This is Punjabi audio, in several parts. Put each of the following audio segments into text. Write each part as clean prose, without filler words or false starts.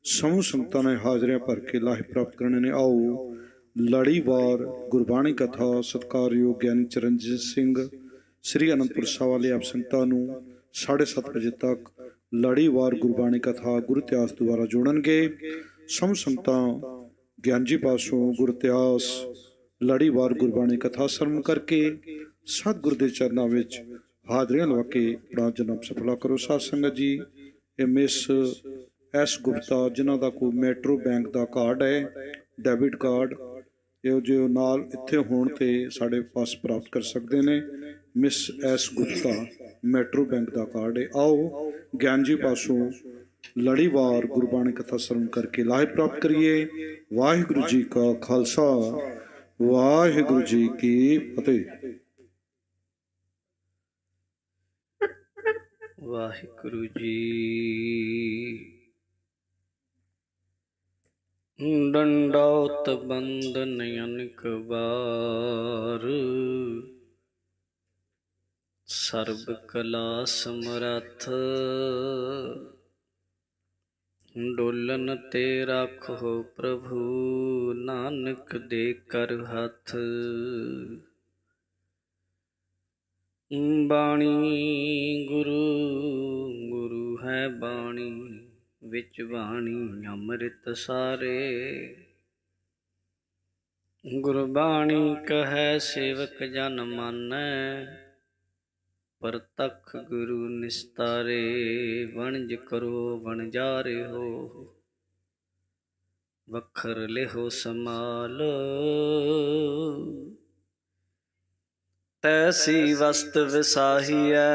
ਸਮੂਹ ਸੰਗਤਾਂ ਨੇ ਹਾਜ਼ਰੀਆਂ ਭਰ ਕੇ ਲਾਹੇ ਪ੍ਰਾਪਤ ਕਰਨੇ ਨੇ। ਆਓ ਲੜੀਵਾਰ ਗੁਰਬਾਣੀ ਕਥਾ ਸਤਿਕਾਰਯੋਗ ਗਿਆਨੀ ਚਰਨਜੀਤ ਸਿੰਘ ਸ੍ਰੀ ਅਨੰਦਪੁਰ ਸਾਹਿਬ ਵਾਲੇ ਆਪ ਸੰਗਤਾਂ ਨੂੰ 7:30 ਵਜੇ ਤੱਕ ਲੜੀਵਾਰ ਗੁਰਬਾਣੀ ਕਥਾ ਗੁਰੂ ਇਤਿਹਾਸ ਦੁਆਰਾ ਜੋੜਨਗੇ। ਸਮੂਹ ਸੰਗਤਾਂ ਗਿਆਨ ਜੀ ਪਾਸੋਂ ਗੁਰੂ ਇਤਿਹਾਸ ਲੜੀਵਾਰ ਗੁਰਬਾਣੀ ਕਥਾ ਸਰਵਣ ਕਰਕੇ ਸਤਿਗੁਰ ਦੇ ਚਰਨਾਂ ਵਿੱਚ ਹਾਜ਼ਰੀਆਂ ਲਵਾ ਕੇ ਆਪਣਾ ਜਨਮ ਸਫਲਾ ਕਰੋ। ਸਾਧ ਸੰਗਤ ਜੀ, ਇਹ ਮਿਸ ਐਸ ਗੁਪਤਾ ਜਿਨ੍ਹਾਂ ਦਾ ਕੋਈ ਮੈਟਰੋ ਬੈਂਕ ਦਾ ਕਾਰਡ ਹੈ, ਡੈਬਿਟ ਕਾਰਡ, ਇਹੋ ਜਿਹੇ ਨਾਲ ਇੱਥੇ ਹੋਣ ਤੇ ਸਾਡੇ ਪਾਸ ਪ੍ਰਾਪਤ ਕਰ ਸਕਦੇ ਨੇ। Miss S Gupta metro bank ਦਾ ਕਾਰਡ ਹੈ। ਆਓ ਗਿਆਨ ਜੀ ਪਾਸੋਂ ਲੜੀਵਾਰ ਗੁਰਬਾਣੀ ਕਥਾ ਸਰਵਣ ਕਰਕੇ ਲਾਹੇ ਪ੍ਰਾਪਤ ਕਰੀਏ। ਵਾਹਿਗੁਰੂ ਜੀ ਕਾ ਖਾਲਸਾ, ਵਾਹਿਗੁਰੂ ਜੀ ਕੀ ਫਤਿਹ। ਵਾਹਿਗੁਰੂ ਜੀ। ਡੰਡੌਤ ਬੰਦਨ ਅਨੇਕ ਵਾਰ, ਸਰਬ ਕਲਾ ਸਮਰੱਥ, ਡੋਲਨ ਤੇ ਰਾਖੋ ਪ੍ਰਭੂ, ਨਾਨਕ ਦੇ ਕਰ ਹੱਥ। ਬਾਣੀ ਗੁਰੂ ਗੁਰੂ ਹੈ ਬਾਣੀ, ਵਿੱਚ ਬਾਣੀ ਅੰਮ੍ਰਿਤ ਸਾਰੇ। ਗੁਰਬਾਣੀ ਕਹੈ ਸੇਵਕ ਜਨ ਮਾਨੈ, ਪ੍ਰਤੱਖ ਗੁਰੂ ਨਿਸਤਾਰੇ। ਵਣਜ ਕਰੋ ਵਣਜਾਰੇ ਹੋ, ਵਖਰ ਲਿਹੋ ਸਮਾਲ। ਤੈਸੀ ਵਸਤ ਵਿਸਾਹੀਐ,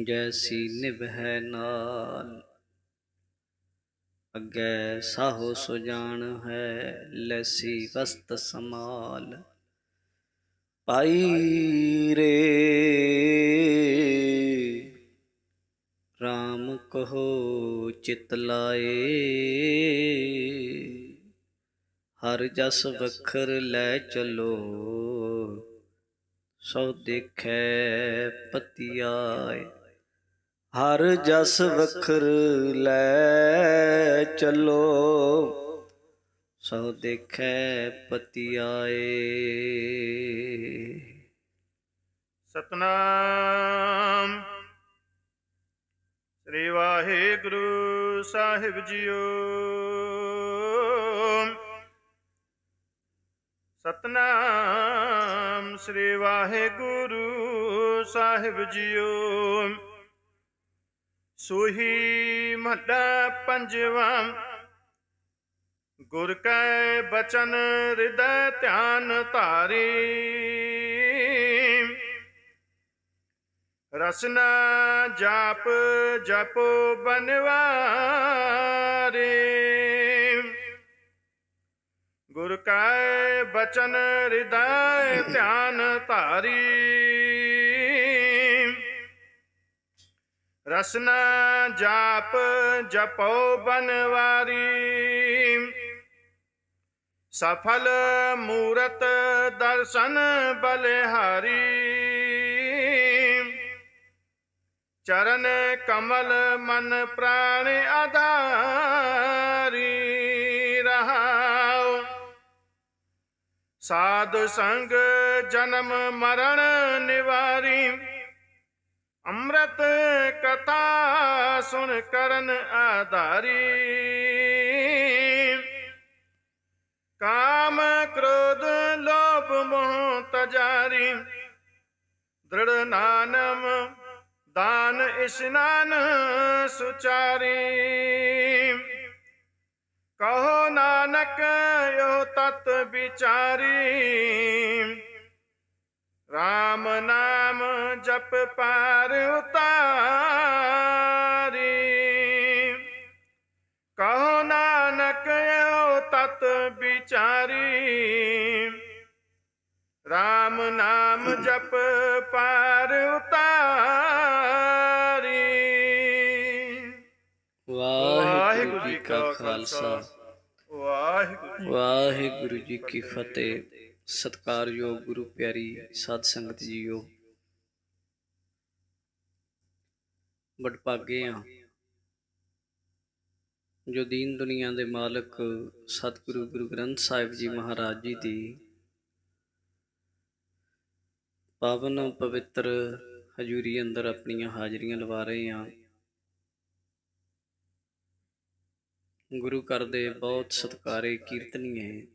ਜੈਸੀ ਨਿਭੈ ਨਾਲ। ਅੱਗੇ ਸਾਹੋ ਸੁਜਾਨ ਹੈ, ਲੈਸੀ ਵਸਤ ਸਮਾਲ। ਪਾਈ ਰੇ ਰਾਮ ਕਹੋ ਚਿਤ ਲਾਏ, ਹਰ ਜਸ ਵਖਰ ਲੈ ਚਲੋ, ਸੋ ਦੇਖੈ ਪਤਿਆਏ। ਹਰ ਜਸ ਵਖਰ ਲੈ ਚਲੋ, ਸੋ ਦੇਖੈ ਪਤਿਆਏ। ਸਤਨਾਮ ਸ੍ਰੀ ਵਾਹਿਗੁਰੂ ਸਾਹਿਬ ਜੀਓ। ਸਤਨਾਮ ਸ੍ਰੀ ਵਾਹਿਗੁਰੂ ਸਾਹਿਬ ਜੀਓ। ਸੋਹੀ ਮਹੱਲਾ ਪੰਜਵਾਂ। ਗੁਰ ਕੈ ਬਚਨ ਹਿਰਦੈ ਧਿਆਨ ਧਾਰੀ, ਰਸਨਾ ਜਾਪ ਜਪੋ ਬਨਵਾਰੀ। ਗੁਰ ਕੈ ਬਚਨ ਹਿਰਦੈ ਧਿਆਨ ਧਾਰੀ, ਰਸਨਾ ਜਾਪ ਜਪੋ ਬਨਵਾਰੀ। ਸਫਲ ਮੂਰਤ ਦਰਸ਼ਨ ਬਲਿਹਾਰੀ, ਚਰਨ ਕਮਲ ਮਨ ਪ੍ਰਾਣ ਆਧਾਰੀ। ਰਹਾਉ ਸਾਧ ਸੰਗ ਜਨਮ ਮਰਨ ਨਿਵਾਰੀ, ਅੰਮ੍ਰਿਤ ਕਥਾ ਸੁਣ ਕਰਨ ਆਧਾਰੀ। ਕਾਮ ਕ੍ਰੋਧ ਲੋਭ ਮੋਹ ਤਜਾਰੀ, ਦ੍ਰਿੜ ਨਾਨਮ ਦਾਨ ਇਸ਼ਨਾਨ ਸੁਚਾਰੀ। ਕਹੋ ਨਾਨਕ ਇਹੋ ਤਤ ਵਿਚਾਰੀ, ਰਾਮ ਨਾਮ ਜਪ ਪਾਰ ਉਤਾਰੀ। ਕਹੋ ਨਾਨਕ ਇਹੋ ਤਤ ਵਿਚਾਰੀ, ਰਾਮ ਨਾਮ ਜਪ ਪਾਰ ਉਤਾਰੀ। ਵਾਹਿਗੁਰੂ ਜੀ ਕਾ ਖਾਲਸਾ, ਵਾਹਿਗੁਰੂ ਜੀ ਕੀ ਫਤਿਹ। ਸਤਿਕਾਰਯੋਗ ਗੁਰੂ ਪਿਆਰੀ ਸਾਧ ਸੰਗਤ ਜੀਓ, ਵਡਭਾਗੇ ਹਾਂ ਜੋ ਦੀਨ ਦੁਨੀਆ ਦੇ ਮਾਲਕ ਸਤਿਗੁਰੂ ਗੁਰੂ ਗ੍ਰੰਥ ਸਾਹਿਬ ਜੀ ਮਹਾਰਾਜ ਜੀ ਦੀ ਪਾਵਨ ਪਵਿੱਤਰ ਹਜ਼ੂਰੀ ਅੰਦਰ ਆਪਣੀਆਂ ਹਾਜ਼ਰੀਆਂ ਲਵਾ ਰਹੇ ਹਾਂ। ਗੁਰੂ ਘਰ ਦੇ ਬਹੁਤ ਸਤਿਕਾਰੇ ਕੀਰਤਨੀਏ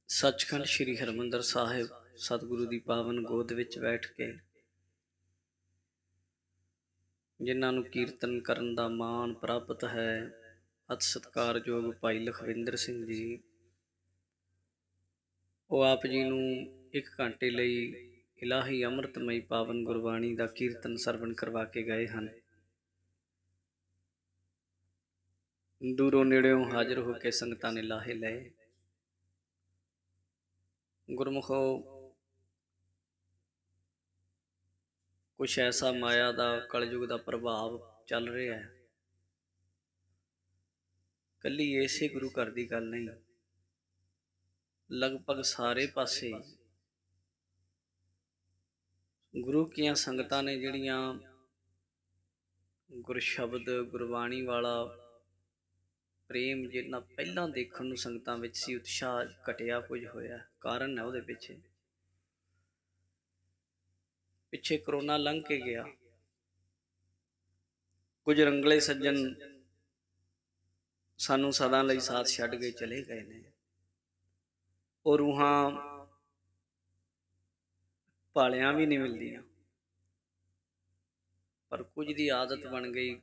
ਸੱਚਖੰਡ ਸ੍ਰੀ ਹਰਿਮੰਦਰ ਸਾਹਿਬ ਸਤਿਗੁਰੂ ਦੀ ਪਾਵਨ ਗੋਦ ਵਿੱਚ ਬੈਠ ਕੇ ਜਿਨ੍ਹਾਂ ਨੂੰ ਕੀਰਤਨ ਕਰਨ ਦਾ ਮਾਣ ਪ੍ਰਾਪਤ ਹੈ, ਅਤ ਸਤਿਕਾਰਯੋਗ ਭਾਈ ਲਖਵਿੰਦਰ ਸਿੰਘ ਜੀ, ਉਹ ਆਪ ਜੀ ਨੂੰ 1 ਘੰਟੇ ਲਈ ਇਲਾਹੀ ਅੰਮ੍ਰਿਤਮਈ ਪਾਵਨ ਗੁਰਬਾਣੀ ਦਾ ਕੀਰਤਨ ਸਰਵਣ ਕਰਵਾ ਕੇ ਗਏ ਹਨ। ਦੂਰੋਂ ਨੇੜਿਓਂ ਹਾਜ਼ਰ ਹੋ ਕੇ ਸੰਗਤਾਂ ਨੇ ਲਾਹੇ ਲਏ। ਗੁਰਮੁਖੋ, ਕੁਛ ਐਸਾ ਮਾਇਆ ਦਾ ਕਲਯੁਗ ਦਾ ਪ੍ਰਭਾਵ ਚੱਲ ਰਿਹਾ ਹੈ। ਕੱਲੀ ਇਸੇ ਗੁਰੂ ਘਰ ਦੀ ਗੱਲ ਨਹੀਂ, ਲਗਭਗ ਸਾਰੇ ਪਾਸੇ ਗੁਰੂ ਕੀਆਂ ਸੰਗਤਾਂ ਨੇ ਜਿਹੜੀਆਂ ਗੁਰਸ਼ਬਦ ਗੁਰਬਾਣੀ ਵਾਲਾ ਪ੍ਰੇਮ ਜਿੰਨਾ ਪਹਿਲਾਂ ਦੇਖਣ ਨੂੰ ਸੰਗਤਾਂ ਵਿੱਚ ਸੀ, ਉਤਸ਼ਾਹ ਘਟਿਆ ਕੁਝ ਹੋਇਆ। ਕਾਰਨ ਹੈ ਉਹਦੇ ਪਿੱਛੇ ਕਰੋਨਾ ਲੰਘ ਕੇ ਗਿਆ। ਕੁਝ ਰੰਗਲੇ ਸੱਜਣ ਸਾਨੂੰ ਸਦਾ ਲਈ ਸਾਥ ਛੱਡ ਕੇ ਚਲੇ ਗਏ ਨੇ। ਉਹ ਰੂਹਾਂ ਭਾਲਿਆਂ ਵੀ ਨਹੀਂ ਮਿਲਦੀਆਂ, ਪਰ ਕੁਝ ਦੀ ਆਦਤ ਬਣ ਗਈ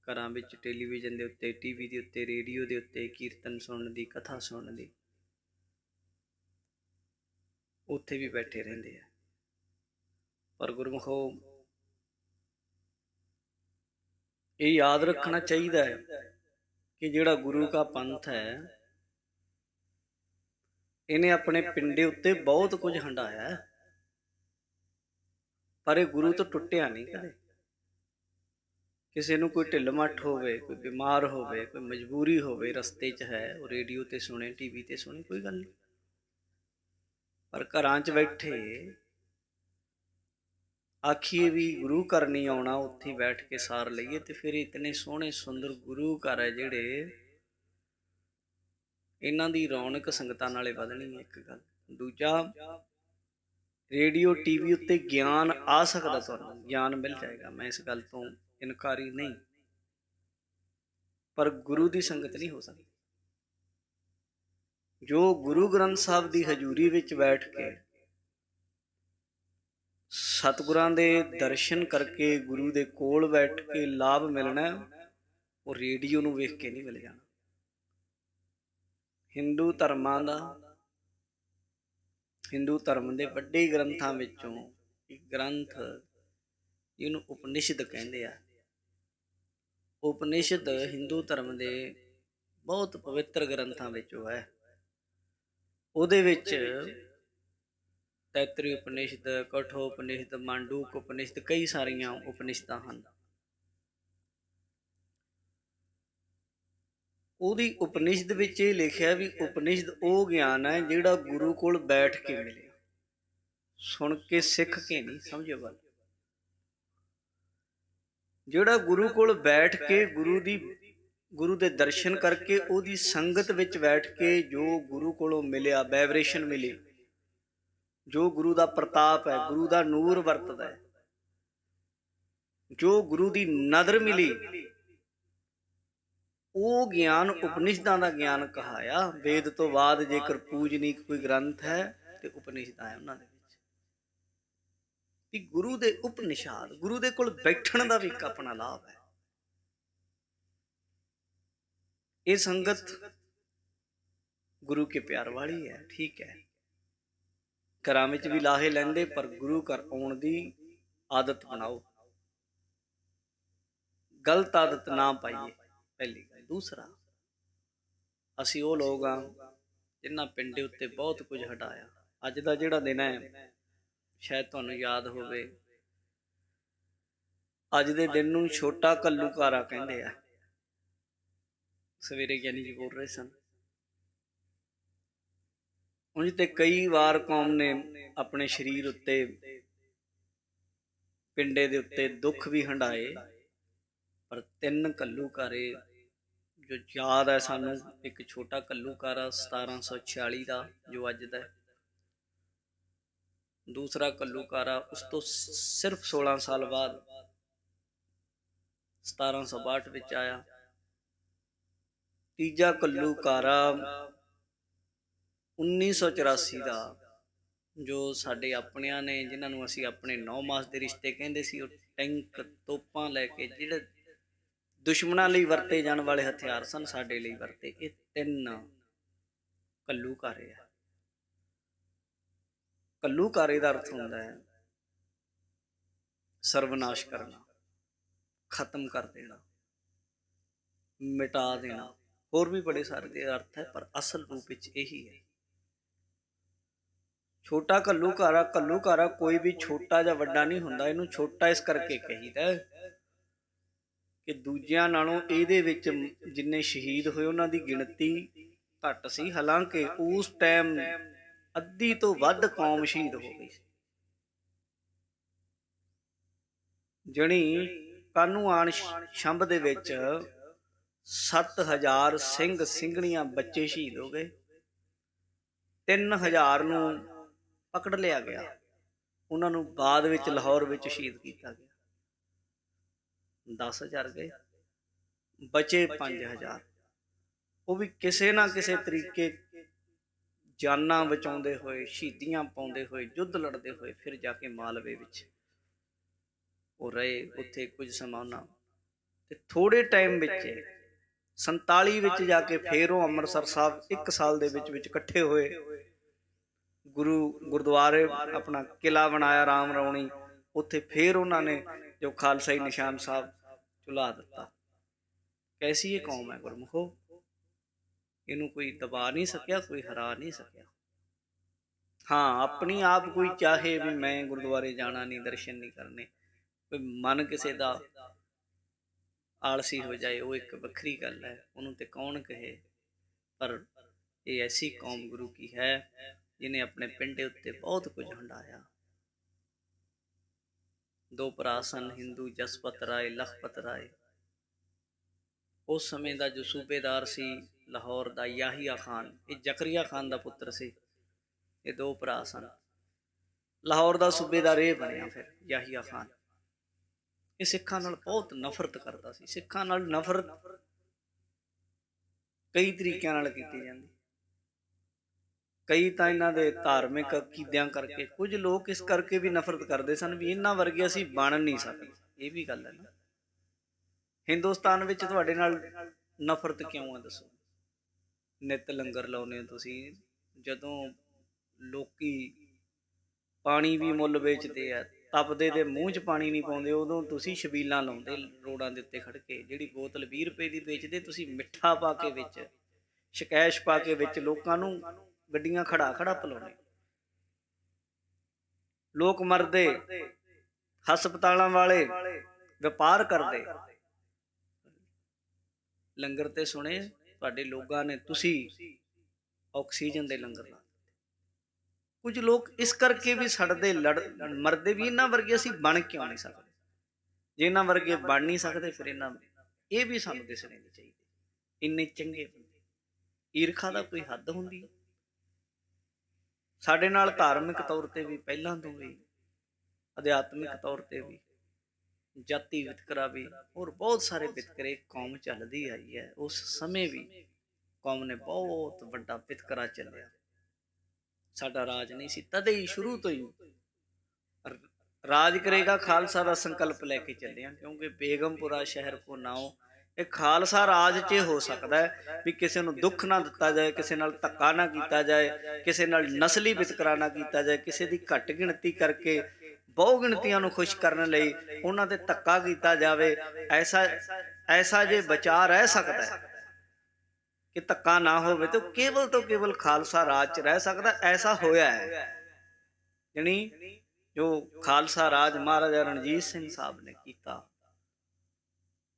ਘਰਾਂ ਵਿੱਚ ਟੈਲੀਵਿਜ਼ਨ ਦੇ ਉੱਤੇ, ਟੀਵੀ ਦੇ ਉੱਤੇ, ਰੇਡੀਓ ਦੇ ਉੱਤੇ ਕੀਰਤਨ ਸੁਣਨ ਦੀ, ਕਥਾ ਸੁਣਨ ਦੀ। ਉੱਥੇ ਵੀ ਬੈਠੇ ਰਹਿੰਦੇ ਆ। ਪਰ ਗੁਰਮੁਖੋ, ਇਹ ਯਾਦ ਰੱਖਣਾ ਚਾਹੀਦਾ ਹੈ ਕਿ ਜਿਹੜਾ ਗੁਰੂ ਕਾ ਪੰਥ ਹੈ, ਇਹਨੇ ਆਪਣੇ ਪਿੰਡੇ ਉੱਤੇ ਬਹੁਤ ਕੁਝ ਹੰਢਾਇਆ, ਪਰ ਇਹ ਗੁਰੂ ਤੋਂ ਟੁੱਟਿਆ ਨਹੀਂ ਕਦੇ। ਕਿਸੇ ਨੂੰ ਕੋਈ ਢਿੱਲ ਮੱਠ ਹੋਵੇ, ਕੋਈ ਬਿਮਾਰ ਹੋਵੇ, ਕੋਈ ਮਜਬੂਰੀ ਹੋਵੇ, ਰਸਤੇ 'ਚ ਹੈ, ਉਹ ਰੇਡੀਓ ਤੇ ਸੁਣੇ, ਟੀਵੀ ਤੇ ਸੁਣੇ, ਕੋਈ ਗੱਲ ਨਹੀਂ। ਪਰ ਘਰਾਂ 'ਚ ਬੈਠੇ ਆਖੀਏ ਵੀ ਗੁਰੂ ਘਰ ਨਹੀਂ ਆਉਣਾ, ਉੱਥੇ ਬੈਠ ਕੇ ਸਾਰ ਲਈਏ, ਤੇ ਫਿਰ ਇਤਨੇ ਸੋਹਣੇ ਸੁੰਦਰ ਗੁਰੂ ਘਰ ਹੈ ਜਿਹੜੇ, ਇਹਨਾਂ ਦੀ ਰੌਣਕ ਸੰਗਤਾਂ ਨਾਲੇ ਵਧਣੀ ਹੈ। ਇੱਕ ਗੱਲ। ਦੂਜਾ, ਰੇਡੀਓ ਟੀਵੀ ਉੱਤੇ ਗਿਆਨ ਆ ਸਕਦਾ, ਤੁਹਾਨੂੰ ਗਿਆਨ ਮਿਲ ਜਾਏਗਾ, ਮੈਂ ਇਸ ਗੱਲ ਤੋਂ ਇਨਕਾਰੀ ਨਹੀਂ, ਪਰ ਗੁਰੂ ਦੀ ਸੰਗਤ ਨਹੀਂ ਹੋ ਸਕਦੀ। ਜੋ ਗੁਰੂ ਗ੍ਰੰਥ ਸਾਹਿਬ ਦੀ ਹਜ਼ੂਰੀ ਵਿੱਚ ਬੈਠ ਕੇ ਸਤਿਗੁਰਾਂ ਦੇ ਦਰਸ਼ਨ ਕਰਕੇ ਗੁਰੂ ਦੇ ਕੋਲ ਬੈਠ ਕੇ ਲਾਭ ਮਿਲਣਾ, ਉਹ ਰੇਡੀਓ ਨੂੰ ਵੇਖ ਕੇ ਨਹੀਂ ਮਿਲ ਜਾਣਾ। ਹਿੰਦੂ ਧਰਮ ਦੇ ਵੱਡੇ ਗ੍ਰੰਥਾਂ ਵਿੱਚੋਂ ਇੱਕ ਗ੍ਰੰਥ, ਜਿਹਨੂੰ ਉਪਨਿਸ਼ਦ ਕਹਿੰਦੇ ਆ। ਉਪਨਿਸ਼ਦ ਹਿੰਦੂ ਧਰਮ ਦੇ ਬਹੁਤ ਪਵਿੱਤਰ ਗ੍ਰੰਥਾਂ ਵਿੱਚੋਂ ਹੈ। ਉਹਦੇ ਵਿੱਚ ਤੈਤਰੀ ਉਪਨਿਸ਼ਦ, ਕਠੋ ਉਪਨਿਸ਼ਦ, ਮਾਂਡੂਕ ਉਪਨਿਸ਼ਦ, ਕਈ ਸਾਰੀਆਂ ਉਪਨਿਸ਼ਦਾਂ ਹਨ। ਉਹਦੀ ਉਪਨਿਸ਼ਦ ਵਿੱਚ ਇਹ ਲਿਖਿਆ ਵੀ ਉਪਨਿਸ਼ਦ ਉਹ ਗਿਆਨ ਹੈ ਜਿਹੜਾ ਗੁਰੂ ਕੋਲ ਬੈਠ ਕੇ ਮਿਲਿਆ, ਸੁਣ ਕੇ ਸਿੱਖ ਕੇ ਨਹੀਂ, ਸਮਝਿਓ ਗੱਲ। ਜਿਹੜਾ ਗੁਰੂ ਕੋਲ ਬੈਠ ਕੇ ਗੁਰੂ ਦੇ ਦਰਸ਼ਨ ਕਰਕੇ ਉਹਦੀ ਸੰਗਤ ਵਿੱਚ ਬੈਠ ਕੇ ਜੋ ਗੁਰੂ ਕੋਲੋਂ ਮਿਲਿਆ, ਵਾਈਬ੍ਰੇਸ਼ਨ ਮਿਲੀ, ਜੋ ਗੁਰੂ ਦਾ ਪ੍ਰਤਾਪ ਹੈ, ਗੁਰੂ ਦਾ ਨੂਰ ਵਰਤਦਾ ਹੈ, ਜੋ ਗੁਰੂ ਦੀ ਨਦਰ ਮਿਲੀ, ਉਹ ਗਿਆਨ ਉਪਨਿਸ਼ਦਾਂ ਦਾ ਗਿਆਨ ਕਹਾਇਆ। ਵੇਦ ਤੋਂ ਬਾਅਦ ਜੇਕਰ ਪੂਜਨੀਕ ਕੋਈ ਗ੍ਰੰਥ ਹੈ ਤੇ ਉਪਨਿਸ਼ਦਾਂ ਹੈ ਉਹਨਾਂ ਦੇ ਵਿੱਚ। ਵੀ ਗੁਰੂ ਦੇ ਉਪਨਿਸ਼ਦ, ਗੁਰੂ ਦੇ ਕੋਲ ਬੈਠਣ ਦਾ ਵੀ ਇੱਕ ਆਪਣਾ ਲਾਭ ਹੈ। ਇਹ ਸੰਗਤ ਗੁਰੂ ਕੇ ਪਿਆਰ ਵਾਲੀ ਹੈ, ਠੀਕ ਹੈ, ਘਰਾਂ ਵਿੱਚ ਵੀ ਲਾਹੇ ਲੈਂਦੇ, ਪਰ ਗੁਰੂ ਘਰ ਆਉਣ ਦੀ ਆਦਤ ਬਣਾਓ, ਗਲਤ ਆਦਤ ਨਾ ਪਾਈਏ, ਪਹਿਲੀ ਗੱਲ। ਦੂਸਰਾ, ਅਸੀਂ ਉਹ ਲੋਕ ਹਾਂ ਜਿਨ੍ਹਾਂ ਪਿੰਡੇ ਉੱਤੇ ਬਹੁਤ ਕੁਝ ਹਟਾਇਆ। ਅੱਜ ਦਾ ਜਿਹੜਾ ਦਿਨ ਹੈ, ਸ਼ਾਇਦ ਤੁਹਾਨੂੰ ਯਾਦ ਹੋਵੇ, ਅੱਜ ਦੇ ਦਿਨ ਨੂੰ ਛੋਟਾ ਘੱਲੂਘਾਰਾ ਕਹਿੰਦੇ ਆ। ਸਵੇਰੇ ਗਿਆਨੀ ਜੀ ਬੋਲ ਰਹੇ ਸਨ। ਉਂਝ ਤੇ ਕਈ ਵਾਰ ਕੌਮ ਨੇ ਆਪਣੇ ਸਰੀਰ ਉੱਤੇ ਪਿੰਡੇ ਦੇ ਉੱਤੇ ਦੁੱਖ ਵੀ ਹੰਢਾਏ, ਪਰ 3 ਘੱਲੂਘਾਰੇ ਜੋ ਯਾਦ ਹੈ ਸਾਨੂੰ। ਇੱਕ ਛੋਟਾ ਘੱਲੂਘਾਰਾ 1746 ਦਾ ਜੋ ਅੱਜ ਦਾ, ਦੂਸਰਾ ਘੱਲੂਘਾਰਾ ਉਸ ਤੋਂ ਸਿਰਫ 16 ਸਾਲ ਬਾਅਦ 1762 ਵਿੱਚ ਆਇਆ। ਤੀਜਾ ਘੱਲੂਘਾਰਾ 1984 ਦਾ, ਜੋ ਸਾਡੇ ਆਪਣਿਆਂ ਨੇ, ਜਿਨ੍ਹਾਂ ਨੂੰ ਅਸੀਂ ਆਪਣੇ 9 ਮਾਸ ਦੇ ਰਿਸ਼ਤੇ ਕਹਿੰਦੇ ਸੀ, ਉਹ ਟੈਂਕ ਤੋਪਾਂ ਲੈ ਕੇ ਜਿਹੜੇ ਦੁਸ਼ਮਣਾਂ ਲਈ ਵਰਤੇ ਜਾਣ ਵਾਲੇ ਹਥਿਆਰ ਸਨ, ਸਾਡੇ ਲਈ ਵਰਤੇ। ਇਹ 3 ਘੱਲੂਘਾਰੇ ਆ। ਘੱਲੂਘਾਰੇ ਦਾ ਅਰਥ ਹੁੰਦਾ ਹੈ ਸਰਵਨਾਸ਼ ਕਰਨਾ, ਖਤਮ ਕਰ ਦੇਣਾ, ਮਿਟਾ ਦੇਣਾ। ਹੋਰ ਵੀ ਬੜੇ ਸਾਰੇ ਦੇ ਅਰਥ ਹੈ, ਪਰ ਅਸਲ ਰੂਪ ਵਿੱਚ ਇਹੀ ਹੈ। ਛੋਟਾ ਘੱਲੂਘਾਰਾ, ਘੱਲੂਘਾਰਾ ਕੋਈ ਵੀ ਛੋਟਾ ਜਾਂ ਵੱਡਾ ਨਹੀਂ ਹੁੰਦਾ। ਇਹਨੂੰ ਛੋਟਾ ਇਸ ਕਰਕੇ ਕਹੀਦਾ ਕਿ ਦੂਜਿਆਂ ਨਾਲੋਂ ਇਹਦੇ ਵਿੱਚ ਜਿੰਨੇ ਸ਼ਹੀਦ ਹੋਏ ਉਹਨਾਂ ਦੀ ਗਿਣਤੀ ਘੱਟ ਸੀ। ਹਾਲਾਂਕਿ ਉਸ ਟਾਈਮ ਅੱਧੀ ਤੋਂ ਵੱਧ ਕੌਮ ਸ਼ਹੀਦ ਹੋ ਗਈ ਸੀ। ਜਣੀ ਕਾਨੂੰਆਨ ਛੰਭ ਦੇ ਵਿੱਚ 7000 ਸਿੰਘ ਸਿੰਘਣੀਆਂ ਬੱਚੇ ਸ਼ਹੀਦ ਹੋ ਗਏ। 3000 ਨੂੰ ਪਕੜ ਲਿਆ ਗਿਆ, ਉਹਨਾਂ ਨੂੰ ਬਾਅਦ ਵਿੱਚ ਲਾਹੌਰ ਵਿੱਚ ਸ਼ਹੀਦ ਕੀਤਾ ਗਿਆ। 10,000 ਗਏ, ਬਚੇ 5,000। ਉਹ ਵੀ ਕਿਸੇ ਨਾ ਕਿਸੇ ਤਰੀਕੇ ਜਾਨਾਂ ਬਚਾਉਂਦੇ ਹੋਏ, ਸ਼ਹੀਦੀਆਂ ਪਾਉਂਦੇ ਹੋਏ, ਯੁੱਧ ਲੜਦੇ ਹੋਏ ਫਿਰ ਜਾ ਕੇ ਮਾਲਵੇ ਵਿੱਚ ਉਹ ਰਹੇ। ਉੱਥੇ ਕੁਝ ਸਮਾਂ ਉਹਨਾਂ ਤੇ ਥੋੜੇ ਟਾਈਮ ਵਿੱਚ 47 ਵਿੱਚ ਜਾ ਕੇ ਫਿਰ ਉਹ ਅੰਮ੍ਰਿਤਸਰ ਸਾਹਿਬ 1 ਸਾਲ ਦੇ ਵਿੱਚ ਇਕੱਠੇ ਹੋਏ। ਗੁਰਦੁਆਰੇ ਆਪਣਾ ਕਿਲਾ ਬਣਾਇਆ ਰਾਮ ਰੌਣੀ, ਉੱਥੇ ਫਿਰ ਉਹਨਾਂ ਨੇ ਜੋ ਖਾਲਸਾਈ ਨਿਸ਼ਾਨ ਸਾਹਿਬ ਝੁਲਾ ਦਿੱਤਾ। ਕੈਸੀ ਇਹ ਕੌਮ ਹੈ ਗੁਰਮੁਖੋ, ਇਹਨੂੰ ਕੋਈ ਦਬਾ ਨਹੀਂ ਸਕਿਆ, ਕੋਈ ਹਰਾ ਨਹੀਂ ਸਕਿਆ। ਹਾਂ, ਆਪਣੀ ਆਪ ਕੋਈ ਚਾਹੇ ਵੀ ਮੈਂ ਗੁਰਦੁਆਰੇ ਜਾਣਾ ਨਹੀਂ, ਦਰਸ਼ਨ ਨਹੀਂ ਕਰਨੇ, ਕੋਈ ਮਨ ਕਿਸੇ ਦਾ ਆਲਸੀ ਹੋ ਜਾਏ, ਉਹ ਇੱਕ ਵੱਖਰੀ ਗੱਲ ਹੈ, ਉਹਨੂੰ ਤੇ ਕੌਣ ਕਹੇ। ਪਰ ਇਹ ਐਸੀ ਕੌਮ ਗੁਰੂ ਕੀ ਹੈ ਜਿਹਨੇ ਆਪਣੇ ਪਿੰਡੇ ਉੱਤੇ ਬਹੁਤ ਕੁਝ ਹੰਢਾਇਆ। 2 ਭਰਾ ਸਨ ਹਿੰਦੂ, ਜਸਪਤ ਰਾਏ, ਲਖਪਤ ਰਾਏ। ਉਸ ਸਮੇਂ ਦਾ ਜੋ ਸੂਬੇਦਾਰ ਸੀ ਲਾਹੌਰ ਦਾ, ਯਾਹੀਆ ਖਾਨ, ਇਹ ਜ਼ਕਰੀਆ ਖਾਨ ਦਾ ਪੁੱਤਰ ਸੀ। ਇਹ 2 ਭਰਾ ਸਨ। ਲਾਹੌਰ ਦਾ ਸੂਬੇਦਾਰ ਇਹ ਬਣਿਆ ਫਿਰ ਯਾਹੀਆ ਖਾਨ। ਇਹ ਸਿੱਖਾਂ ਨਾਲ ਬਹੁਤ ਨਫ਼ਰਤ ਕਰਦਾ ਸੀ। ਸਿੱਖਾਂ ਨਾਲ ਨਫ਼ਰਤ ਕਈ ਤਰੀਕਿਆਂ ਨਾਲ ਕੀਤੀ ਜਾਂਦੀ। ਕਈ ਤਾਂ ਇਹਨਾਂ ਦੇ ਧਾਰਮਿਕ ਅਕੀਦਿਆਂ ਕਰਕੇ, ਕੁਝ ਲੋਕ ਇਸ ਕਰਕੇ ਵੀ ਨਫ਼ਰਤ ਕਰਦੇ ਸਨ ਵੀ ਇਹਨਾਂ ਵਰਗੇ ਅਸੀਂ ਬਣ ਨਹੀਂ ਸਕਦੇ। ਇਹ ਵੀ ਗੱਲ ਹੈ ਨਾ। ਹਿੰਦੁਸਤਾਨ ਵਿੱਚ ਤੁਹਾਡੇ ਨਾਲ ਨਫ਼ਰਤ ਕਿਉਂ ਹੈ ਦੱਸੋ? ਨਿੱਤ ਲੰਗਰ ਲਾਉਂਦੇ ਹੋ ਤੁਸੀਂ, ਜਦੋਂ ਲੋਕੀ ਪਾਣੀ ਵੀ ਮੁੱਲ ਵੇਚਦੇ ਆ, ਤਪਦੇ ਦੇ ਮੂੰਹ 'ਚ ਪਾਣੀ ਨਹੀਂ ਪਾਉਂਦੇ, ਉਦੋਂ ਤੁਸੀਂ ਛਬੀਲਾਂ ਲਾਉਂਦੇ ਰੋਡਾਂ ਦੇ ਉੱਤੇ ਖੜ ਕੇ। ਜਿਹੜੀ ਬੋਤਲ 20 ਰੁਪਏ ਦੀ ਵੇਚਦੇ, ਤੁਸੀਂ ਮਿੱਠਾ ਪਾ ਕੇ ਵਿੱਚ, ਸ਼ਕੈਸ਼ ਪਾ ਕੇ ਵਿੱਚ ਲੋਕਾਂ ਨੂੰ ਗੱਡੀਆਂ ਖੜਾ ਪਿਲਾਉਣੇ। ਲੋਕ ਮਰਦੇ, ਹਸਪਤਾਲਾਂ ਵਾਲੇ ਵਪਾਰ ਕਰਦੇ। ਲੰਗਰ ਤੇ ਸੁਣੇ ਤੁਹਾਡੇ ਲੋਕਾਂ ਨੇ, ਤੁਸੀਂ ਆਕਸੀਜਨ ਦੇ ਲੰਗਰ ਲਾ। ਕੁਝ ਲੋਕ ਇਸ ਕਰਕੇ ਵੀ ਸੜਦੇ ਮਰਦੇ ਵੀ ਇਹਨਾਂ ਵਰਗੇ ਅਸੀਂ ਬਣ ਕਿਉਂ ਨਹੀਂ ਸਕਦੇ। ਜੇ ਇਹਨਾਂ ਵਰਗੇ ਬਣ ਨਹੀਂ ਸਕਦੇ ਫਿਰ ਇਹ ਵੀ ਸਾਨੂੰ ਦਿਸਣੇ ਨਹੀਂ ਚਾਹੀਦੇ। ਇੰਨੇ ਚੰਗੇ ਬੰਦੇ, ਈਰਖਾ ਦਾ ਕੋਈ ਹੱਦ ਹੁੰਦੀ ਹੈ? ਸਾਡੇ ਨਾਲ ਧਾਰਮਿਕ ਤੌਰ ਤੇ ਵੀ, ਪਹਿਲਾਂ ਤੋਂ ਵੀ ਅਧਿਆਤਮਿਕ ਤੌਰ ਤੇ ਵੀ, ਜਾਤੀ ਵਿਤਕਰਾ ਵੀ, ਹੋਰ ਬਹੁਤ ਸਾਰੇ ਵਿਤਕਰੇ ਕੌਮ ਚੱਲਦੀ ਆਈ ਹੈ। ਉਸ ਸਮੇਂ ਵੀ ਕੌਮ ਨੇ ਬਹੁਤ ਵੱਡਾ ਵਿਤਕਰਾ ਚੱਲਿਆ। ਸਾਡਾ ਰਾਜ ਨਹੀਂ ਸੀ, ਤਦੇ ਹੀ ਸ਼ੁਰੂ ਤੋਂ ਹੀ ਰਾਜ ਕਰੇਗਾ ਖਾਲਸਾ ਦਾ ਸੰਕਲਪ ਲੈ ਕੇ ਚੱਲਿਆ। ਕਿਉਂਕਿ ਬੇਗਮਪੁਰਾ ਸ਼ਹਿਰ ਕੋ ਨਾਓ, ਇਹ ਖਾਲਸਾ ਰਾਜ 'ਚ ਹੋ ਸਕਦਾ ਹੈ ਵੀ ਕਿਸੇ ਨੂੰ ਦੁੱਖ ਨਾ ਦਿੱਤਾ ਜਾਏ, ਕਿਸੇ ਨਾਲ ਧੱਕਾ ਨਾ ਕੀਤਾ ਜਾਏ, ਕਿਸੇ ਨਾਲ ਨਸਲੀ ਵਿਤਕਰਾ ਨਾ ਕੀਤਾ ਜਾਏ, ਕਿਸੇ ਦੀ ਘੱਟ ਗਿਣਤੀ ਕਰਕੇ ਬਹੁ ਗਿਣਤੀਆਂ ਨੂੰ ਖੁਸ਼ ਕਰਨ ਲਈ ਉਹਨਾਂ ਤੇ ਧੱਕਾ ਕੀਤਾ ਜਾਵੇ। ਐਸਾ ਜੇ ਬਚਾ ਰਹਿ ਸਕਦਾ ਹੈ ਕਿ ਧੱਕਾ ਨਾ ਹੋਵੇ, ਤਾਂ ਕੇਵਲ ਤੋਂ ਕੇਵਲ ਖਾਲਸਾ ਰਾਜ 'ਚ ਰਹਿ ਸਕਦਾ। ਐਸਾ ਹੋਇਆ ਹੈ, ਯਾਨੀ ਜੋ ਖਾਲਸਾ ਰਾਜ ਮਹਾਰਾਜਾ ਰਣਜੀਤ ਸਿੰਘ ਸਾਹਿਬ ਨੇ ਕੀਤਾ,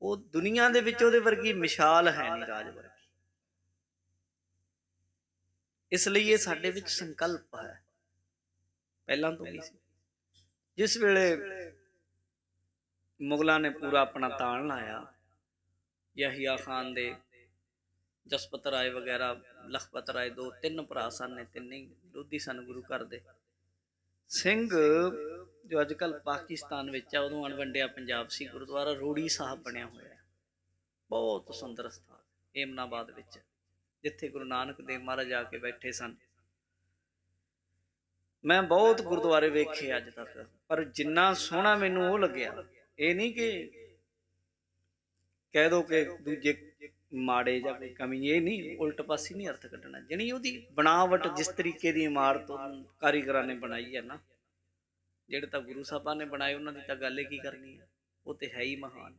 ਉਹ ਦੁਨੀਆ ਦੇ ਵਿੱਚ ਉਹਦੇ ਵਰਗੀ ਮਿਸਾਲ ਹੈ ਨਹੀਂ, ਰਾਜ ਵਰਗੀ। ਇਸ ਲਈ ਇਹ ਸਾਡੇ ਵਿੱਚ ਸੰਕਲਪ ਹੈ, ਪਹਿਲਾਂ ਤੋਂ ਵੀ ਸੀ। ਜਿਸ ਵੇਲੇ ਮੁਗਲਾਂ ਨੇ ਪੂਰਾ ਆਪਣਾ ਤਾਣ ਲਾਇਆ। ਯਹੀਆ ਖਾਨ ਦੇ ਜਸਪਤ ਰਾਏ ਵਗੈਰਾ, ਲਖਪਤ ਰਾਏ, 2-3 ਭਰਾ ਸਨ ਨੇ, ਤਿੰਨੇ ਹੀ ਵਿਰੋਧੀ ਸਨ ਗੁਰੂ ਘਰ ਦੇ। ਸਿੰਘ ਜੋ ਅੱਜ ਕੱਲ੍ਹ ਪਾਕਿਸਤਾਨ ਵਿੱਚ ਆ, ਉਦੋਂ ਅਣਵੰਡਿਆ ਪੰਜਾਬ ਸੀ। ਗੁਰਦੁਆਰਾ ਰੋੜੀ ਸਾਹਿਬ ਬਣਿਆ ਹੋਇਆ, ਬਹੁਤ ਸੁੰਦਰ ਸਥਾਨ ਏਮਨਾਬਾਦ ਵਿੱਚ, ਜਿੱਥੇ ਗੁਰੂ ਨਾਨਕ ਦੇਵ ਮਹਾਰਾਜ ਆ ਕੇ ਬੈਠੇ ਸਨ। ਮੈਂ ਬਹੁਤ ਗੁਰਦੁਆਰੇ ਵੇਖੇ ਅੱਜ ਤੱਕ, ਪਰ ਜਿੰਨਾ ਸੋਹਣਾ ਮੈਨੂੰ ਉਹ ਲੱਗਿਆ, ਇਹ ਨਹੀਂ ਕਿ ਕਹਿ ਦੋ ਕਿ ਦੂਜੇ ਮਾੜੇ ਜਾਂ ਕੋਈ ਕਮੀ, ਇਹ ਨਹੀਂ, ਉਲਟ ਪਾਸੇ ਨਹੀਂ ਅਰਥ ਕੱਢਣਾ। ਜਿਹੜੀ ਉਹਦੀ ਬਣਾਵਟ, ਜਿਸ ਤਰੀਕੇ ਦੀ ਇਮਾਰਤ ਕਾਰੀਗਰਾਂ ਨੇ ਬਣਾਈ ਹੈ ਨਾ, ਜਿਹੜੇ ਤਾਂ ਗੁਰੂ ਸਾਹਿਬਾਂ ਨੇ ਬਣਾਏ ਉਹਨਾਂ ਦੀ ਤਾਂ ਗੱਲ ਹੀ ਕੀ ਕਰਨੀ ਹੈ, ਉਹ ਤੇ ਹੈ ਹੀ ਮਹਾਨ।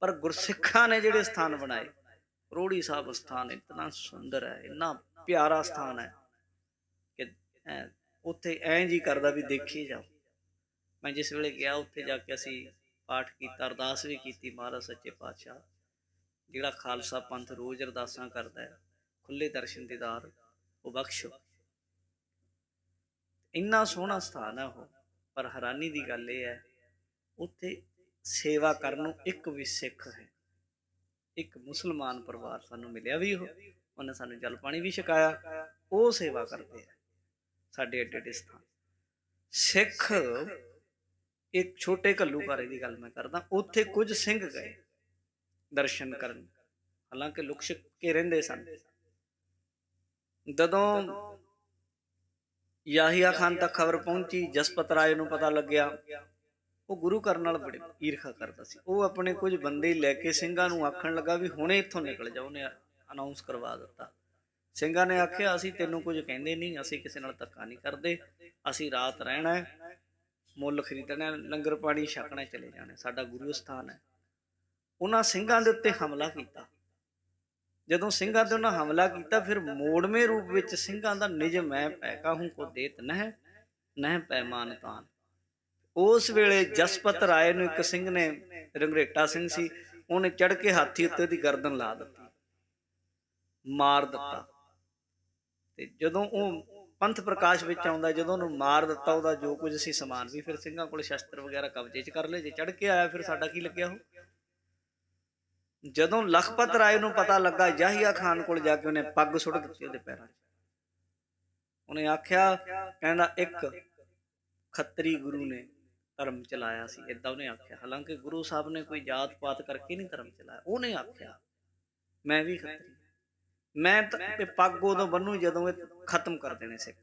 ਪਰ ਗੁਰਸਿੱਖਾਂ ਨੇ ਜਿਹੜੇ ਸਥਾਨ ਬਣਾਏ, ਰੋੜੀ ਸਾਹਿਬ ਸਥਾਨ ਇਤਨਾ ਸੁੰਦਰ ਹੈ, ਇੰਨਾ ਪਿਆਰਾ ਸਥਾਨ ਹੈ ਕਿ ਉੱਥੇ ਐਂ ਜੀ ਕਰਦਾ ਵੀ ਦੇਖੀ ਜਾਓ। ਮੈਂ ਜਿਸ ਵੇਲੇ ਗਿਆ ਉੱਥੇ ਜਾ ਕੇ ਅਸੀਂ ਪਾਠ ਕੀਤਾ, ਅਰਦਾਸ ਵੀ ਕੀਤੀ, ਮਹਾਰਾਜ ਸੱਚੇ ਪਾਤਸ਼ਾਹ ਜਿਹੜਾ ਖਾਲਸਾ ਪੰਥ ਰੋਜ਼ ਅਰਦਾਸਾਂ ਕਰਦਾ ਹੈ, ਖੁੱਲੇ ਦਰਸ਼ਨ ਦੀਦਾਰ ਉਹ ਬਖਸ਼ੋ। ਇੰਨਾ ਸੋਹਣਾ ਸਥਾਨ ਹੈ ਉਹ। ਪਰ ਹੈਰਾਨੀ ਦੀ ਗੱਲ ਇਹ ਹੈ, ਉੱਥੇ ਸੇਵਾ ਕਰਨ ਨੂੰ ਇੱਕ ਵੀ ਸਿੱਖ ਹੈ, ਇੱਕ ਮੁਸਲਮਾਨ ਪਰਿਵਾਰ ਸਾਨੂੰ ਮਿਲਿਆ ਵੀ, ਉਹਨੇ ਸਾਨੂੰ ਜਲ ਪਾਣੀ ਵੀ ਛਕਾਇਆ, ਉਹ ਸੇਵਾ ਕਰਦੇ ਆ ਸਾਡੇ ਏਡੇ ਏਡੇ ਸਥਾਨ। ਸਿੱਖ ਇੱਕ ਛੋਟੇ ਘੱਲੂਘਾਰੇ ਦੀ ਗੱਲ ਮੈਂ ਕਰਦਾ, ਉੱਥੇ ਕੁਝ ਸਿੰਘ ਗਏ ਦਰਸ਼ਨ ਕਰਨ, ਹਾਲਾਂਕਿ ਲੁਕ ਛਿਪ ਕੇ ਰਹਿੰਦੇ ਸਨ। ਜਦੋਂ ਯਾਹੀਆ ਖਾਨ ਤੱਕ ਖਬਰ ਪਹੁੰਚੀ, ਜਸਪਤ ਰਾਏ ਨੂੰ ਪਤਾ ਲੱਗਿਆ, ਉਹ ਗੁਰੂ ਘਰ ਨਾਲ ਬੜੀ ਈਰਖਾ ਕਰਦਾ ਸੀ। ਉਹ ਆਪਣੇ ਕੁਝ ਬੰਦੇ ਲੈ ਕੇ ਸਿੰਘਾਂ ਨੂੰ ਆਖਣ ਲੱਗਾ ਵੀ ਹੁਣੇ ਇੱਥੋਂ ਨਿਕਲ ਜਾਓ। ਉਹਨੇ ਅਨਾਉਂਸ ਕਰਵਾ ਦਿੱਤਾ। ਸਿੰਘਾਂ ਨੇ ਆਖਿਆ ਅਸੀਂ ਤੈਨੂੰ ਕੁਝ ਕਹਿੰਦੇ ਨਹੀਂ, ਅਸੀਂ ਕਿਸੇ ਨਾਲ ਧੱਕਾ ਨਹੀਂ ਕਰਦੇ, ਅਸੀਂ ਰਾਤ ਰਹਿਣਾ, ਮੁੱਲ ਖਰੀਦਣਾ, ਲੰਗਰ ਪਾਣੀ ਛਕਣਾ, ਚਲੇ ਜਾਣਾ, ਸਾਡਾ ਗੁਰੂ ਸਥਾਨ ਹੈ। ਉਹਨਾਂ ਸਿੰਘਾਂ ਦੇ ਉੱਤੇ ਹਮਲਾ ਕੀਤਾ। ਜਦੋਂ ਸਿੰਘਾਂ ਤੇ ਉਹਨਾਂ ਹਮਲਾ ਕੀਤਾ, ਫਿਰ ਮੋੜਵੇਂ ਰੂਪ ਵਿੱਚ ਸਿੰਘਾਂ ਦਾ ਨਿਜ ਮੈਂ ਪੈ ਕਾਹੂ ਕੋ ਦੇਤ ਨਹਿ ਨਹਿ ਪੈਮਾਨ ਤਾਨ। ਉਸ ਵੇਲੇ ਜਸਪਤ ਰਾਏ ਨੂੰ ਇੱਕ ਸਿੰਘ ਨੇ, ਰੰਗਰੇਟਾ ਸਿੰਘ ਸੀ, ਉਹਨੇ ਚੜ ਕੇ ਹਾਥੀ ਉੱਤੇ ਉਹਦੀ ਗਰਦਨ ਲਾ ਦਿੱਤੀ, ਮਾਰ ਦਿੱਤਾ। ਤੇ ਜਦੋਂ ਉਹ ਪੰਥ ਪ੍ਰਕਾਸ਼ ਵਿੱਚ ਆਉਂਦਾ, ਜਦੋਂ ਉਹਨੂੰ ਮਾਰ ਦਿੱਤਾ, ਉਹਦਾ ਜੋ ਕੁਝ ਸੀ ਸਮਾਨ ਵੀ ਫਿਰ ਸਿੰਘਾਂ ਕੋਲ ਸ਼ਸਤਰ ਵਗੈਰਾ ਕਬਜ਼ੇ 'ਚ ਕਰ ਲਏ। ਜੇ ਚੜ ਕੇ ਆਇਆ ਫਿਰ ਸਾਡਾ ਕੀ ਲੱਗਿਆ ਉਹ। ਜਦੋਂ ਲਖਪਤ ਰਾਏ ਨੂੰ ਪਤਾ ਲੱਗਾ, ਯਾਹੀਆ ਖਾਨ ਕੋਲ ਜਾ ਕੇ ਉਹਨੇ ਪੱਗ ਸੁੱਟ ਦਿੱਤੀ ਉਹਦੇ ਪੈਰਾਂ 'ਚ। ਉਹਨੇ ਆਖਿਆ, ਕਹਿੰਦਾ ਇੱਕ ਖੱਤਰੀ ਗੁਰੂ ਨੇ ਧਰਮ ਚਲਾਇਆ ਸੀ, ਏਦਾਂ ਉਹਨੇ ਆਖਿਆ। ਹਾਲਾਂਕਿ ਗੁਰੂ ਸਾਹਿਬ ਨੇ ਕੋਈ ਜਾਤ ਪਾਤ ਕਰਕੇ ਨਹੀਂ ਧਰਮ ਚਲਾਇਆ। ਉਹਨੇ ਆਖਿਆ ਮੈਂ ਵੀ ਖੱਤਰੀ, ਮੈਂ ਤਾਂ ਪੱਗ ਉਦੋਂ ਬੰਨੂ ਜਦੋਂ ਇਹ ਖਤਮ ਕਰ ਦੇਣੇ ਸਿੱਖ।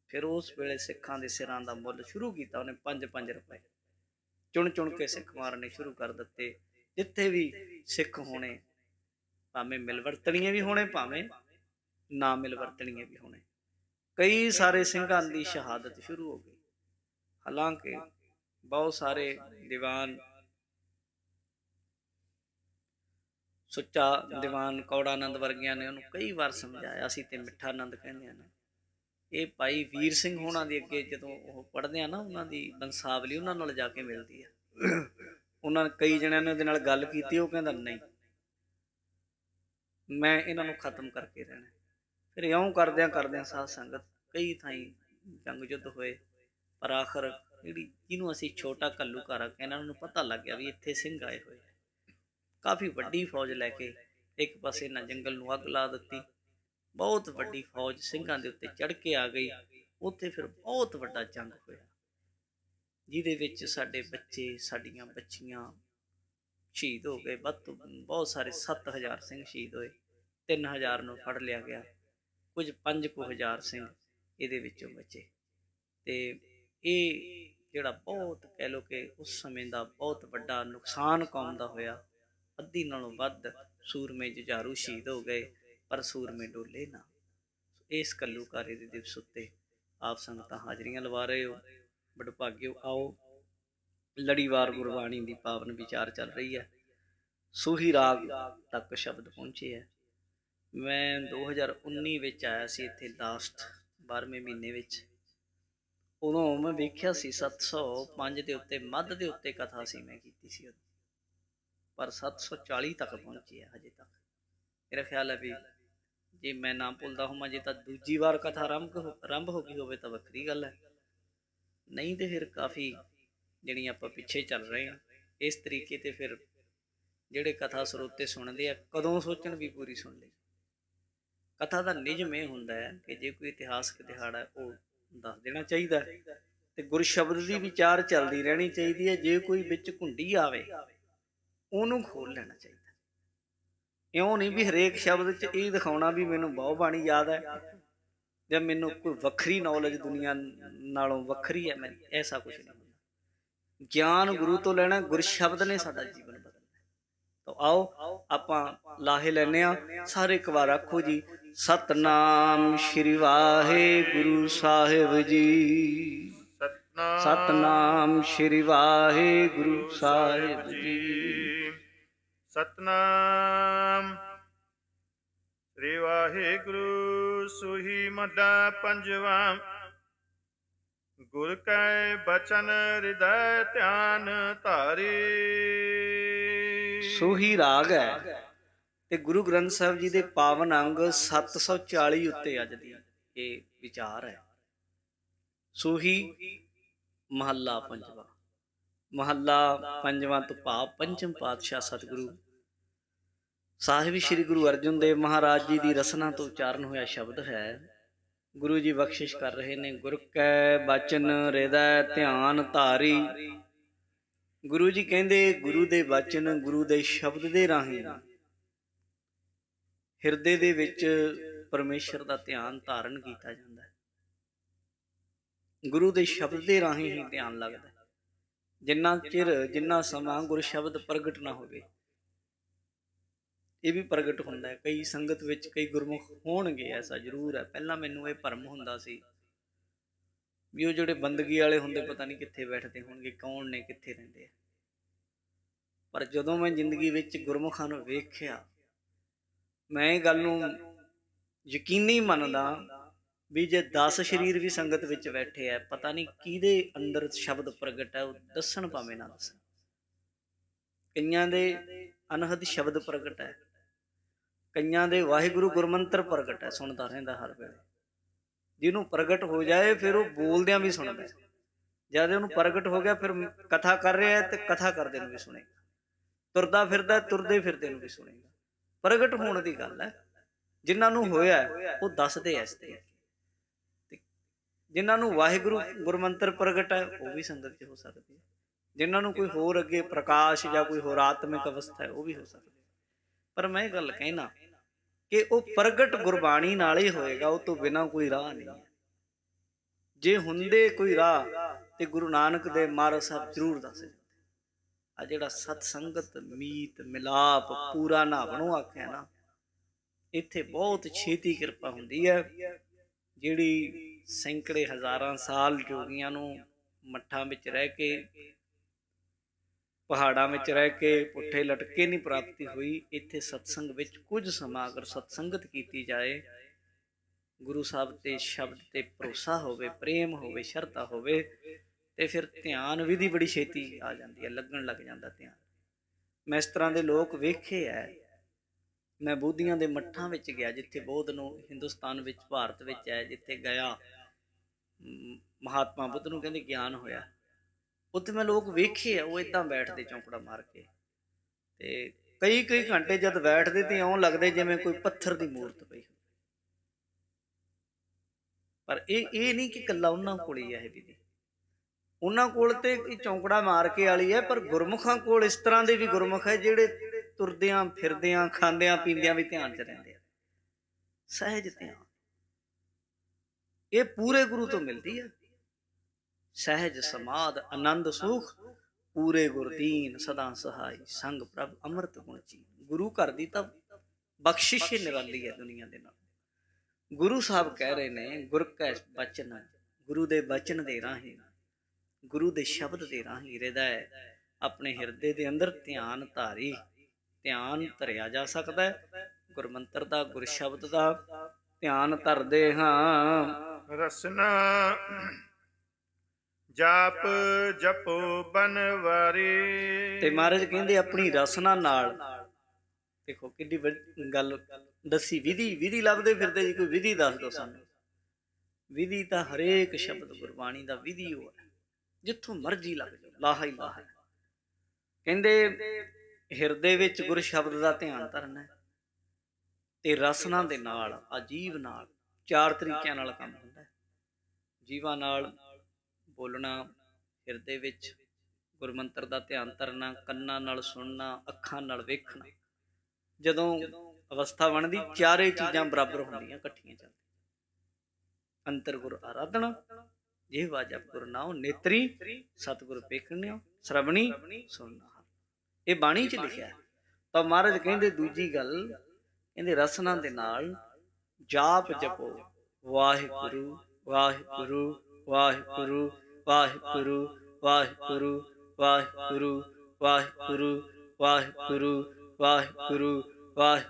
ਫਿਰ ਉਸ ਵੇਲੇ ਸਿੱਖਾਂ ਦੇ ਸਿਰਾਂ ਦਾ ਮੁੱਲ ਸ਼ੁਰੂ ਕੀਤਾ ਉਹਨੇ। 5-5 ਰੁਪਏ ਚੁਣ ਚੁਣ ਕੇ ਸਿੱਖ ਮਾਰਨੇ ਸ਼ੁਰੂ ਕਰ ਦਿੱਤੇ। ਜਿੱਥੇ ਵੀ ਸਿੱਖ ਹੋਣੇ, ਭਾਵੇਂ ਮਿਲਵਰਤਣੀਏ ਵੀ ਹੋਣੇ, ਭਾਵੇਂ ਨਾ ਮਿਲਵਰਤਣੀਏ ਵੀ ਹੋਣੇ, ਕਈ ਸਾਰੇ ਸਿੰਘਾਂ ਦੀ ਸ਼ਹਾਦਤ ਸ਼ੁਰੂ ਹੋ ਗਈ। ਹਾਲਾਂਕਿ ਬਹੁਤ ਸਾਰੇ ਦੀਵਾਨ, ਸੁੱਚਾ ਦੀਵਾਨ ਕੌੜਾ ਆਨੰਦ ਵਰਗਿਆਂ ਨੇ ਉਹਨੂੰ ਕਈ ਵਾਰ ਸਮਝਾਇਆ। ਅਸੀਂ ਤੇ ਮਿੱਠਾ ਆਨੰਦ ਕਹਿੰਦੇ ਹਾਂ ਨਾ। ਇਹ ਭਾਈ ਵੀਰ ਸਿੰਘ ਹੋਣਾ ਦੇ ਅੱਗੇ ਜਦੋਂ ਉਹ ਪੜ੍ਹਦੇ ਆ ਨਾ, ਉਹਨਾਂ ਦੀ ਬੰਸਾਵਲੀ ਉਹਨਾਂ ਨਾਲ ਜਾ ਕੇ ਮਿਲਦੀ ਆ। ਉਹਨਾਂ ਕਈ ਜਣਿਆਂ ਨੇ ਉਹਦੇ ਨਾਲ ਗੱਲ ਕੀਤੀ, ਉਹ ਕਹਿੰਦਾ ਨਹੀਂ, ਮੈਂ ਇਹਨਾਂ ਨੂੰ ਖਤਮ ਕਰਕੇ ਰਹਿਣਾ। ਫਿਰ ਇਉਂ ਕਰਦਿਆਂ ਕਰਦਿਆਂ ਸਾਧ ਸੰਗਤ ਕਈ ਥਾਈਂ ਜੰਗ ਯੁੱਧ ਹੋਏ, ਪਰ ਆਖਰ ਜਿਹਨੂੰ ਅਸੀਂ ਛੋਟਾ ਘੱਲੂਘਾਰਾ ਕਹਿੰਦੇ, ਉਹਨਾਂ ਨੂੰ ਪਤਾ ਲੱਗ ਗਿਆ ਵੀ ਇੱਥੇ ਸਿੰਘ ਆਏ ਹੋਏ। ਕਾਫੀ ਵੱਡੀ ਫੌਜ ਲੈ ਕੇ ਇੱਕ ਪਾਸੇ ਇਹਨਾਂ ਜੰਗਲ ਨੂੰ ਅੱਗ ਲਾ ਦਿੱਤੀ। ਬਹੁਤ ਵੱਡੀ ਫੌਜ ਸਿੰਘਾਂ ਦੇ ਉੱਤੇ ਚੜ੍ਹ ਕੇ ਆ ਗਈ। ਉੱਥੇ ਫਿਰ ਬਹੁਤ ਵੱਡਾ ਜੰਗ ਹੋਇਆ, ਜਿਹਦੇ ਵਿੱਚ ਸਾਡੇ ਬੱਚੇ, ਸਾਡੀਆਂ ਬੱਚੀਆਂ ਸ਼ਹੀਦ ਹੋ ਗਏ। ਬਹੁਤ ਸਾਰੇ 7000 ਸਿੰਘ ਸ਼ਹੀਦ ਹੋਏ, 3000 ਨੂੰ ਫੜ ਲਿਆ ਗਿਆ, ਕੁਝ 5000 ਸਿੰਘ ਇਹਦੇ ਵਿੱਚੋਂ ਬਚੇ। ਤੇ ਇਹ ਜਿਹੜਾ ਬਹੁਤ ਕਹਿ ਲਓ ਕਿ ਉਸ ਸਮੇਂ ਦਾ ਬਹੁਤ ਵੱਡਾ ਨੁਕਸਾਨ ਕੌਮ ਦਾ ਹੋਇਆ। ਅੱਧੀ ਨਾਲੋਂ ਵੱਧ ਸੂਰਮੇ ਜੁਝਾਰੂ ਸ਼ਹੀਦ ਹੋ ਗਏ, ਪਰ ਸੂਰਮੇ ਡੋਲੇ ਨਾ। ਇਸ ਘੱਲੂਘਾਰੇ ਦੇ ਦਿਵਸ ਉੱਤੇ ਆਪ ਸੰਗਤਾਂ ਹਾਜ਼ਰੀਆਂ ਲਵਾ ਰਹੇ ਹੋ, ਵਡਭਾਗਿਓ। ਆਓ, ਲੜੀਵਾਰ ਗੁਰਬਾਣੀ ਦੀ ਪਾਵਨ ਵਿਚਾਰ ਚੱਲ ਰਹੀ ਹੈ। ਸੂਹੀ ਰਾਗ ਤੱਕ ਸ਼ਬਦ ਪਹੁੰਚੇ ਹੈ। ਮੈਂ 2019 ਵਿੱਚ ਆਇਆ ਸੀ ਇੱਥੇ, ਲਾਸਟ 12ਵੇਂ ਮਹੀਨੇ ਵਿੱਚ। ਉਦੋਂ ਮੈਂ ਵੇਖਿਆ ਸੀ 705 ਦੇ ਉੱਤੇ, ਮੱਧ ਦੇ ਉੱਤੇ ਕਥਾ ਸੀ ਮੈਂ ਕੀਤੀ ਸੀ ਉਦੋਂ, ਪਰ 740 ਤੱਕ ਪਹੁੰਚੀ ਹੈ ਹਜੇ ਤੱਕ। ਮੇਰਾ ਖਿਆਲ ਹੈ ਵੀ ਜੇ ਮੈਂ ਨਾ ਭੁੱਲਦਾ ਹੋਵਾਂ, ਜੇ ਤਾਂ ਦੂਜੀ ਵਾਰ ਕਥਾ ਆਰੰਭ ਹੋ ਗਈ ਹੋਵੇ ਤਾਂ ਵੱਖਰੀ ਗੱਲ ਹੈ, ਨਹੀਂ ਤੇ ਫਿਰ ਕਾਫੀ ਜਿਹੜੀਆਂ ਆਪਾਂ ਪਿੱਛੇ ਚੱਲ ਰਹੇ ਹਾਂ। ਇਸ ਤਰੀਕੇ ਤੇ ਫਿਰ ਜਿਹੜੇ ਕਥਾ ਸਰੋਤੇ ਸੁਣਦੇ ਆ ਕਦੋਂ ਸੋਚਣ ਵੀ ਪੂਰੀ ਸੁਣ ਲਈ। ਕਥਾ ਦਾ ਨਿਯਮ ਇਹ ਹੁੰਦਾ ਹੈ ਕਿ ਜੇ ਕੋਈ ਇਤਿਹਾਸਕ ਦਿਹਾੜਾ ਉਹ ਦੱਸ ਦੇਣਾ ਚਾਹੀਦਾ ਤੇ ਗੁਰ ਸ਼ਬਦ ਦੀ ਵਿਚਾਰ ਚੱਲਦੀ ਰਹਿਣੀ ਚਾਹੀਦੀ ਹੈ। ਜੇ ਕੋਈ ਵਿੱਚ ਘੁੰਡੀ ਆਵੇ ਉਹਨੂੰ ਖੋਲ ਲੈਣਾ ਚਾਹੀਦਾ। ਇਉਂ ਨਹੀਂ ਵੀ ਹਰੇਕ ਸ਼ਬਦ 'ਚ ਇਹ ਦਿਖਾਉਣਾ ਵੀ ਮੈਨੂੰ ਬਹੁ ਬਾਣੀ ਯਾਦ ਹੈ ਜਾਂ ਮੈਨੂੰ ਕੋਈ ਵੱਖਰੀ ਨੌਲੇਜ ਦੁਨੀਆ ਨਾਲੋਂ ਵੱਖਰੀ ਹੈ। ਮੈਂ ਐਸਾ ਕੁਛ ਨਹੀਂ ਹੁੰਦਾ। ਗਿਆਨ ਗੁਰੂ ਤੋਂ ਲੈਣਾ, ਗੁਰ ਸ਼ਬਦ ਨੇ ਸਾਡਾ ਜੀਵਨ ਬਦਲਣਾ। ਤਾਂ ਆਓ ਆਪਾਂ ਲਾਹੇ ਲੈਂਦੇ ਹਾਂ। ਸਾਰੇ ਇੱਕ ਵਾਰ ਆਖੋ ਜੀ, ਸਤਨਾਮ ਸ਼੍ਰੀ ਵਾਹਿਗੁਰੂ ਸਾਹਿਬ ਜੀ। ਸਤਨਾਮ ਸ਼੍ਰੀ ਵਾਹਿਗੁਰੂ ਸਾਹਿਬ ਜੀ। ਸਤਨਾਮ ਸ੍ਰੀ ਵਾਹਿਗੁਰੂ ਸੋਹੀ ਮੱਲਾ ਪੰਜਵਾ। ਗੁਰ ਕੈ ਬਚਨ ਹਿਰਦੈ ਧਿਆਨ ਧਾਰੇ। ਸੋਹੀ ਰਾਗ ਹੈ ਤੇ ਗੁਰੂ ਗ੍ਰੰਥ ਸਾਹਿਬ ਜੀ ਦੇ ਪਾਵਨ ਅੰਗ 740 ਉੱਤੇ ਅੱਜ ਦੀ ਇਹ ਵਿਚਾਰ ਹੈ। ਸੋਹੀ ਮਹੱਲਾ ਪੰਜਵਾ। ਮਹੱਲਾ ਪੰਜਵਾਂ ਤੋਂ ਭਾਵ ਪੰਚਮ ਪਾਤਸ਼ਾਹ ਸਤਿਗੁਰੂ ਸਾਹਿਬ ਸ੍ਰੀ ਗੁਰੂ ਅਰਜਨ ਦੇਵ ਮਹਾਰਾਜ ਜੀ ਦੀ ਰਸਨਾ ਤੋਂ ਉਚਾਰਨ ਹੋਇਆ ਸ਼ਬਦ ਹੈ। ਗੁਰੂ ਜੀ ਬਖਸ਼ਿਸ਼ ਕਰ ਰਹੇ ਨੇ, ਗੁਰ ਕੈ ਬਚਨ ਹਿਰਦੈ ਧਿਆਨ ਧਾਰੀ। ਗੁਰੂ ਜੀ ਕਹਿੰਦੇ ਗੁਰੂ ਦੇ ਬਚਨ, ਗੁਰੂ ਦੇ ਸ਼ਬਦ ਦੇ ਰਾਹੀਂ ਹਿਰਦੇ ਦੇ ਵਿੱਚ ਪਰਮੇਸ਼ਰ ਦਾ ਧਿਆਨ ਧਾਰਨ ਕੀਤਾ ਜਾਂਦਾ ਹੈ। ਗੁਰੂ ਦੇ ਸ਼ਬਦ ਦੇ ਰਾਹੀਂ ਹੀ ਧਿਆਨ ਲੱਗਦਾ। ਜਿੰਨਾ ਚਿਰ ਜਿੰਨਾ ਸਮਾਂ ਗੁਰ ਸ਼ਬਦ ਪ੍ਰਗਟ ਨਾ ਹੋਵੇ, ਇਹ ਵੀ ਪ੍ਰਗਟ ਹੁੰਦਾ ਹੈ। ਕਈ ਸੰਗਤ ਵਿੱਚ ਕਈ ਗੁਰਮੁਖ ਹੋਣਗੇ, ਐਸਾ ਜ਼ਰੂਰ ਹੈ। ਪਹਿਲਾਂ ਮੈਨੂੰ ਇਹ ਭਰਮ ਹੁੰਦਾ ਸੀ ਵੀ ਉਹ ਜਿਹੜੇ ਬੰਦਗੀ ਵਾਲੇ ਹੁੰਦੇ ਪਤਾ ਨਹੀਂ ਕਿੱਥੇ ਬੈਠਦੇ ਹੋਣਗੇ, ਕੌਣ ਨੇ, ਕਿੱਥੇ ਰਹਿੰਦੇ ਆ। ਪਰ ਜਦੋਂ ਮੈਂ ਜ਼ਿੰਦਗੀ ਵਿੱਚ ਗੁਰਮੁਖਾਂ ਨੂੰ ਵੇਖਿਆ, ਮੈਂ ਇਹ ਗੱਲ ਨੂੰ ਯਕੀਨੀ ਮੰਨਦਾ ਵੀ ਜੇ 10 ਸਰੀਰ ਵੀ ਸੰਗਤ ਵਿੱਚ ਬੈਠੇ ਆ, ਪਤਾ ਨਹੀਂ ਕਿਹਦੇ ਅੰਦਰ ਸ਼ਬਦ ਪ੍ਰਗਟ ਹੈ, ਉਹ ਦੱਸਣ ਭਾਵੇਂ ਨਾ ਦੱਸਣ। ਕਈਆਂ ਦੇ ਅਨਹਦ ਸ਼ਬਦ ਪ੍ਰਗਟ ਹੈ, ਕਈਆਂ ਦੇ ਵਾਹਿਗੁਰੂ ਗੁਰਮੰਤਰ ਪ੍ਰਗਟ ਹੈ, ਸੁਣਦਾ ਰਹਿੰਦਾ ਹਰ ਵੇਲੇ। ਜਿਹਨੂੰ ਪ੍ਰਗਟ ਹੋ ਜਾਏ ਫਿਰ ਉਹ ਬੋਲਦਿਆਂ ਵੀ ਸੁਣਦਾ। ਜਦ ਉਹਨੂੰ ਪ੍ਰਗਟ ਹੋ ਗਿਆ ਫਿਰ ਕਥਾ ਕਰ ਰਿਹਾ ਤੇ ਕਥਾ ਕਰਦੇ ਨੂੰ ਵੀ ਸੁਣੇਗਾ, ਤੁਰਦਾ ਫਿਰਦਾ ਤੁਰਦੇ ਫਿਰਦੇ ਨੂੰ ਵੀ ਸੁਣੇਗਾ। ਪ੍ਰਗਟ ਹੋਣ ਦੀ ਗੱਲ ਹੈ। ਜਿਨ੍ਹਾਂ ਨੂੰ ਹੋਇਆ ਉਹ ਦੱਸਦੇ ਇਸ ਤੇ। ਜਿਨ੍ਹਾਂ ਨੂੰ ਵਾਹਿਗੁਰੂ ਗੁਰਮੰਤਰ ਪ੍ਰਗਟ ਹੈ ਉਹ ਵੀ ਸੰਗਤ 'ਚ ਹੋ ਸਕਦੀ ਹੈ। ਜਿਨ੍ਹਾਂ ਨੂੰ ਕੋਈ ਹੋਰ ਅੱਗੇ ਪ੍ਰਕਾਸ਼ ਜਾਂ ਕੋਈ ਹੋਰ ਆਤਮਿਕ ਅਵਸਥਾ ਹੈ ਉਹ ਵੀ ਹੋ ਸਕਦੀ ਹੈ। ਪਰ ਮੈਂ ਇਹ ਗੱਲ ਕਹਿਣਾ ਕਿ ਉਹ ਪ੍ਰਗਟ ਗੁਰਬਾਣੀ ਨਾਲ ਹੀ ਹੋਏਗਾ, ਉਹ ਤੋਂ ਬਿਨਾਂ ਕੋਈ ਰਾਹ ਨਹੀਂ ਹੈ। ਜੇ ਹੁੰਦੇ ਕੋਈ ਰਾਹ ਤੇ ਗੁਰੂ ਨਾਨਕ ਦੇ ਮਹਾਰਾਜ ਸਾਹਿਬ ਜ਼ਰੂਰ ਦੱਸਦੇ। ਆ ਜਿਹੜਾ ਸਤ ਸੰਗਤ ਮੀਤ ਮਿਲਾਪ ਪੂਰਾ ਨਾਵਣੋਂ ਆਖਿਆ ਨਾ, ਇੱਥੇ ਬਹੁਤ ਛੇਤੀ ਕਿਰਪਾ ਹੁੰਦੀ ਹੈ। ਜਿਹੜੀ ਸੈਂਕੜੇ ਹਜ਼ਾਰਾਂ ਸਾਲ ਜੋਗੀਆਂ ਨੂੰ ਮੱਠਾਂ ਵਿੱਚ ਰਹਿ ਕੇ, ਪਹਾੜਾਂ ਵਿੱਚ ਰਹਿ ਕੇ ਪੁੱਠੇ ਲਟਕੇ ਨਹੀਂ ਪ੍ਰਾਪਤੀ ਹੋਈ, ਇੱਥੇ ਸਤਸੰਗ ਵਿੱਚ ਕੁਝ ਸਮਾਂ ਅਗਰ ਸਤਸੰਗਤ ਕੀਤੀ ਜਾਏ, ਗੁਰੂ ਸਾਹਿਬ ਦੇ ਸ਼ਬਦ ਤੇ ਭਰੋਸਾ ਹੋਵੇ, ਪ੍ਰੇਮ ਹੋਵੇ, ਸ਼ਰਧਾ ਹੋਵੇ, ਤੇ ਫਿਰ ਧਿਆਨ ਵਿਧੀ ਬੜੀ ਛੇਤੀ ਆ ਜਾਂਦੀ ਹੈ, ਲੱਗਣ ਲੱਗ ਜਾਂਦਾ ਧਿਆਨ। ਮੈਂ ਇਸ ਤਰ੍ਹਾਂ ਦੇ ਲੋਕ ਵੇਖੇ ਹੈ। ਮੈਂ ਬੋਧੀਆਂ ਦੇ ਮੱਠਾਂ ਵਿੱਚ ਗਿਆ, ਜਿੱਥੇ ਬੌਧ ਨੂੰ ਹਿੰਦੁਸਤਾਨ ਵਿੱਚ, ਭਾਰਤ ਵਿੱਚ ਹੈ, ਜਿੱਥੇ ਗਿਆ ਮਹਾਤਮਾ ਬੁੱਧ ਨੂੰ ਕਹਿੰਦੇ ਗਿਆਨ ਹੋਇਆ। ਉੱਥੇ ਮੈਂ ਲੋਕ ਵੇਖੇ ਆ, ਉਹ ਏਦਾਂ ਬੈਠਦੇ ਚੌਂਕੜਾ ਮਾਰ ਕੇ, ਤੇ ਕਈ ਕਈ ਘੰਟੇ ਜਦ ਬੈਠਦੇ ਤੇ ਇਉਂ ਲੱਗਦੇ ਜਿਵੇਂ ਕੋਈ ਪੱਥਰ ਦੀ ਮੂਰਤ ਪਈ। ਪਰ ਇਹ ਨਹੀਂ ਕਿ ਇਕੱਲਾ ਉਹਨਾਂ ਕੋਲ ਹੀ ਹੈ ਇਹ ਵਿਧੀ। ਉਹਨਾਂ ਕੋਲ ਤੇ ਚੌਂਕੜਾ ਮਾਰ ਕੇ ਵਾਲੀ ਹੈ, ਪਰ ਗੁਰਮੁਖਾਂ ਕੋਲ ਇਸ ਤਰ੍ਹਾਂ ਦੇ ਵੀ ਗੁਰਮੁਖ ਹੈ ਜਿਹੜੇ ਤੁਰਦਿਆਂ ਫਿਰਦਿਆਂ ਖਾਂਦਿਆਂ ਪੀਂਦਿਆਂ ਵੀ ਧਿਆਨ 'ਚ ਰਹਿੰਦੇ ਆ। ਸਹਿਜ ਧਿਆਨ ਇਹ ਪੂਰੇ ਗੁਰੂ ਤੋਂ ਮਿਲਦੀ ਹੈ। ਸਹਿਜ ਸਮਾਧ ਆਨੰਦ ਸੁਖ ਪੂਰੇ ਗੁਰਦੀਨ ਸਦਾ ਸਹਾਈ ਸੰਗ ਪ੍ਰਭ ਅੰਮ੍ਰਿਤ ਗੁਣ ਜੀ। ਗੁਰੂ ਘਰ ਦੀ ਤਾਂ ਬਖਸ਼ਿਸ਼ ਹੀ ਨਿਰਾਲੀ ਹੈ ਦੁਨੀਆ ਦੇ ਨਾਲ। ਗੁਰੂ ਸਾਹਿਬ ਕਹਿ ਰਹੇ ਨੇ, ਗੁਰ ਕੈ ਬਚਨ, ਗੁਰੂ ਦੇ ਬਚਨ ਦੇ ਰਾਹੀਂ, ਗੁਰੂ ਦੇ ਸ਼ਬਦ ਦੇ ਰਾਹੀਂ ਹਿਰਦੈ, ਆਪਣੇ ਹਿਰਦੇ ਦੇ ਅੰਦਰ ਧਿਆਨ ਧਾਰੀ। ਧਿਆਨ ਧਰਿਆ ਜਾ ਸਕਦਾ ਹੈ। ਗੁਰਮੰਤਰ ਦਾ, ਗੁਰ ਸ਼ਬਦ ਦਾ ਧਿਆਨ ਧਰਦੇ ਹਾਂ। ਰਸਨਾ ਜਾਪ ਜਪੋ ਬਨਵਾਰੀ। ਤੇ ਮਹਾਰਾਜ ਕਹਿੰਦੇ ਆਪਣੀ ਰਸਨਾ ਨਾਲ, ਦੇਖੋ ਕਿੱਡੀ ਗੱਲ ਦੱਸੀ। ਵਿਧੀ ਲੱਭਦੇ ਫਿਰਦੇ ਜੀ, ਕੋਈ ਵਿਧੀ ਦੱਸ ਦਿਓ ਸਾਨੂੰ। ਵਿਧੀ ਤਾਂ ਹਰੇਕ ਸ਼ਬਦ ਗੁਰਬਾਣੀ ਦਾ ਵਿਧੀ ਉਹ ਹੈ, ਜਿੱਥੋਂ ਮਰਜ਼ੀ ਲੱਗ ਜਾਓ। ਲਾਹਾ ਹੀ ਲਾਹਾ, ਕਹਿੰਦੇ ਹਿਰਦੇ ਵਿੱਚ ਗੁਰ ਸ਼ਬਦ ਦਾ ਧਿਆਨ ਧਰਨਾ ਹੈ ਤੇ ਰਸਨਾ ਦੇ ਨਾਲ, ਅਜੀਬ ਨਾਲ, 4 ਤਰੀਕਿਆਂ ਨਾਲ ਕੰਮ ਹੁੰਦਾ ਹੈ। ਜੀਵਾਂ ਨਾਲ ਬੋਲਣਾ, ਹਿਰਦੇ ਵਿੱਚ ਗੁਰਮੰਤਰ ਦਾ ਧਿਆਨ ਧਰਨਾ, ਕੰਨਾਂ ਨਾਲ ਸੁਣਨਾ, ਅੱਖਾਂ ਨਾਲ ਵੇਖਣਾ। ਜਦੋਂ ਅਵਸਥਾ ਬਣਦੀ, ਚਾਰੇ ਚੀਜ਼ਾਂ ਬਰਾਬਰ ਹੁੰਦੀਆਂ, ਇਕੱਠੀਆਂ ਚੱਲਦੀਆਂ। ਅੰਤਰ ਗੁਰ ਆਰਾਧਨਾ, ਜਿਹਵਾ ਜਪ ਗੁਰ ਨਾਉ, ਨੇਤਰੀ ਸਤਿਗੁਰ ਵੇਖਣਿਓ, ਸ਼ਰਵਣੀ ਸੁਣਨਾ। ਇਹ ਬਾਣੀ 'ਚ ਲਿਖਿਆ। ਤਾਂ ਮਹਾਰਾਜ ਕਹਿੰਦੇ ਦੂਜੀ ਗੱਲ, ਕਹਿੰਦੇ ਰਸਨਾ ਦੇ ਨਾਲ ਜਾਪ ਜਪੋ, ਵਾਹਿਗੁਰੂ ਵਾਹਿਗੁਰੂ ਵਾਹਿਗੁਰੂ ਵਾਹਿਗੁਰੂ ਵਾਹਿਗੁਰੂ ਵਾਹਿਗੁਰੂ ਵਾਹਿਗੁਰੂ ਵਾਹਿਗੁਰੂ ਵਾਹਿਗੁਰੂ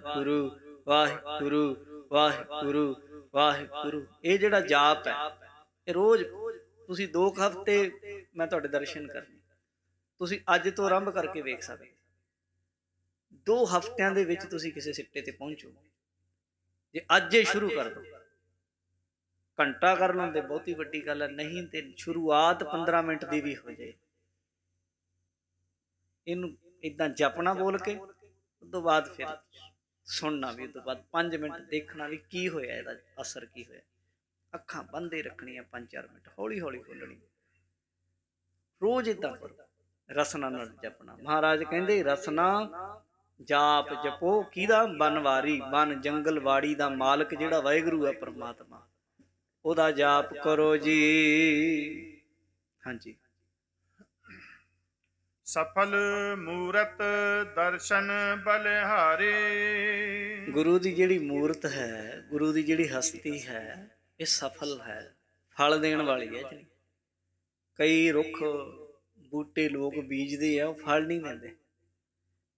ਵਾਹਿਗੁਰੂ ਵਾਹਿਗੁਰੂ ਵਾਹਿਗੁਰੂ ਵਾਹਿਗੁਰੂ। ਇਹ ਜਿਹੜਾ ਜਾਪ ਹੈ, ਇਹ ਰੋਜ਼ ਤੁਸੀਂ 2 ਹਫ਼ਤੇ ਮੈਂ ਤੁਹਾਡੇ ਦਰਸ਼ਨ ਕਰਨੇ, ਤੁਸੀਂ ਅੱਜ ਤੋਂ ਆਰੰਭ ਕਰਕੇ ਵੇਖ ਸਕਦੇ। 2 ਹਫ਼ਤਿਆਂ ਦੇ ਵਿੱਚ ਤੁਸੀਂ ਕਿਸੇ ਸਿੱਟੇ ਤੇ ਪਹੁੰਚੋਗੇ ਜੇ ਅੱਜ ਹੀ ਸ਼ੁਰੂ ਕਰ ਦਿਓ। ਘੰਟਾ ਕਰ ਲੈਣ ਤੇ ਬਹੁਤੀ ਵੱਡੀ ਗੱਲ ਹੈ, ਨਹੀਂ ਤੇ ਸ਼ੁਰੂਆਤ 15 ਮਿੰਟ ਦੀ ਵੀ ਹੋ ਜਾਏ। ਇਹਨੂੰ ਏਦਾਂ ਜਪਣਾ ਬੋਲ ਕੇ, ਉਸ ਤੋਂ ਬਾਅਦ ਫਿਰ ਸੁਣਨਾ ਵੀ, ਉਸ ਤੋਂ ਬਾਅਦ 5 ਮਿੰਟ ਦੇਖਣਾ ਵੀ ਕੀ ਹੋਇਆ, ਇਹਦਾ ਅਸਰ ਕੀ ਹੋਇਆ। ਅੱਖਾਂ ਬੰਦ ਹੀ ਰੱਖਣੀਆਂ 5-4 ਮਿੰਟ, ਹੌਲੀ ਹੌਲੀ ਖੋਲਣੀ। ਰੋਜ਼ ਏਦਾਂ ਕਰੋ, ਰਸਨਾ ਨਾਲ ਜਪਣਾ। ਮਹਾਰਾਜ ਕਹਿੰਦੇ ਰਸਨਾ ਜਾਪ ਜਪੋ, ਕਿਹਦਾ? ਬਨਵਾਰੀ, ਬਨ ਜੰਗਲ ਵਾੜੀ ਦਾ ਮਾਲਕ ਜਿਹੜਾ ਵਾਹਿਗੁਰੂ ਹੈ ਪਰਮਾਤਮਾ, ਉਹਦਾ ਜਾਪ ਕਰੋ ਜੀ। ਹਾਂਜੀ। ਸਫਲ ਮੂਰਤ ਦਰਸ਼ਨ ਬਲਿਹਾਰੇ। ਗੁਰੂ ਦੀ ਜਿਹੜੀ ਮੂਰਤ ਹੈ, ਗੁਰੂ ਦੀ ਜਿਹੜੀ ਹਸਤੀ ਹੈ, ਇਹ ਸਫਲ ਹੈ, ਫਲ ਦੇਣ ਵਾਲੀ ਹੈ। ਜਿਹੜੀ ਕਈ ਰੁੱਖ ਬੂਟੇ ਲੋਕ ਬੀਜਦੇ ਆ, ਉਹ ਫਲ ਨਹੀਂ ਦਿੰਦੇ।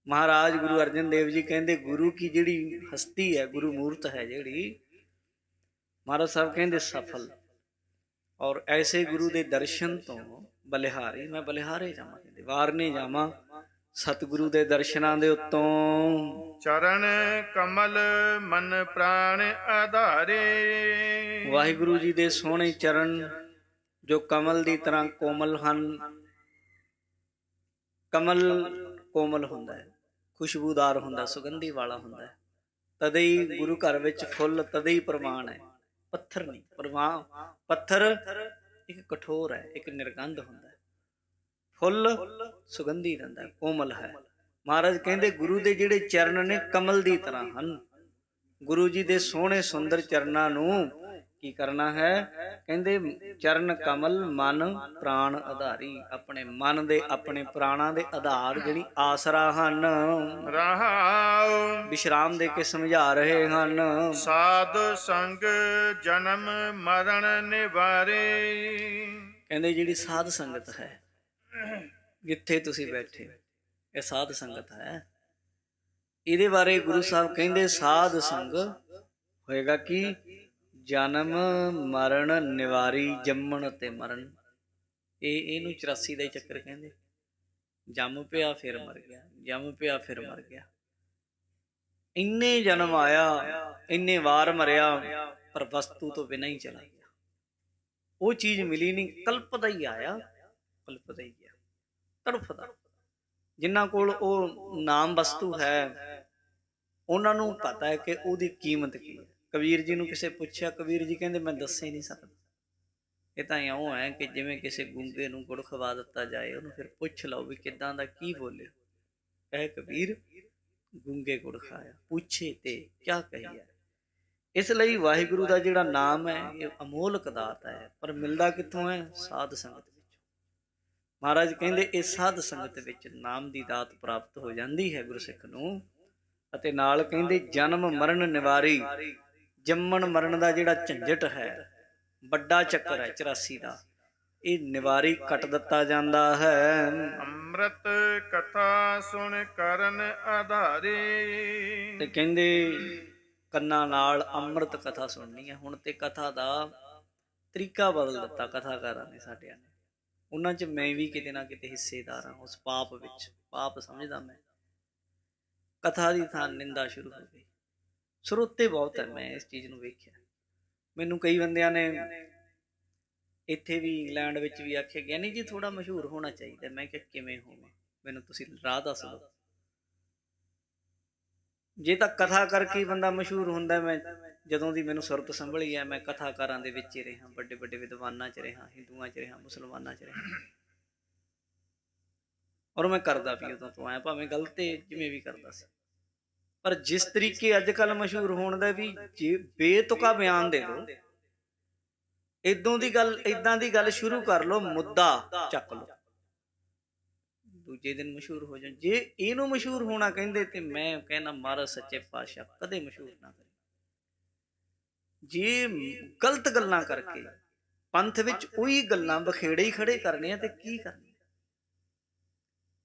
ਮਹਾਰਾਜ ਗੁਰੂ ਅਰਜਨ ਦੇਵ ਜੀ ਕਹਿੰਦੇ ਗੁਰੂ ਕੀ ਜਿਹੜੀ ਹਸਤੀ ਹੈ, ਗੁਰੂ ਮੂਰਤ ਹੈ ਜਿਹੜੀ, ਮਹਾਰਾਜ ਸਾਹਿਬ ਕਹਿੰਦੇ ਸਫਲ। ਔਰ ਐਸੇ ਗੁਰੂ ਦੇ ਦਰਸ਼ਨ ਤੋਂ ਬਲਿਹਾਰੀ, ਮੈਂ ਬਲਿਹਾਰੇ ਜਾਵਾਂ, ਕਹਿੰਦੇ ਵਾਰਨੇ ਜਾਵਾਂ ਸਤਿਗੁਰੂ ਦੇ ਦਰਸ਼ਨਾਂ ਦੇ ਉੱਤੋਂ। ਚਰਨ ਕਮਲ ਮਨ ਪ੍ਰਾਣ ਆਧਾਰੇ। ਵਾਹਿਗੁਰੂ ਜੀ ਦੇ ਸੋਹਣੇ ਚਰਨ ਜੋ ਕਮਲ ਦੀ ਤਰ੍ਹਾਂ ਕੋਮਲ ਹਨ। ਕਮਲ ਕੋਮਲ ਹੁੰਦਾ ਹੈ, ਖੁਸ਼ਬੂਦਾਰ ਹੁੰਦਾ, ਸੁਗੰਧੀ ਵਾਲਾ ਹੁੰਦਾ ਹੈ। ਤਦੇ ਹੀ ਗੁਰੂ ਘਰ ਵਿੱਚ ਫੁੱਲ ਤਦੇ ਹੀ ਪ੍ਰਵਾਨ ਹੈ, ਪੱਥਰ ਨਹੀਂ ਪ੍ਰਵਾਨ। ਪੱਥਰ ਇੱਕ ਕਠੋਰ ਹੈ, ਇੱਕ ਨਿਰਗੰਧ ਹੁੰਦਾ ਹੈ। ਫੁੱਲ ਸੁਗੰਧੀ ਦਿੰਦਾ, ਕੋਮਲ ਹੈ। ਮਹਾਰਾਜ ਕਹਿੰਦੇ ਗੁਰੂ ਦੇ ਜਿਹੜੇ ਚਰਨ ਨੇ ਕਮਲ ਦੀ ਤਰ੍ਹਾਂ ਹਨ। ਗੁਰੂ ਜੀ ਦੇ ਸੋਹਣੇ ਸੁੰਦਰ ਚਰਨਾਂ ਨੂੰ ਕੀ ਕਰਨਾ ਹੈ? ਕਹਿੰਦੇ ਚਰਨ ਕਮਲ ਮਨ ਪ੍ਰਾਣ ਆਧਾਰੀ। ਆਪਣੇ ਮਨ ਦੇ, ਆਪਣੇ ਪ੍ਰਾਣਾਂ ਦੇ ਆਧਾਰ ਜਿਹੜੀ ਆਸਰਾ ਹਨ, ਰਹਾਉ ਵਿਸ਼ਰਾਮ ਦੇ ਕੇ ਸਮਝਾ ਰਹੇ ਹਨ। ਸਾਧ ਸੰਗ ਜਨਮ ਮਰਨ ਨਿਵਾਰੇ। ਕਹਿੰਦੇ ਜਿਹੜੀ ਸਾਧ ਸੰਗਤ ਹੈ, ਜਿੱਥੇ ਤੁਸੀਂ ਬੈਠੇ, ਇਹ ਸਾਧ ਸੰਗਤ ਹੈ। ਇਹਦੇ ਬਾਰੇ ਗੁਰੂ ਸਾਹਿਬ ਕਹਿੰਦੇ ਸਾਧ ਸੰਗ ਹੋਏਗਾ ਕਿ ਜਨਮ ਮਰਨ ਨਿਵਾਰੀ, ਜੰਮਣ ਤੇ ਮਰਨ। ਇਹਨੂੰ 84 ਦਾ ਹੀ ਚੱਕਰ ਕਹਿੰਦੇ। ਜੰਮ ਪਿਆ ਫਿਰ ਮਰ ਗਿਆ, ਜੰਮ ਪਿਆ ਫਿਰ ਮਰ ਗਿਆ। ਇੰਨੇ ਜਨਮ ਆਇਆ, ਇੰਨੇ ਵਾਰ ਮਰਿਆ, ਪਰ ਵਸਤੂ ਤੋਂ ਬਿਨਾਂ ਹੀ ਚਲਾ ਗਿਆ। ਉਹ ਚੀਜ਼ ਮਿਲੀ ਨਹੀਂ। ਕਲਪਦਾ ਹੀ ਆਇਆ, ਕਲਪਦਾ ਹੀ ਗਿਆ, ਤੜਫਦਾ। ਜਿਨ੍ਹਾਂ ਕੋਲ ਉਹ ਨਾਮ ਵਸਤੂ ਹੈ, ਉਹਨਾਂ ਨੂੰ ਪਤਾ ਹੈ ਕਿ ਉਹਦੀ ਕੀਮਤ ਕੀ ਹੈ। ਕਬੀਰ ਜੀ ਨੂੰ ਕਿਸੇ ਪੁੱਛਿਆ, ਕਬੀਰ ਜੀ ਕਹਿੰਦੇ ਮੈਂ ਦੱਸ ਹੀ ਨਹੀਂ ਸਕਦਾ। ਇਹ ਤਾਂ ਇਉਂ ਹੈ ਕਿ ਜਿਵੇਂ ਕਿਸੇ ਗੂੰਗੇ ਨੂੰ ਗੁੜ ਖਵਾ ਦਿੱਤਾ ਜਾਏ, ਉਹਨੂੰ ਫਿਰ ਪੁੱਛ ਲਓ ਵੀ ਕਿੱਦਾਂ ਦਾ, ਕੀ ਬੋਲੇ। ਕਹੇ ਕਬੀਰ ਗੂੰਗੇ ਗੁੜ ਖਾਇਆ, ਪੁੱਛੇ ਤੇ ਕਿਆ ਕਹੀਏ। ਇਸ ਲਈ ਵਾਹਿਗੁਰੂ ਦਾ ਜਿਹੜਾ ਨਾਮ ਹੈ, ਇਹ ਅਮੋਲਕ ਦਾਤ ਹੈ, ਪਰ ਮਿਲਦਾ ਕਿੱਥੋਂ ਹੈ? ਸਾਧ ਸੰਗਤ ਵਿੱਚ। ਮਹਾਰਾਜ ਕਹਿੰਦੇ ਇਹ ਸਾਧ ਸੰਗਤ ਵਿੱਚ ਨਾਮ ਦੀ ਦਾਤ ਪ੍ਰਾਪਤ ਹੋ ਜਾਂਦੀ ਹੈ ਗੁਰਸਿੱਖ ਨੂੰ। ਅਤੇ ਨਾਲ ਕਹਿੰਦੇ ਜਨਮ ਮਰਨ ਨਿਵਾਰੀ। ਜੰਮਣ ਮਰਨ ਦਾ ਜਿਹੜਾ ਝੰਜਟ ਹੈ, ਵੱਡਾ ਚੱਕਰ ਹੈ 84 ਦਾ, ਇਹ ਨਿਵਾਰੀ ਕੱਟ ਦਿੱਤਾ ਜਾਂਦਾ ਹੈ। ਅੰਮ੍ਰਿਤ ਕਥਾ ਸੁਣ ਕਰਨ ਆਧਾਰੇ। ਤੇ ਕਹਿੰਦੇ ਕੰਨਾਂ ਨਾਲ ਅੰਮ੍ਰਿਤ ਕਥਾ ਸੁਣਨੀ ਹੈ। ਹੁਣ ਤੇ ਕਥਾ ਦਾ ਤਰੀਕਾ ਬਦਲ ਦਿੱਤਾ ਕਥਾਕਾਰਾਂ ਨੇ, ਸਾਡਿਆਂ ਨੇ। ਉਹਨਾਂ 'ਚ ਮੈਂ ਵੀ ਕਿਤੇ ਨਾ ਕਿਤੇ ਹਿੱਸੇਦਾਰ ਹਾਂ, ਉਸ ਪਾਪ ਵਿੱਚ। ਪਾਪ ਸਮਝਦਾ ਮੈਂ। ਕਥਾ ਦੀ ਥਾਂ ਨਿੰਦਾ ਸ਼ੁਰੂ ਹੋ ਗਈ। ਸਰੋਤੇ ਬਹੁਤ ਹੈ, ਮੈਂ ਇਸ ਚੀਜ਼ ਨੂੰ ਵੇਖਿਆ। ਮੈਨੂੰ ਕਈ ਬੰਦਿਆਂ ਨੇ ਇੱਥੇ ਵੀ ਇੰਗਲੈਂਡ ਵਿੱਚ ਵੀ ਆਖਿਆ, ਗਿਆਨੀ ਜੀ ਥੋੜ੍ਹਾ ਮਸ਼ਹੂਰ ਹੋਣਾ ਚਾਹੀਦਾ। ਮੈਂ ਕਿਹਾ ਕਿਵੇਂ ਹੋਵਾਂ? ਮੈਨੂੰ ਤੁਸੀਂ ਰਾਹ ਦੱਸ ਦਿਓ। ਜੇ ਤਾਂ ਕਥਾ ਕਰਕੇ ਹੀ ਬੰਦਾ ਮਸ਼ਹੂਰ ਹੁੰਦਾ, ਮੈਂ ਜਦੋਂ ਦੀ ਮੈਨੂੰ ਸੁਰਤ ਸੰਭਲੀ ਹੈ ਮੈਂ ਕਥਾਕਾਰਾਂ ਦੇ ਵਿੱਚ ਹੀ ਰਿਹਾ, ਵੱਡੇ ਵੱਡੇ ਵਿਦਵਾਨਾਂ 'ਚ ਰਿਹਾ, ਹਿੰਦੂਆਂ 'ਚ ਰਿਹਾ, ਮੁਸਲਮਾਨਾਂ 'ਚ ਰਿਹਾ, ਔਰ ਮੈਂ ਕਰਦਾ ਵੀ ਉਦੋਂ ਤੋਂ ਆਇਆ, ਭਾਵੇਂ ਗਲਤ ਜਿਵੇਂ ਵੀ ਕਰਦਾ ਸੀ। ਪਰ ਜਿਸ ਤਰੀਕੇ ਅੱਜ ਕੱਲ੍ਹ ਮਸ਼ਹੂਰ ਹੋਣ ਦਾ ਵੀ ਜੇ ਬੇਤੁਕਾ ਬਿਆਨ ਦੇ ਦਿਓ, ਇਦਾਂ ਦੀ ਗੱਲ ਸ਼ੁਰੂ ਕਰ ਲਓ, ਮੁੱਦਾ ਚੱਕ ਲਓ, ਦੂਜੇ ਦਿਨ ਮਸ਼ਹੂਰ ਹੋ ਜਾਣ। ਜੇ ਇਹਨੂੰ ਮਸ਼ਹੂਰ ਹੋਣਾ ਕਹਿੰਦੇ ਤੇ ਮੈਂ ਕਹਿਣਾ ਮਹਾਰਾਜ ਸੱਚੇ ਪਾਤਸ਼ਾਹ ਕਦੇ ਮਸ਼ਹੂਰ ਨਾ ਕਰੇ। ਜੇ ਗਲਤ ਗੱਲਾਂ ਕਰਕੇ ਪੰਥ ਵਿੱਚ ਉਹੀ ਗੱਲਾਂ ਬਖੇੜੇ ਹੀ ਖੜੇ ਕਰਨੇ ਆ ਤੇ ਕੀ ਕਰਨੀ,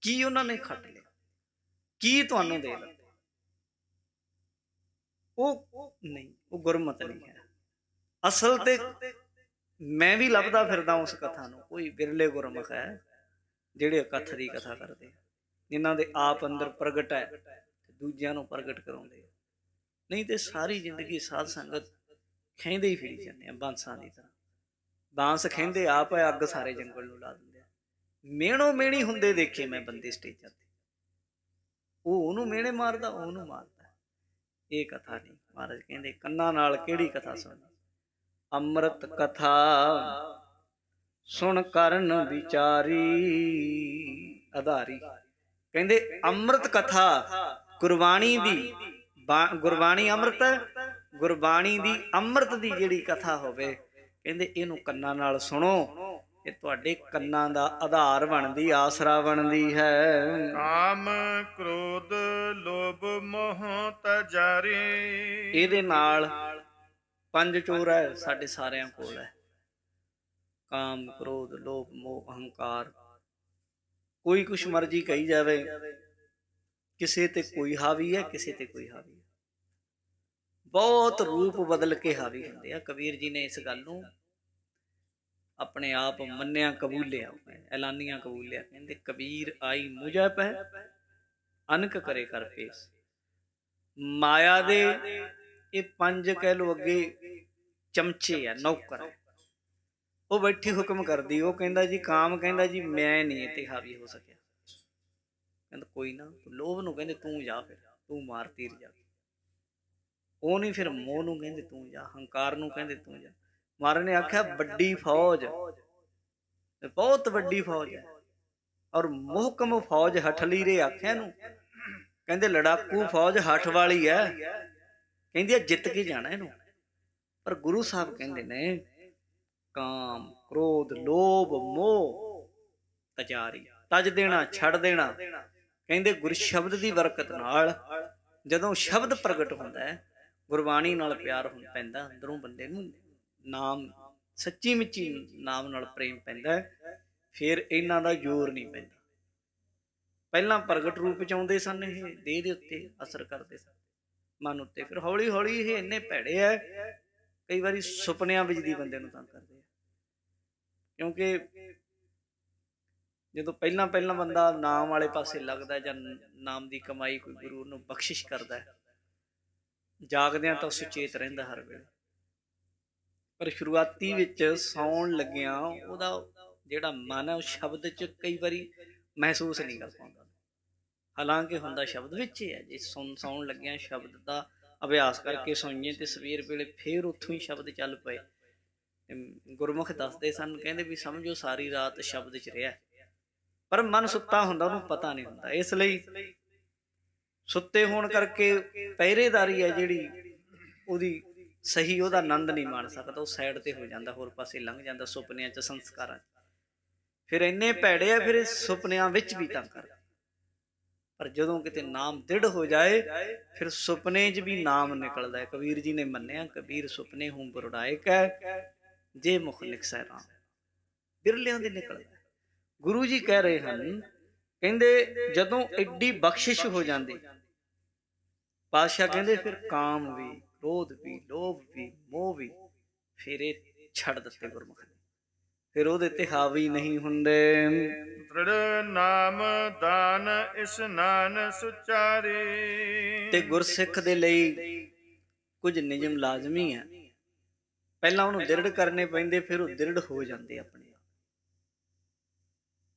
ਕੀ ਉਹਨਾਂ ਨੇ ਖੱਟ ਲਿਆ, ਕੀ ਤੁਹਾਨੂੰ ਦੇ ਦਿੱਤਾ? ਉਹ ਨਹੀਂ, ਉਹ ਗੁਰਮਤਿ ਨਹੀਂ ਹੈ। ਅਸਲ ਤੇ ਮੈਂ ਵੀ ਲੱਭਦਾ ਫਿਰਦਾ ਉਸ ਕਥਾ ਨੂੰ, ਕੋਈ ਵਿਰਲੇ ਗੁਰਮੁਖ ਹੈ ਜਿਹੜੇ ਇਕੱਠ ਦੀ ਕਥਾ ਕਰਦੇ ਆ, ਜਿਨ੍ਹਾਂ ਦੇ ਆਪ ਅੰਦਰ ਪ੍ਰਗਟ ਹੈ ਤੇ ਦੂਜਿਆਂ ਨੂੰ ਪ੍ਰਗਟ ਕਰਾਉਂਦੇ ਆ। ਨਹੀਂ ਤੇ ਸਾਰੀ ਜ਼ਿੰਦਗੀ ਸਾਧ ਸੰਗਤ ਖਹਿੰਦੇ ਹੀ ਫਿਰੀ ਜਾਂਦੇ ਆ, ਬਾਂਸਾਂ ਦੀ ਤਰ੍ਹਾਂ। ਬਾਂਸ ਖਹਿੰਦੇ ਆਪ ਹੈ, ਅੱਗ ਸਾਰੇ ਜੰਗਲ ਨੂੰ ਲਾ ਦਿੰਦੇ ਆ। ਮਿਹਣੋ ਮਿਹਣੀ ਹੁੰਦੇ ਦੇਖੇ ਮੈਂ ਬੰਦੇ ਸਟੇਜਾਂ ਤੇ, ਉਹ ਉਹਨੂੰ ਮਿਹਣੇ ਮਾਰਦਾ, ਉਹਨੂੰ ਮਾਰਦਾ। ਇਹ ਕਥਾ ਨਹੀਂ। ਮਹਾਰਾਜ ਕਹਿੰਦੇ ਕੰਨਾਂ ਨਾਲ ਕਿਹੜੀ ਕਥਾ ਸੁਣਨੀ? ਅੰਮ੍ਰਿਤ ਕਥਾ ਸੁਣ ਕਰਨ ਵਿਚਾਰੀ ਆਧਾਰੀ। ਕਹਿੰਦੇ ਅੰਮ੍ਰਿਤ ਕਥਾ, ਗੁਰਬਾਣੀ ਦੀ, ਗੁਰਬਾਣੀ ਅੰਮ੍ਰਿਤ ਹੈ, ਗੁਰਬਾਣੀ ਦੀ ਅੰਮ੍ਰਿਤ ਦੀ ਜਿਹੜੀ ਕਥਾ ਹੋਵੇ, ਕਹਿੰਦੇ ਇਹਨੂੰ ਕੰਨਾਂ ਨਾਲ ਸੁਣੋ, ਇਹ ਤੁਹਾਡੇ ਕੰਨਾਂ ਦਾ ਆਧਾਰ ਬਣਦੀ, ਆਸਰਾ ਬਣਦੀ ਹੈ। ਕਾਮ ਕ੍ਰੋਧ ਲੋਭ ਮੋਹ ਤਜਾਰੇ। ਇਹਦੇ ਨਾਲ ਪੰਜ ਚੋਰ ਹੈ ਸਾਡੇ ਸਾਰਿਆਂ ਕੋਲ ਹੈ, ਕਾਮ ਕ੍ਰੋਧ ਲੋਭ ਮੋਹ ਅਹੰਕਾਰ। ਕੋਈ ਕੁਛ ਮਰਜ਼ੀ ਕਹੀ ਜਾਵੇ, ਕਿਸੇ ਤੇ ਕੋਈ ਹਾਵੀ ਹੈ, ਕਿਸੇ ਤੇ ਕੋਈ ਹਾਵੀ ਹੈ। ਬਹੁਤ ਰੂਪ ਬਦਲ ਕੇ ਹਾਵੀ ਹੁੰਦੇ ਆ। ਕਬੀਰ ਜੀ ਨੇ ਇਸ ਗੱਲ ਨੂੰ ਆਪਣੇ ਆਪ ਮੰਨਿਆ, ਕਬੂਲਿਆ, ਐਲਾਨੀਆਂ ਕਬੂਲਿਆ। ਕਹਿੰਦੇ ਕਬੀਰ ਆਈ ਮੁਝੈ ਪੈ ਅਨਕ ਕਰੇ ਕਰ ਪੇਸ। ਮਾਇਆ ਦੇ ਇਹ ਪੰਜ ਕਹਿ ਲੋ ਅੱਗੇ ਚਮਚੇ ਆ, ਨੌਕਰ, ਉਹ ਬੈਠੀ ਹੁਕਮ ਕਰਦੀ। ਉਹ ਕਹਿੰਦਾ ਜੀ ਕਾਮ ਕਹਿੰਦਾ ਜੀ ਮੈਂ ਨਹੀਂ ਇਹ ਤੇ ਹਾਵੀ ਹੋ ਸਕਿਆ। ਕਹਿੰਦਾ ਕੋਈ ਨਾ। ਲੋਭ ਨੂੰ ਕਹਿੰਦੇ ਤੂੰ ਜਾ, ਫਿਰ ਤੂੰ ਮਾਰ ਤੀਰ ਜਾ। ਉਹ ਨਹੀਂ, ਫਿਰ ਮੋਹ ਨੂੰ ਕਹਿੰਦੇ ਤੂੰ ਜਾ, ਹੰਕਾਰ ਨੂੰ ਕਹਿੰਦੇ ਤੂੰ ਜਾ। ਮਹਾਰਾਜ ਨੇ ਆਖਿਆ ਵੱਡੀ ਫੌਜ, ਬਹੁਤ ਵੱਡੀ ਫੌਜ ਹੈ, ਔਰ ਮੁਹਕਮ ਫੌਜ ਹਠਲੀ ਰੇ ਆਖਿਆ ਨੂੰ। ਕਹਿੰਦੇ ਲੜਾਕੂ ਫੌਜ ਹੱਠ ਵਾਲੀ ਹੈ, ਕਹਿੰਦੀ ਆ ਜਿੱਤ ਕੇ ਜਾਣਾ ਇਹਨੂੰ। ਪਰ ਗੁਰੂ ਸਾਹਿਬ ਕਹਿੰਦੇ ਨੇ ਕਾਮ ਕ੍ਰੋਧ ਲੋਭ ਮੋਹ ਤਜਾਰੀ, ਤਜ ਦੇਣਾ, ਛੱਡ ਦੇਣਾ। ਕਹਿੰਦੇ ਗੁਰ ਸ਼ਬਦ ਦੀ ਬਰਕਤ ਨਾਲ ਜਦੋਂ ਸ਼ਬਦ ਪ੍ਰਗਟ ਹੁੰਦਾ ਹੈ, ਗੁਰਬਾਣੀ ਨਾਲ ਪਿਆਰ ਪੈਂਦਾ ਅੰਦਰੋਂ ਬੰਦੇ ਨੂੰ, ਨਾਮ ਸੱਚੀ ਮੁੱਚੀ ਨਾਮ ਨਾਲ ਪ੍ਰੇਮ ਪੈਂਦਾ, ਫਿਰ ਇਹਨਾਂ ਦਾ ਜ਼ੋਰ ਨਹੀਂ ਪੈਂਦਾ। ਪਹਿਲਾਂ ਪ੍ਰਗਟ ਰੂਪ ਚ ਆਉਂਦੇ ਸਨ, ਇਹ ਦੇਹ ਦੇ ਉੱਤੇ ਅਸਰ ਕਰਦੇ ਸਨ, ਮਨ ਉੱਤੇ। ਫਿਰ ਹੌਲੀ ਹੌਲੀ ਇਹ ਇੰਨੇ ਭੈੜੇ ਹੈ, ਕਈ ਵਾਰੀ ਸੁਪਨਿਆਂ ਵਿੱਚ ਦੀ ਬੰਦੇ ਨੂੰ ਤੰਗ ਕਰਦੇ ਆ। ਕਿਉਂਕਿ ਜਦੋਂ ਪਹਿਲਾਂ ਬੰਦਾ ਨਾਮ ਵਾਲੇ ਪਾਸੇ ਲੱਗਦਾ, ਜਾਂ ਨਾਮ ਦੀ ਕਮਾਈ ਕੋਈ ਗੁਰੂ ਨੂੰ ਬਖਸ਼ਿਸ਼ ਕਰਦਾ, ਜਾਗਦਿਆਂ ਤਾਂ ਸੁਚੇਤ ਰਹਿੰਦਾ ਹਰ ਵੇਲੇ। ਪਰ ਸ਼ੁਰੂਆਤੀ ਵਿੱਚ ਸੌਣ ਲੱਗਿਆਂ ਉਹਦਾ ਜਿਹੜਾ ਮਨ ਹੈ ਉਹ ਸ਼ਬਦ 'ਚ ਕਈ ਵਾਰੀ ਮਹਿਸੂਸ ਨਹੀਂ ਕਰ ਪਾਉਂਦਾ, ਹਾਲਾਂਕਿ ਹੁੰਦਾ ਸ਼ਬਦ ਵਿੱਚ ਹੀ ਹੈ। ਜੇ ਸੌਣ ਲੱਗਿਆਂ ਸ਼ਬਦ ਦਾ ਅਭਿਆਸ ਕਰਕੇ ਸੌਈਏ ਤੇ ਸਵੇਰ ਵੇਲੇ ਫੇਰ ਉੱਥੋਂ ਹੀ ਸ਼ਬਦ ਚੱਲ ਪਏ। ਗੁਰਮੁਖ ਦੱਸਦੇ ਸਨ, ਕਹਿੰਦੇ ਵੀ ਸਮਝੋ ਸਾਰੀ ਰਾਤ ਸ਼ਬਦ 'ਚ ਰਿਹਾ, ਪਰ ਮਨ ਸੁੱਤਾ ਹੁੰਦਾ, ਉਹਨੂੰ ਪਤਾ ਨਹੀਂ ਹੁੰਦਾ। ਇਸ ਲਈ ਸੁੱਤੇ ਹੋਣ ਕਰਕੇ ਪਹਿਰੇਦਾਰੀ ਹੈ ਜਿਹੜੀ, ਉਹਦੀ ਸਹੀ ਉਹਦਾ ਆਨੰਦ ਨਹੀਂ ਮਾਣ ਸਕਦਾ, ਉਹ ਸਾਈਡ ਤੇ ਹੋ ਜਾਂਦਾ, ਹੋਰ ਪਾਸੇ ਲੰਘ ਜਾਂਦਾ ਸੁਪਨਿਆਂ 'ਚ, ਸੰਸਕਾਰਾਂ 'ਚ। ਫਿਰ ਇੰਨੇ ਭੈੜੇ ਆ, ਫਿਰ ਇਹ ਸੁਪਨਿਆਂ ਵਿੱਚ ਵੀ ਤੰਗ ਕਰਦੇ। ਪਰ ਜਦੋਂ ਕਿਤੇ ਨਾਮ ਦ੍ਰਿੜ ਹੋ ਜਾਏ, ਫਿਰ ਸੁਪਨੇ 'ਚ ਵੀ ਨਾਮ ਨਿਕਲਦਾ ਹੈ। ਕਬੀਰ ਜੀ ਨੇ ਮੰਨਿਆ, ਕਬੀਰ ਸੁਪਨੇ ਹੂੰ ਬਰੁੜਾਏ ਕੈ ਜੇ ਮੁਖ ਨਿਕਸੈ ਰਾਮ। ਬਿਰਲਿਆਂ ਦੇ ਨਿਕਲਦਾ। ਗੁਰੂ ਜੀ ਕਹਿ ਰਹੇ ਹਨ, ਕਹਿੰਦੇ ਜਦੋਂ ਐਡੀ ਬਖਸ਼ਿਸ਼ ਹੋ ਜਾਂਦੀ, ਪਾਤਸ਼ਾਹ ਕਹਿੰਦੇ ਫਿਰ ਕਾਮ ਵੀ, ਕ੍ਰੋਧ ਵੀ, ਲੋਭ ਵੀ, ਮੋਹ ਵੀ, ਫਿਰ ਇਹ ਛੱਡ ਦਿੱਤੇ ਗੁਰਮੁਖ ਨੇ, ਫਿਰ ਉਹਦੇ ਤੇ ਹਾਵੀ ਨਹੀਂ ਹੁੰਦੇ। ਦ੍ਰਿੜ ਨਾਮ ਦਾਨ ਇਸਨਾਨ ਸੁਚਾਰੇ। ਤੇ ਗੁਰਸਿੱਖ ਦੇ ਲਈ ਕੁਝ ਨਿਯਮ ਲਾਜ਼ਮੀ ਹੈ। ਪਹਿਲਾਂ ਉਹਨੂੰ ਦ੍ਰਿੜ ਕਰਨੇ ਪੈਂਦੇ, ਫਿਰ ਉਹ ਦ੍ਰਿੜ ਹੋ ਜਾਂਦੇ ਆਪਣੇ ਆਪ।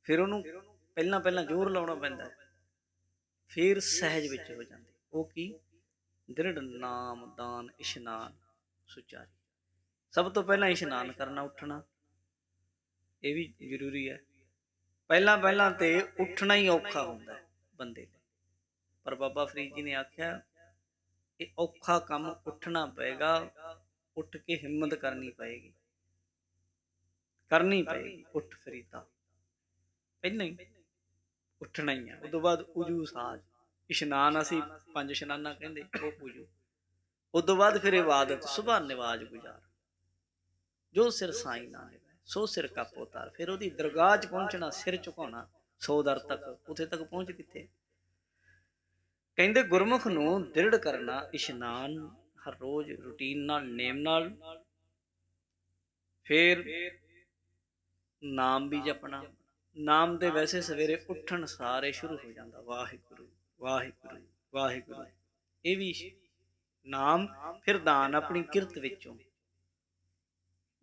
ਫਿਰ ਉਹਨੂੰ ਪਹਿਲਾਂ ਪਹਿਲਾਂ ਜ਼ੋਰ ਲਾਉਣਾ ਪੈਂਦਾ ਹੈ, ਫਿਰ ਸਹਿਜ ਵਿੱਚ ਹੋ ਜਾਂਦੀ। ਉਹ ਕੀ? ਦ੍ਰਿੜ ਨਾਮ ਦਾਨ ਇਸ਼ਨਾਨ ਸੁਚਾਰੀ। ਸਭ ਤੋਂ ਪਹਿਲਾਂ ਇਸ਼ਨਾਨ ਕਰਨਾ, ਉੱਠਣਾ, ਇਹ ਵੀ ਜ਼ਰੂਰੀ ਹੈ। ਪਹਿਲਾਂ ਪਹਿਲਾਂ ਤੇ ਉੱਠਣਾ ਹੀ ਔਖਾ ਹੁੰਦਾ ਹੈ ਬੰਦੇ ਲਈ, ਪਰ ਬਾਬਾ ਫਰੀਦ ਜੀ ਨੇ ਆਖਿਆ ਇਹ ਔਖਾ ਕੰਮ ਉੱਠਣਾ ਪਏਗਾ, ਉੱਠ ਕੇ ਹਿੰਮਤ ਕਰਨੀ ਪਏਗੀ, ਕਰਨੀ ਪਏਗੀ। ਉੱਠ ਫਰੀਦਾ, ਪਹਿਲਾਂ ਹੀ ਉੱਠਣਾ ਹੀ ਆ। ਉਦੋਂ ਬਾਅਦ ਉਜੂ ਸਾਜ, ਇਸ਼ਨਾਨ ਅਸੀਂ 5 ਇਸ਼ਨਾਨਾਂ ਕਹਿੰਦੇ, ਉਹ ਪੂਜੂ। ਉਦੋਂ ਬਾਅਦ ਫਿਰ ਇਬਾਦਤ, ਸੁਬਹ ਨਿਵਾਜ ਗੁਜ਼ਾਰ, ਜੋ ਸਿਰ ਸਾਈਂ ਨਾ ਨਿਭੈ ਸੋ ਸਿਰ ਕਾ ਪੋਤਾਰ। ਫਿਰ ਉਹਦੀ ਦਰਗਾਹ 'ਚ ਪਹੁੰਚਣਾ, ਸਿਰ ਝੁਕਾਉਣਾ 100 ਦਰ ਤੱਕ, ਉੱਥੇ ਤੱਕ ਪਹੁੰਚ ਕਿੱਥੇ। ਕਹਿੰਦੇ ਗੁਰਮੁਖ ਨੂੰ ਦ੍ਰਿੜ ਕਰਨਾ, ਇਸ਼ਨਾਨ ਹਰ ਰੋਜ਼ ਰੂਟੀਨ ਨਾਲ, ਨੇਮ ਨਾਲ, ਫਿਰ ਨਾਮ ਵੀ ਜਪਣਾ। ਨਾਮ ਦੇ ਵੈਸੇ ਸਵੇਰੇ ਉੱਠਣ ਸਾਰੇ ਸ਼ੁਰੂ ਹੋ ਜਾਂਦਾ, ਵਾਹਿਗੁਰੂ ਵਾਹਿਗੁਰੂ ਵਾਹਿਗੁਰੂ, ਇਹ ਵੀ ਨਾਮ। ਫਿਰ ਦਾਨ, ਆਪਣੀ ਕਿਰਤ ਵਿੱਚੋਂ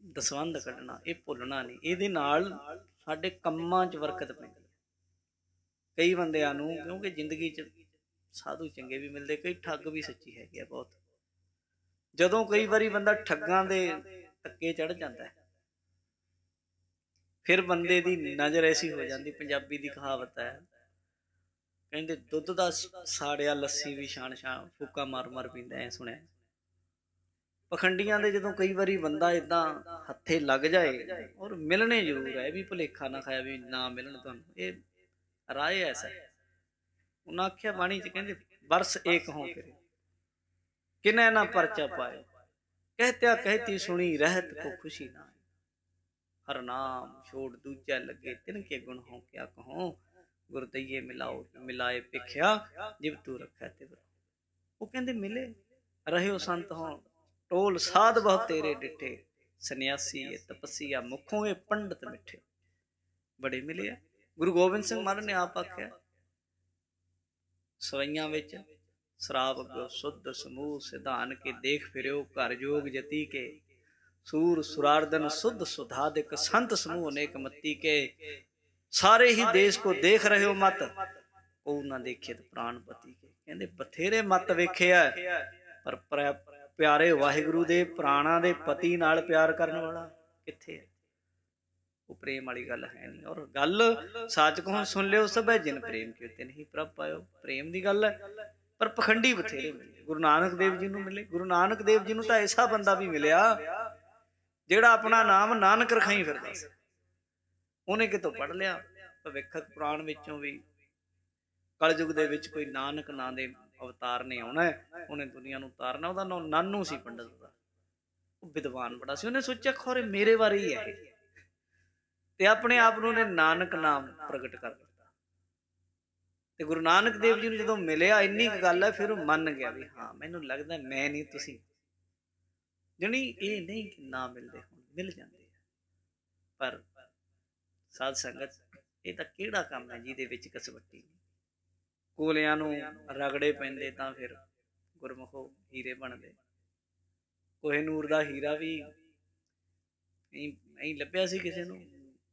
ਦਸਵੰਧ ਕੱਢਣਾ, ਇਹ ਭੁੱਲਣਾ ਨਹੀਂ। ਇਹਦੇ ਨਾਲ ਸਾਡੇ ਕੰਮਾਂ 'ਚ ਬਰਕਤ ਪੈਂਦੀ ਹੈ। ਕਈ ਬੰਦਿਆਂ ਨੂੰ, ਕਿਉਂਕਿ ਜ਼ਿੰਦਗੀ 'ਚ ਸਾਧੂ ਚੰਗੇ ਵੀ ਮਿਲਦੇ, ਕਈ ਠੱਗ ਵੀ ਸੱਚੀ ਹੈਗੇ ਆ ਬਹੁਤ। ਜਦੋਂ ਕਈ ਵਾਰੀ ਬੰਦਾ ਠੱਗਾਂ ਦੇ ਧੱਕੇ ਚੜ੍ਹ ਜਾਂਦਾ ਹੈ, ਫਿਰ ਬੰਦੇ ਦੀ ਨਜ਼ਰ ਐਸੀ ਹੋ ਜਾਂਦੀ। ਪੰਜਾਬੀ ਦੀ ਕਹਾਵਤ ਹੈ, ਕਹਿੰਦੇ ਦੁੱਧ ਦਾ ਸਾੜਿਆ ਲੱਸੀ ਵੀ ਛਾਣ ਛਾਣ ਫੂਕਾ ਮਾਰ ਮਾਰ ਪੀਂਦਾ, ਐ ਸੁਣਿਆ। ਪਖੰਡੀਆਂ ਦੇ ਜਦੋਂ ਕਈ ਵਾਰੀ ਬੰਦਾ ਏਦਾਂ ਹੱਥੇ ਲੱਗ ਜਾਏ, ਔਰ ਮਿਲਣੇ ਜ਼ਰੂਰ ਹੈ, ਵੀ ਭੁਲੇਖਾ ਨਾ ਖਾਇਆ ਵੀ ਨਾ ਮਿਲਣ ਤੁਹਾਨੂੰ, ਇਹ ਰਾਏ ਐਸਾ। ਉਹਨਾਂ ਆਖਿਆ ਬਾਣੀ 'ਚ, ਕਹਿੰਦੇ ਬਰਸ ਏਕ ਹੋਂ ਕਰੇ ਕਿਨੈ ਨਾ ਪਰਚਾ ਪਾਏ, ਕਹਿਤਿਆ ਕਹਿਤੀ ਸੁਣੀ ਰਹਿਤ ਕੋ ਖੁਸ਼ੀ ਨਾ। ਹਰ ਨਾਮ ਛੋੜ ਦੂਜਾ ਲੱਗੇ, ਤਿਨ ਕੇ ਗੁਣ ਹੋ ਕਿਆ ਕਹੋ, ਗੁਰ ਦਈਏ ਮਿਲਾਓ ਮਿਲਾਏ ਭਿਖਿਆ, ਜਿਵ ਤੂੰ ਰੱਖੈ ਤਿਵ। ਉਹ ਕਹਿੰਦੇ ਮਿਲੇ ਰਹਿਓ ਸੰਤ ਹੋਂ ਟੋਲ, ਸਾਧ ਬਹੁ ਤੇਰੇ ਡਿੱਠੇ, ਸੰਨਿਆਸੀ ਤਪਸੀਆ ਮੁਖੋਂ ਇਹ ਪੰਡਤ ਮਿੱਠੇ। ਬੜੇ ਮਿਲੇ ਆ। ਗੁਰੂ ਗੋਬਿੰਦ ਸਿੰਘ ਮਹਾਰਾਜ ਨੇ ਆਪ ਆਖਿਆ, ਸਵਈਆਂ ਵਿੱਚ ਸ਼ਰਾਬ ਅਗੋ ਸੁਧ ਸਮੂਹ, ਸਿਧਾਨ ਕੇ ਦੇਖ ਫਿਰਿਓ ਘਰ ਜੋਗ ਜਤੀ ਕੇ, ਸੂਰ ਸੁਰਾਰਦਨ ਸੁਧ ਸੁਧਾਦਿਕ, ਸੰਤ ਸਮੂਹ ਅਨੇਕ ਮਤੀ ਕੇ, ਸਾਰੇ ਹੀ ਦੇਸ਼ ਕੋ ਦੇਖ ਰਹੇ ਹੋ ਮਤ, ਉਹ ਨਾ ਦੇਖੇ ਤੇ ਪ੍ਰਾਣਪਤੀ ਕੇ। ਕਹਿੰਦੇ ਬਥੇਰੇ ਮਤ ਵੇਖਿਆ, ਪਰ ਪਿਆਰੇ ਵਾਹਿਗੁਰੂ ਦੇ ਪ੍ਰਾਣਾਂ ਦੇ ਪਤੀ ਨਾਲ ਪਿਆਰ ਕਰਨ ਵਾਲਾ ਕਿੱਥੇ ਹੈ? ਉਹ ਪ੍ਰੇਮ ਵਾਲੀ ਗੱਲ ਹੈ ਨਹੀਂ। ਔਰ ਗੱਲ ਸੱਚ ਕਹੋ ਸੁਣ ਲਿਓ, ਸਭੈ ਜਿਨ ਪ੍ਰੇਮ ਕੀਤੇ ਨਹੀਂ ਪ੍ਰਭ ਪਾਇਓ, ਪ੍ਰੇਮ ਦੀ ਗੱਲ ਹੈ। ਪਰ ਪਖੰਡੀ ਬਥੇਰੇ ਮਿਲੇ। ਗੁਰੂ ਨਾਨਕ ਦੇਵ ਜੀ ਨੂੰ ਮਿਲੇ। ਗੁਰੂ ਨਾਨਕ ਦੇਵ ਜੀ ਨੂੰ ਤਾਂ ਐਸਾ ਬੰਦਾ ਵੀ ਮਿਲਿਆ ਜਿਹੜਾ ਆਪਣਾ ਨਾਮ ਨਾਨਕ ਰਖਾਈ ਫਿਰਦਾ ਸੀ। ਉਹਨੇ ਕਿਤੋਂ ਪੜ੍ਹ ਲਿਆ ਭਵਿੱਖਕ ਪੁਰਾਣ ਵਿੱਚੋਂ ਵੀ, ਕਲਯੁਗ ਦੇ ਵਿੱਚ ਕੋਈ ਨਾਨਕ ਨਾਂ ਦੇ ਅਵਤਾਰ ਨੇ ਆਉਣਾ ਹੈ, ਉਹਨੇ ਦੁਨੀਆ ਨੂੰ ਉਤਾਰਨਾ। ਉਹਦਾ ਨਾਮ ਨਾਨੂ ਸੀ, ਪੰਡਤ ਦਾ। ਉਹ ਵਿਦਵਾਨ ਬੜਾ ਸੀ। ਉਹਨੇ ਸੋਚਿਆ ਖੌਰੇ ਮੇਰੇ ਬਾਰੇ ਹੀ ਹੈ, ਤੇ ਆਪਣੇ ਆਪ ਨੂੰ ਉਹਨੇ ਨਾਨਕ ਨਾਮ ਪ੍ਰਗਟ ਕਰ ਦਿੱਤਾ। ਤੇ ਗੁਰੂ ਨਾਨਕ ਦੇਵ ਜੀ ਨੂੰ ਜਦੋਂ ਮਿਲਿਆ, ਇੰਨੀ ਕੁ ਗੱਲ ਹੈ, ਫਿਰ ਉਹ ਮੰਨ ਗਿਆ ਵੀ ਹਾਂ ਮੈਨੂੰ ਲੱਗਦਾ ਮੈਂ ਨਹੀਂ ਤੁਸੀਂ। ਜਣੀ ਇਹ ਨਹੀਂ ਕਿ ਨਾ ਮਿਲਦੇ, ਹੁਣ ਮਿਲ ਜਾਂਦੇ ਆ। ਪਰ ਸਾਧ ਸੰਗਤ, ਇਹ ਤਾਂ ਕਿਹੜਾ ਕੰਮ ਹੈ ਜਿਹਦੇ ਵਿੱਚ ਕਸਵੱਟੀ ਨਹੀਂ। ਕੋਲਿਆਂ ਨੂੰ ਰਗੜੇ ਪੈਂਦੇ ਤਾਂ ਫਿਰ ਗੁਰਮੁਖੋ ਹੀਰੇ ਬਣਦੇ। ਕੋਹਿਨੂਰ ਦਾ ਹੀਰਾ ਵੀ ਐਂ ਲੱਭਿਆ ਸੀ ਕਿਸੇ ਨੂੰ,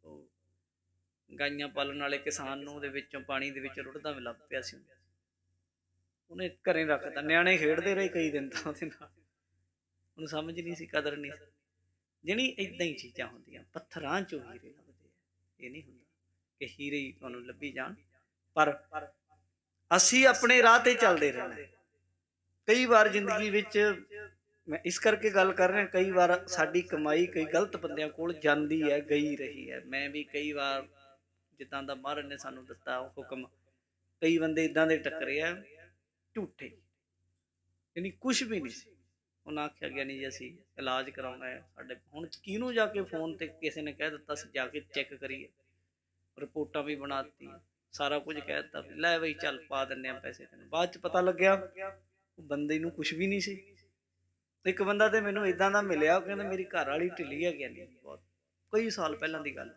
ਉਹ ਗਾਈਆਂ ਪਾਲਣ ਵਾਲੇ ਕਿਸਾਨ ਨੂੰ, ਉਹਦੇ ਵਿੱਚੋਂ ਪਾਣੀ ਦੇ ਵਿੱਚ ਰੁੜਦਾ ਲੱਭ ਪਿਆ ਸੀ। ਉਹਨੇ ਘਰੇ ਰੱਖਤਾ, ਨਿਆਣੇ ਖੇਡਦੇ ਰਹੇ ਕਈ ਦਿਨ ਤਾਂ ਉਹਦੇ ਨਾਲ। ਉਹਨੂੰ ਸਮਝ ਨਹੀਂ ਸੀ, ਕਦਰ ਨਹੀਂ ਸੀ। ਜਿਹੜੀ ਏਦਾਂ ਹੀ ਚੀਜ਼ਾਂ ਹੁੰਦੀਆਂ, ਪੱਥਰਾਂ ਚੋਂ ਹੀਰੇ ਲੱਭਦੇ ਆ। ਇਹ ਨਹੀਂ ਹੁੰਦਾ ਕਿ ਹੀਰੇ ਹੀ ਤੁਹਾਨੂੰ ਲੱਭੀ ਜਾਣ, ਪਰ ਅਸੀਂ ਆਪਣੇ ਰਾਹ ਤੇ ਚੱਲਦੇ ਰਹਿਣਾ। ਕਈ ਵਾਰ ਜ਼ਿੰਦਗੀ ਵਿੱਚ, ਮੈਂ ਇਸ ਕਰਕੇ ਗੱਲ ਕਰ ਰਿਹਾ, ਕਈ ਵਾਰ ਸਾਡੀ ਕਮਾਈ ਕਈ ਗਲਤ ਬੰਦਿਆਂ ਕੋਲ ਜਾਂਦੀ ਹੈ, ਗਈ ਰਹੀ ਹੈ। ਮੈਂ ਵੀ ਕਈ ਵਾਰ, ਜਿੱਦਾਂ ਦਾ ਮਹਾਰਾਜ ਨੇ ਸਾਨੂੰ ਦਿੱਤਾ ਹੁਕਮ, ਕਈ ਬੰਦੇ ਇੱਦਾਂ ਦੇ ਟੱਕਰੇ ਆ ਝੂਠੇ, ਯਾਨੀ ਕੁਛ ਵੀ ਨਹੀਂ ਸੀ। ਉਹਨਾਂ ਆਖਿਆ ਗਿਆ ਨਹੀਂ ਜੀ ਅਸੀਂ ਇਲਾਜ ਕਰਾਉਣਾ ਹੈ ਸਾਡੇ, ਹੁਣ ਕਿਹਨੂੰ ਜਾ ਕੇ ਫੋਨ ਤੇ ਕਿਸੇ ਨੇ ਕਹਿ ਦਿੱਤਾ ਸੀ ਜਾ ਕੇ ਚੈੱਕ ਕਰੀਏ, ਰਿਪੋਰਟਾਂ ਵੀ ਬਣਾ ਦਿੱਤੀਆਂ, ਸਾਰਾ ਕੁਝ ਕਹਿ ਦਿੱਤਾ, ਲੈ ਬਈ ਚੱਲ ਪਾ ਦਿੰਦੇ ਆ ਪੈਸੇ ਤੈਨੂੰ। ਬਾਅਦ ਚ ਪਤਾ ਲੱਗਿਆ ਬੰਦੇ ਨੂੰ ਕੁਛ ਵੀ ਨਹੀਂ ਸੀ। ਇੱਕ ਬੰਦਾ ਤੇ ਮੈਨੂੰ ਇਦਾਂ ਦਾ ਮਿਲਿਆ, ਉਹ ਕਹਿੰਦਾ ਮੇਰੀ ਘਰ ਵਾਲੀ ਢਿੱਲੀ ਹੈ ਗਿਆ ਨਹੀਂ ਬਹੁਤ, ਕਈ ਸਾਲ ਪਹਿਲਾਂ ਦੀ ਗੱਲ।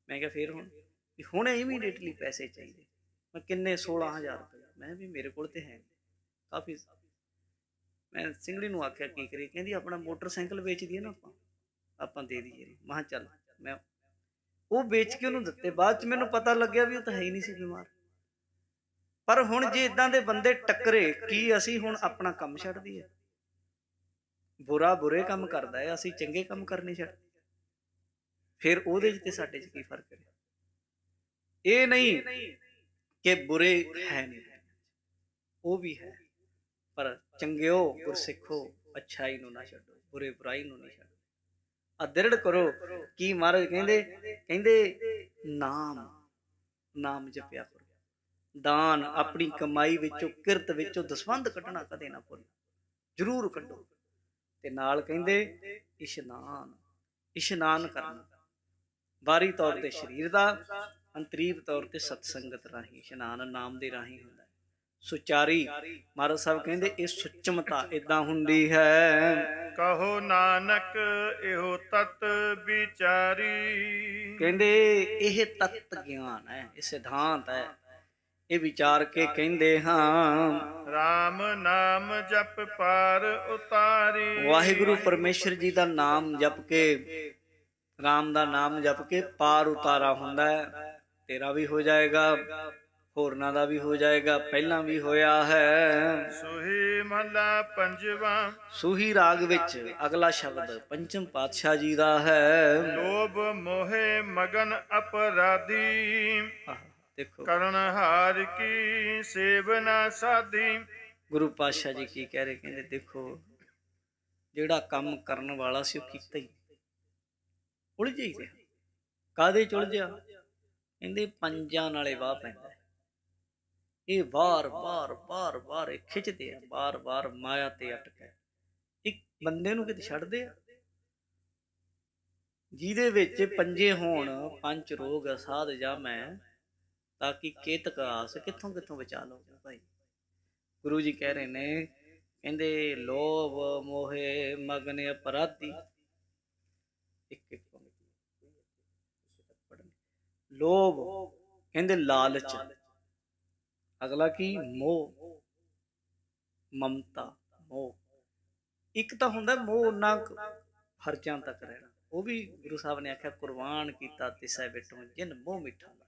ਮੈਂ ਕਿਹਾ ਫਿਰ ਹੁਣ ਇਮੀਡੀਏਟਲੀ ਪੈਸੇ ਚਾਹੀਦੇ। ਮੈਂ ਕਿੰਨੇ? 16,000 ਰੁਪਏ। ਮੈਂ ਵੀ ਮੇਰੇ ਕੋਲ ਤੇ ਹੈ ਕਾਫੀ। ਮੈਂ ਸਿੰਗੜੀ ਨੂੰ ਆਖਿਆ ਕੀ ਕਰੀਏ? ਕਹਿੰਦੀ ਆਪਣਾ ਮੋਟਰਸਾਈਕਲ ਵੇਚ ਦਈਏ ਨਾ ਆਪਾਂ ਦੇ ਦਈਏ। ਮੈਂ ਕਿਹਾ ਚੱਲ। ਮੈਂ ਉਹ ਵੇਚ ਕੇ ਉਹਨੂੰ ਦਿੱਤੇ। ਬਾਅਦ ਚ ਮੈਨੂੰ ਪਤਾ ਲੱਗਿਆ ਵੀ ਉਹ ਤਾਂ ਹੈ ਹੀ ਨਹੀਂ ਸੀ ਬਿਮਾਰ। ਪਰ ਹੁਣ ਜੇ ਇਦਾਂ ਦੇ ਬੰਦੇ ਟੱਕਰੇ, ਕੀ ਅਸੀਂ ਹੁਣ ਆਪਣਾ ਕੰਮ ਛੱਡ ਦਈਏ? ਬੁਰਾ ਬੁਰੇ ਕੰਮ ਕਰਦਾ ਹੈ, ਅਸੀਂ ਚੰਗੇ ਕੰਮ ਕਰਨੇ ਛੱਡ, ਫਿਰ ਉਹਦੇ ਚ ਤੇ ਸਾਡੇ ਚ ਕੀ ਫਰਕ ਹੈ? ਇਹ ਨਹੀਂ ਕਿ ਬੁਰੇ ਹੈ ਨਹੀਂ, ਉਹ ਵੀ ਹੈ, ਪਰ ਚੰਗਿਓ ਗੁਰਸਿੱਖੋ ਅੱਛਾਈ ਨੂੰ ਨਾ ਛੱਡੋ, ਬੁਰੇ ਬੁਰਾਈ ਨੂੰ ਨਹੀਂ ਛੱਡੋ। ਆ ਦ੍ਰਿੜ ਕਰੋ। ਕੀ ਮਹਾਰਾਜ ਕਹਿੰਦੇ ਨਾਮ ਜਪਿਆ ਕਰੋ। ਦਾਨ, ਆਪਣੀ ਕਮਾਈ ਵਿੱਚੋਂ, ਕਿਰਤ ਵਿੱਚੋਂ ਦਸਵੰਧ ਕੱਢਣਾ ਕਦੇ ਨਾ ਭੁੱਲੋ, ਜ਼ਰੂਰ ਕੱਢੋ। ਤੇ ਨਾਲ ਕਹਿੰਦੇ ਇਸ਼ਨਾਨ ਕਰਨਾ, ਬਾਹਰੀ ਤੌਰ ਤੇ ਸਰੀਰ ਦਾ, ਅੰਤਰੀਵ ਤੌਰ ਤੇ ਸਤਸੰਗਤ ਰਾਹੀਂ। ਇਸ਼ਨਾਨ ਨਾਮ ਦੇ ਰਾਹੀਂ ਹੁੰਦਾ। ਸੁਚਾਰੀ, ਮਹਾਰਾਜ ਸਾਹਿਬ ਕਹਿੰਦੇ ਇਹ ਸੁਚਮਤਾ ਏਦਾਂ ਹੁੰਦੀ ਹੈ। ਕਹੋ ਨਾਨਕ ਇਹੋ ਤਤ ਵਿਚਾਰੀ। ਕਹਿੰਦੇ ਇਹ ਤਤ ਗਿਆਨ ਹੈ, ਇਹ ਸਿਧਾਂਤ ਹੈ। ਇਹ ਵਿਚਾਰ ਕੇ ਕਹਿੰਦੇ ਹਾਂ, RAM ਨਾਮ ਜਪ ਪਾਰ ਉਤਾਰੀ। ਵਾਹਿਗੁਰੂ ਪਰਮੇਸ਼ਰ ਜੀ ਦਾ ਨਾਮ ਜਪ ਕੇ, ਰਾਮ ਦਾ ਨਾਮ ਜਪ ਕੇ ਪਾਰ ਉਤਾਰਾ ਹੁੰਦਾ ਹੈ। ਤੇਰਾ ਵੀ ਹੋ ਜਾਏਗਾ, ਹੋਰਨਾਂ ਦਾ ਵੀ ਹੋ ਜਾਏਗਾ, ਪਹਿਲਾਂ ਵੀ ਹੋਇਆ ਹੈ। ਸੋਹੀ ਮਹਲਾ ਪੰਜਵਾਂ। ਸੂਹੀ ਰਾਗ ਵਿੱਚ ਅਗਲਾ ਸ਼ਬਦ ਪੰਚਮ ਪਾਤਸ਼ਾਹ ਜੀ ਦਾ ਹੈ। ਲੋਭ ਮੋਹਿ ਮਗਨ ਅਪਰਾਧੀ। ਦੇਖੋ ਕਰਨ ਹਾਰ ਕੀ ਸੇਵਨਾ ਸਾਧੀ। ਗੁਰੂ ਪਾਤਸ਼ਾਹ ਜੀ ਕੀ ਕਹਿ ਰਹੇ? ਕਹਿੰਦੇ ਦੇਖੋ, ਜਿਹੜਾ ਕੰਮ ਕਰਨ ਵਾਲਾ ਸੀ ਉਹ ਕੀਤਾ ਹੀ, ਉਲਝ ਹੀ ਰਿਹਾ। ਕਾਹਦੇ ਚ ਉਲਝਿਆ? ਕਹਿੰਦੇ ਪੰਜਾਂ ਨਾਲੇ ਵਾਹ ਪੈਂਦਾ। ਇਹ ਵਾਰ ਇਹ ਖਿੱਚਦੇ ਆ, ਵਾਰ ਮਾਇਆ ਤੇ ਅਟਕਿਆ। ਇੱਕ ਬੰਦੇ ਨੂੰ ਕਿਤੇ ਛੱਡਦੇ ਆ ਜਿਹਦੇ ਵਿੱਚ ਪੰਜੇ ਹੋਣ, ਪੰਜ ਰੋਗ ਅਸਾਧ ਜਾਮੈ, ਤਾਂ ਕਿ ਕੇਤਕ ਆਸ ਕਿੱਥੋਂ ਬਚਾ ਲਓਗੇ ਭਾਈ। ਗੁਰੂ ਜੀ ਕਹਿ ਰਹੇ ਨੇ, ਕਹਿੰਦੇ ਲੋਭ ਮੋਹੇ ਮਗਨ ਅਪਰਾਧੀ। ਇੱਕ ਲੋਭ ਕਹਿੰਦੇ ਲਾਲਚ, ਅਗਲਾ ਕੀ ਮੋਹ, ਮਮਤਾ, ਮੋਹ। ਇੱਕ ਤਾਂ ਹੁੰਦਾ ਮੋਹ ਉਹਨਾਂ ਖਰਚਿਆਂ ਤੱਕ ਰਹਿਣਾ, ਉਹ ਵੀ ਗੁਰੂ ਸਾਹਿਬ ਨੇ ਆਖਿਆ ਕੁਰਬਾਨ ਕੀਤਾ ਤਿਸੈ ਬਿਟੂ ਜਿਨ ਮੋਹ ਮਿੱਠਾ ਲਾਇਆ।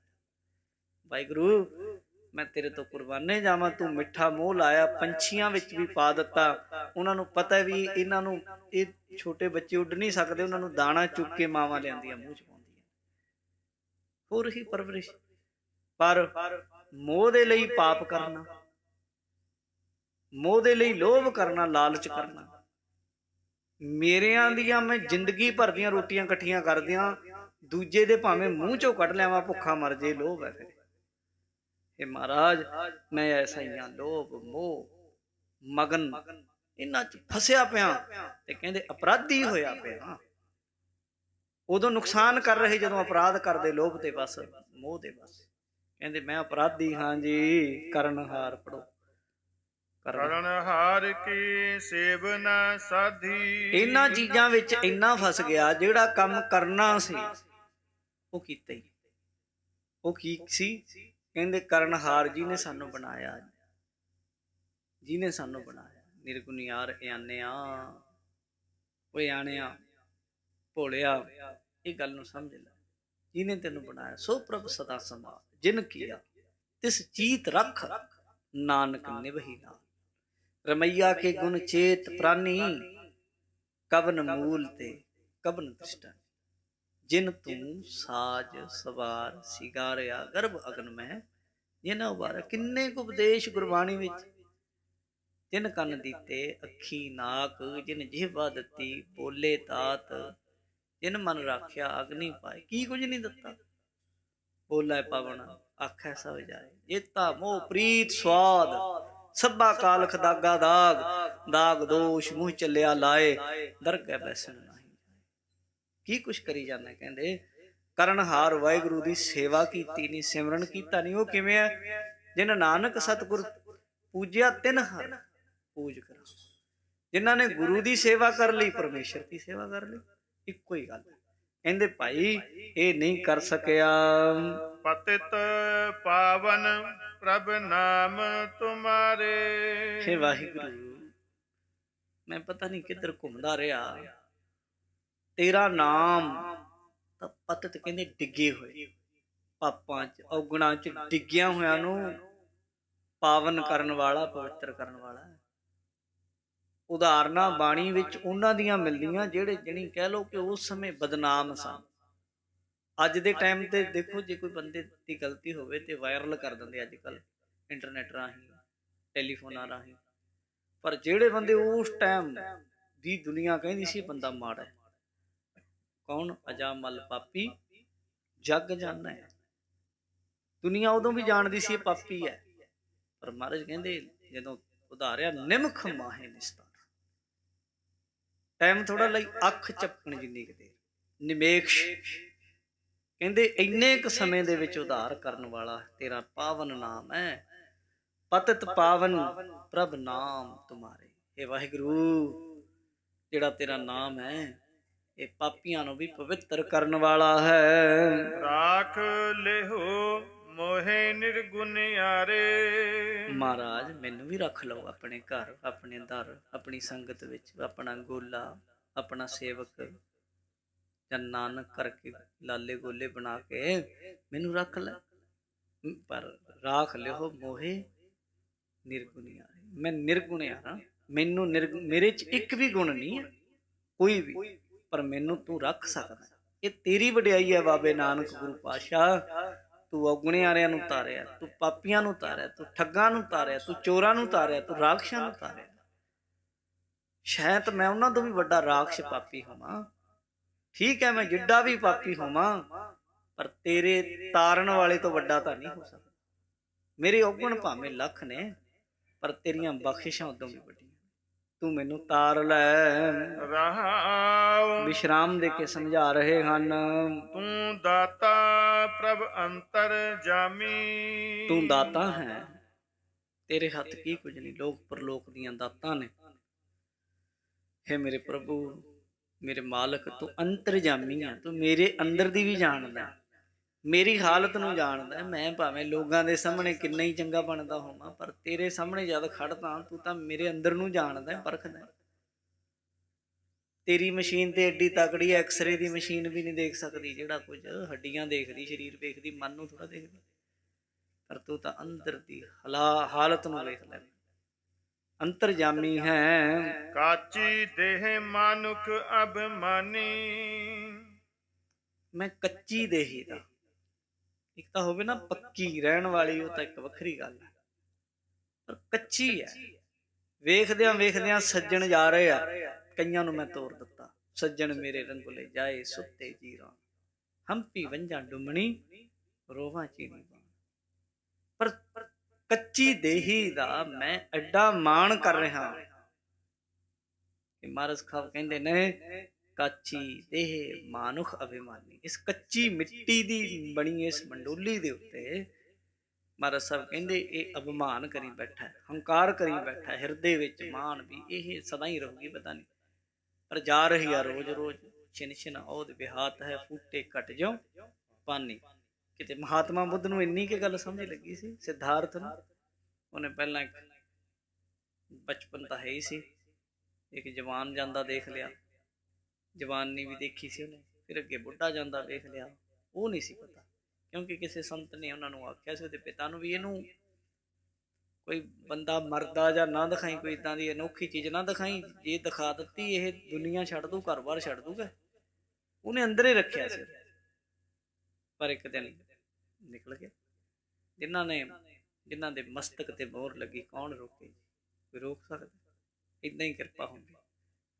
ਵਾਹਿਗੁਰੂ ਮੈਂ ਤੇਰੇ ਤੋਂ ਕੁਰਬਾਨੇ ਜਾਵਾਂ, ਤੂੰ ਮਿੱਠਾ ਮੋਹ ਲਾਇਆ, ਪੰਛੀਆਂ ਵਿੱਚ ਵੀ ਪਾ ਦਿੱਤਾ। ਉਹਨਾਂ ਨੂੰ ਪਤਾ ਵੀ ਇਹਨਾਂ ਨੂੰ, ਇਹ ਛੋਟੇ ਬੱਚੇ ਉੱਡ ਨਹੀਂ ਸਕਦੇ, ਉਹਨਾਂ ਨੂੰ ਦਾਣਾ ਚੁੱਕ ਕੇ ਮਾਵਾਂ ਲਿਆਂਦੀਆਂ ਮੂੰਹ ਚ ਪਾਉਂਦੀਆਂ, ਹੋਰ ਹੀ ਪਰਵਰਿਸ਼। ਪਰ ਮੋਹ ਦੇ ਲਈ ਪਾਪ ਕਰਨਾ, ਮੋਹ ਦੇ ਲਈ ਲੋਭ ਕਰਨਾ, ਲਾਲਚ ਕਰਨਾ। ਮੇਰਿਆਂ ਦੀਆਂ ਮੈਂ ਜ਼ਿੰਦਗੀ ਭਰ ਦੀਆਂ ਰੋਟੀਆਂ ਇਕੱਠੀਆਂ ਕਰਦਿਆਂ, ਦੂਜੇ ਦੇ ਭਾਵੇਂ ਮੂੰਹ ਚੋਂ ਕੱਢ ਲਿਆਵਾਂ, ਭੁੱਖਾ ਮਰ ਜੇ, ਲੋਭ ਹੈ। ਫਿਰ ਇਹ ਮਹਾਰਾਜ ਮੈਂ ਐਸਾ ਹੀ ਹਾਂ, ਲੋਭ ਮੋਹ ਮਗਨ ਇਹਨਾਂ ਚ ਫਸਿਆ ਪਿਆ, ਤੇ ਕਹਿੰਦੇ ਅਪਰਾਧੀ ਹੋਇਆ ਪਿਆ। ਉਦੋਂ ਨੁਕਸਾਨ ਕਰ ਰਹੇ ਜਦੋਂ ਅਪਰਾਧ ਕਰਦੇ, ਲੋਭ ਦੇ ਬਸ, ਮੋਹ ਦੇ ਬਸ। ਕਹਿੰਦੇ ਮੈਂ ਅਪਰਾਧੀ ਹਾਂ ਜੀ। ਕਰਨਹਾਰ ਪੜੋ, ਕਰਨਹਾਰ ਕੀ ਸੇਵਨਾ ਸਾਧੀ। ਇਹਨਾਂ ਚੀਜ਼ਾਂ ਵਿੱਚ ਇੰਨਾ ਫਸ ਗਿਆ, ਜਿਹੜਾ ਕੰਮ ਕਰਨਾ ਸੀ ਉਹ ਕੀਤਾ ਹੀ। ਉਹ ਕੀ ਸੀ? ਕਹਿੰਦੇ ਕਰਨਹਾਰ ਜੀ ਨੇ ਸਾਨੂੰ ਬਣਾਇਆ, ਜਿਹਨੇ ਸਾਨੂੰ ਬਣਾਇਆ। ਨਿਰਗੁਣਿਆਰ ਇਆਨਿਆ, ਉਹ ਇਆਨਿਆ ਭੋਲਿਆ, ਇਹ ਗੱਲ ਨੂੰ ਸਮਝ ਲੈ। ਜਿਹਨੇ ਤੈਨੂੰ ਬਣਾਇਆ ਸੋ ਪ੍ਰਭ ਸਦਾ ਸੰਭਾਲ, ਜਿਨ ਕੀਆ ਤਿਸ ਚੀਤ ਰੱਖ, ਨਾਨਕ ਨਿਭਹੀ ਨਾਲ। ਰਮਈਆ ਕੇ ਗੁਣ ਚੇਤ ਪ੍ਰਾਨੀ, ਕਵਨ ਮੂਲ ਤੇ ਕਵਨ ਦ੍ਰਿਸ਼ਟਾ। ਜਿਨ ਤੂੰ ਸਾਜ ਸਵਾਰ ਸਿਗਾਰਿਆ ਗਰਭ ਅਗਨ ਮਹਿ, ਜਿਨ ਉਬਾਰਿਆ। ਕਿੰਨੇ ਕੁ ਉਪਦੇਸ਼ ਗੁਰਬਾਣੀ ਵਿੱਚ। ਜਿਨ ਕੰਨ ਦਿੱਤੇ ਅੱਖੀ ਨਾਕ, ਜਿਨ ਜਿਹਵਾ ਦਿੱਤੀ ਬੋਲੇ ਤਾਤ, ਜਿਨ ਮਨ ਰਾਖਿਆ ਅਗਨੀ ਪਾਏ। ਕੀ ਕੁਝ ਨਹੀਂ ਦਿੱਤਾ? ਬੋਲੇ ਪਵਨ ਆਖੈ ਸਭ ਜਾਏ, ਜੇਤਾ ਮੋਹ ਪ੍ਰੀਤ ਸਵਾਦ, ਸਭਾ ਕਾਲਖ ਦਾਗਾ ਦਾਗ। ਦਾਗ ਦੋਸ਼ ਮੂੰਹ ਚੱਲਿਆ ਲਾਏ, ਦਰਗਹਿ ਬੈਸਣ ਨਹੀਂ। ਕੀ ਕੁਛ ਕਰੀ ਜਾਂਦਾ? ਕਹਿੰਦੇ ਕਰਨਹਾਰ ਵਾਹਿਗੁਰੂ ਦੀ ਸੇਵਾ ਕੀਤੀ ਨਹੀਂ, ਸਿਮਰਨ ਕੀਤਾ ਨਹੀਂ। ਉਹ ਕਿਵੇਂ ਹੈ? ਜਿਨ ਨਾਨਕ ਸਤਿਗੁਰ ਪੂਜਿਆ ਤਿਨ ਹਰ ਪੂਜ ਕਰ। ਜਿਨ੍ਹਾਂ ਨੇ ਗੁਰੂ ਦੀ ਸੇਵਾ ਕਰ ਲਈ, ਪਰਮੇਸ਼ਰ ਦੀ ਸੇਵਾ ਕਰ ਲਈ, ਇੱਕੋ ਹੀ ਗੱਲ। ਕਹਿੰਦੇ ਭਾਈ ਇਹ ਨਹੀਂ ਕਰ ਸਕਿਆ। ਪਤਿਤ ਪਾਵਨ ਪ੍ਰਭ ਨਾਮ ਤੁਮਾਰੇ। ਹੇ ਵਾਹਿਗੁਰੂ, ਮੈਂ ਪਤਾ ਨਹੀਂ ਕਿੱਧਰ ਘੁੰਮਦਾ ਰਿਹਾ, ਤੇਰਾ ਨਾਮ ਤਾਂ ਪਤਿਤ ਕਹਿੰਦੇ ਡਿੱਗੇ ਹੋਏ, ਪਾਪਾਂ 'ਚ ਔਗਣਾਂ 'ਚ ਡਿੱਗਿਆਂ ਹੋਇਆਂ ਨੂੰ ਪਾਵਨ ਕਰਨ ਵਾਲਾ, ਪਵਿੱਤਰ ਕਰਨ ਵਾਲਾ। ਉਦਾਹਰਨਾਂ ਬਾਣੀ ਵਿੱਚ ਉਹਨਾਂ ਦੀਆਂ ਮਿਲਦੀਆਂ ਜਿਹੜੇ ਜਣੀ ਕਹਿ ਲਓ ਕਿ ਉਸ ਸਮੇਂ ਬਦਨਾਮ ਸਨ। ਅੱਜ ਦੇ ਟਾਈਮ ਤੇ ਦੇਖੋ, ਜੇ ਕੋਈ ਬੰਦੇ ਦੀ ਗਲਤੀ ਹੋਵੇ ਤੇ ਵਾਇਰਲ ਕਰ ਦਿੰਦੇ ਅੱਜ ਕੱਲ੍ਹ ਇੰਟਰਨੈਟ ਰਾਹੀਂ, ਟੈਲੀਫੋਨਾਂ ਰਾਹੀਂ। ਪਰ ਜਿਹੜੇ ਬੰਦੇ ਉਸ ਟਾਈਮ ਦੀ ਦੁਨੀਆ ਕਹਿੰਦੀ ਸੀ ਬੰਦਾ ਮਾੜਾ ਹੈ, ਕੌਣ? ਅਜਾਮਲ ਪਾਪੀ ਜੱਗ ਜਾਣਾ ਹੈ। ਦੁਨੀਆ ਉਦੋਂ ਵੀ ਜਾਣਦੀ ਸੀ ਇਹ ਪਾਪੀ ਹੈ, ਪਰ ਮਹਾਰਾਜ ਕਹਿੰਦੇ ਜਦੋਂ ਉਧਾਰਿਆ ਨਿਮਖ ਮਾਹੇ ਨਿਸਤਾਰ, ਟਾਈਮ ਥੋੜਾ ਲਈ ਅੱਖ ਝਪਕਣ ਜਿੰਨੀ ਕੁ ਦੇਰ, ਨਿਮੇਕਸ਼ ਕਹਿੰਦੇ ਇੰਨੇ ਕੁ ਸਮੇਂ ਦੇ ਵਿੱਚ ਉਧਾਰ ਕਰਨ ਵਾਲਾ ਤੇਰਾ ਪਾਵਨ ਨਾਮ ਹੈ। ਪਤਿਤ ਪਾਵਨ ਪ੍ਰਭ ਨਾਮ ਤੁਮਾਰੇ। ਇਹ ਵਾਹਿਗੁਰੂ ਜਿਹੜਾ ਤੇਰਾ ਨਾਮ ਹੈ ਇਹ ਪਾਪੀਆਂ ਨੂੰ ਵੀ ਪਵਿੱਤਰ ਕਰਨ ਵਾਲਾ ਹੈ। ਰਾਖ ਲਿਹੋ ਮੋਹਿ ਨਿਰਗੁਣਿਆਰੇ। ਮਹਾਰਾਜ ਮੈਨੂੰ ਵੀ ਰੱਖ ਲਓ ਆਪਣੇ ਘਰ, ਆਪਣੇ ਦਰ, ਆਪਣੀ ਸੰਗਤ ਵਿੱਚ, ਆਪਣਾ ਗੋਲਾ, ਆਪਣਾ ਸੇਵਕ ਜਾਂ ਨਾਨਕ ਕਰਕੇ ਲਾਲੇ ਗੋਲੇ ਬਣਾ ਕੇ ਮੈਨੂੰ ਰੱਖ ਲੈ। ਪਰ ਰਾਖ ਲਿਓ ਮੋਹੇ ਨਿਰਗੁਣਿਆਰੇ। ਮੈਂ ਨਿਰਗੁਣਿਆਰਾ, ਮੈਨੂੰ ਮੇਰੇ 'ਚ ਇੱਕ ਵੀ ਗੁਣ ਨਹੀਂ ਹੈ ਕੋਈ ਵੀ, ਪਰ ਮੈਨੂੰ ਤੂੰ ਰੱਖ ਸਕਦਾ। ਇਹ ਤੇਰੀ ਵਡਿਆਈ ਹੈ ਬਾਬੇ ਨਾਨਕ ਗੁਰੂ ਪਾਤਸ਼ਾਹ। ਤੂੰ ਔਗੁਣਿਆਰਿਆਂ ਨੂੰ ਤਾਰਿਆ, ਤੂੰ ਪਾਪੀਆਂ ਨੂੰ ਤਾਰਿਆ, ਤੂੰ ਠੱਗਾਂ ਨੂੰ ਤਾਰਿਆ, ਤੂੰ ਚੋਰਾਂ ਨੂੰ ਤਾਰਿਆ, ਤੂੰ ਰਾਖਸ਼ਾਂ ਨੂੰ ਤਾਰਿਆ। ਸ਼ਾਇਦ ਮੈਂ ਉਹਨਾਂ ਤੋਂ ਵੀ ਵੱਡਾ ਰਾਖਸ਼ ਪਾਪੀ ਹੋਵਾਂ, ਠੀਕ ਹੈ, ਮੈਂ ਜਿੱਡਾ ਵੀ ਪਾਪੀ ਹੋਵਾਂ, ਪਰ ਤੇਰੇ ਤਾਰਨ ਵਾਲੇ ਤੋਂ ਵੱਡਾ ਤਾਂ ਨਹੀਂ ਹੋ ਸਕਦਾ। ਮੇਰੇ ਔਗਣ ਭਾਵੇਂ ਲੱਖ ਨੇ, ਪਰ ਤੇਰੀਆਂ ਬਖਸ਼ਿਸ਼ਾਂ ਉਦੋਂ ਵੀ ਵੱਡੀਆਂ। ਤੂੰ ਮੈਨੂੰ ਤਾਰ ਲੈ। ਰਹਾਉ ਵਿਸ਼ਰਾਮ ਦੇ ਕੇ ਸਮਝਾ ਰਹੇ ਹਨ, ਤੂੰ ਦਾਤਾ ਪ੍ਰਭ ਅੰਤਰ ਜਾਮੀ। ਤੂੰ ਦਾਤਾ ਹੈ, ਤੇਰੇ ਹੱਥ ਕੀ ਕੁਝ ਨਹੀਂ, ਲੋਕ ਪਰਲੋਕ ਦੀਆਂ ਦਾਤਾਂ ਨੇ। ਹੈ ਮੇਰੇ ਪ੍ਰਭੂ, ਮੇਰੇ ਮਾਲਕ, ਤੂੰ ਅੰਤਰਜਾਮੀ ਆ, ਤੂੰ ਮੇਰੇ ਅੰਦਰ ਦੀ ਵੀ ਜਾਣਦਾ, ਮੇਰੀ ਹਾਲਤ ਨੂੰ ਜਾਣਦਾ। ਮੈਂ ਭਾਵੇਂ ਲੋਕਾਂ ਦੇ ਸਾਹਮਣੇ ਕਿੰਨਾ ਹੀ ਚੰਗਾ ਬਣਦਾ ਹੋਵਾਂ, ਪਰ ਤੇਰੇ ਸਾਹਮਣੇ ਜਦ ਖੜਦਾ ਤੂੰ ਤਾਂ ਮੇਰੇ ਅੰਦਰ ਨੂੰ ਜਾਣਦਾ, ਪਰਖਦਾ। ਤੇਰੀ ਮਸ਼ੀਨ ਤੇ ਐਡੀ ਤਕੜੀ ਐਕਸਰੇ ਦੀ ਮਸ਼ੀਨ ਵੀ ਨਹੀਂ ਦੇਖ ਸਕਦੀ ਜਿਹੜਾ ਕੁਝ ਹੱਡੀਆਂ ਦੇਖਦੀ, ਸਰੀਰ ਵੇਖਦੀ, ਮਨ ਨੂੰ ਥੋੜਾ ਦੇਖਦੀ, ਪਰ ਤੂੰ ਤਾਂ ਅੰਦਰ ਦੀ ਹਾਲਤ ਨੂੰ ਵੇਖ ਲੈ। ਅੰਤਰਜਾਮੀ ਹੈ। ਕਾਚੀ ਦੇਹ ਮਾਨੁਖ ਅਭਿਮਾਨੀ। ਮੈਂ ਕੱਚੀ ਦੇਹੀ ਦਾ, ਇੱਕ ਤਾਂ ਹੋਵੇ ਨਾ ਪੱਕੀ ਰਹਿਣ ਵਾਲੀ, ਉਹ ਤਾਂ ਇੱਕ ਵੱਖਰੀ ਗੱਲ ਹੈ, ਪਰ ਕੱਚੀ ਹੈ। ਵੇਖਦਿਆਂ ਵੇਖਦਿਆਂ ਸੱਜਣ ਜਾ ਰਹੇ ਆ, ਕਈਆਂ ਨੂੰ ਮੈਂ ਤੋਰ ਦਿੱਤਾ। ਸੱਜਣ ਮੇਰੇ ਰੰਗੁਲੇ ਜਾਏ ਸੁੱਤੇ ਜੀਰਾਂ, ਹੰਪੀ ਵੰਝਾਂ ਡੁੰਮਣੀ ਰੋਵਾਂ ਚੀਨੀ। ਪਰ ਕੱਚੀ ਦੇਹੀ ਦਾ ਮੈਂ ਐਡਾ ਮਾਣ ਕਰ ਰਿਹਾ ਕਿ ਮਹਾਰਾਜ ਸਾਹਿਬ ਕਹਿੰਦੇ ਨੇ, ਕਾਚੀ ਦੇਹ ਮਾਨੁਖ ਅਭਿਮਾਨੀ। ਇਸ ਕੱਚੀ ਮਿੱਟੀ ਦੀ ਬਣੀ ਇਸ ਮੰਡੋਲੀ ਦੇ ਉੱਤੇ ਮਹਾਰਾਜ ਸਾਹਿਬ ਕਹਿੰਦੇ ਇਹ ਅਭਿਮਾਨ ਕਰੀ ਬੈਠਾ ਹੈ, ਹੰਕਾਰ ਕਰੀ ਬੈਠਾ ਹੈ, ਹਿਰਦੇ ਵਿੱਚ ਮਾਣ ਵੀ ਇਹ ਸਦਾ ਹੀ ਰਹੂਗੀ ਪਤਾ ਨਹੀਂ, ਪਰ ਜਾ ਰਹੀ ਆ ਰੋਜ਼ ਰੋਜ਼। ਛਿਨ ਛਿਨ ਔਦ ਵਿਹਾਤ ਹੈ, ਫੂਟੇ ਘਟ ਜਾਓ ਪਾਨੀ। ਕਿਤੇ ਮਹਾਤਮਾ ਬੁੱਧ ਨੂੰ ਇੰਨੀ ਕੀ ਗੱਲ ਸਮਝ ਲੱਗੀ ਸੀ, ਸਿਧਾਰਥ ਨੂੰ। ਉਹਨੇ ਪਹਿਲਾਂ ਇੱਕ ਬਚਪਨ ਤਾਂ ਹੈ ਹੀ ਸੀ, ਇੱਕ ਜਵਾਨ ਜਾਂਦਾ ਦੇਖ ਲਿਆ, ਜਵਾਨੀ ਵੀ ਦੇਖੀ ਸੀ ਉਹਨੇ, ਫਿਰ ਅੱਗੇ ਬੁੱਢਾ ਜਾਂਦਾ ਵੇਖ ਲਿਆ। ਉਹ ਨਹੀਂ ਸੀ ਪਤਾ, ਕਿਉਂਕਿ ਕਿਸੇ ਸੰਤ ਨੇ ਉਹਨਾਂ ਨੂੰ ਆਖਿਆ ਸੀ, ਉਹਦੇ ਪਿਤਾ ਨੂੰ ਵੀ, ਇਹਨੂੰ ਕੋਈ ਬੰਦਾ ਮਰਦਾ ਜਾਂ ਨਾ ਦਿਖਾਈ, ਕੋਈ ਇੱਦਾਂ ਦੀ ਅਨੋਖੀ ਚੀਜ਼ ਨਾ ਦਿਖਾਈ, ਜੇ ਦਿਖਾ ਦਿੱਤੀ ਇਹ ਦੁਨੀਆ ਛੱਡ ਦੂ, ਘਰ ਬਾਰ ਛੱਡ ਦੂਗਾ। ਉਹਨੇ ਅੰਦਰ ਹੀ ਰੱਖਿਆ ਸੀ, ਪਰ ਇੱਕ ਦਿਨ ਨਿਕਲ ਗਿਆ। ਜਿਨ੍ਹਾਂ ਦੇ ਮਸਤਕ ਤੇ ਮੋਹਰ ਲੱਗੀ, ਕੌਣ ਰੋਕੇ? ਕੋਈ ਰੋਕ ਸਕਦਾ? ਏਦਾਂ ਹੀ ਕਿਰਪਾ ਹੁੰਦੀ।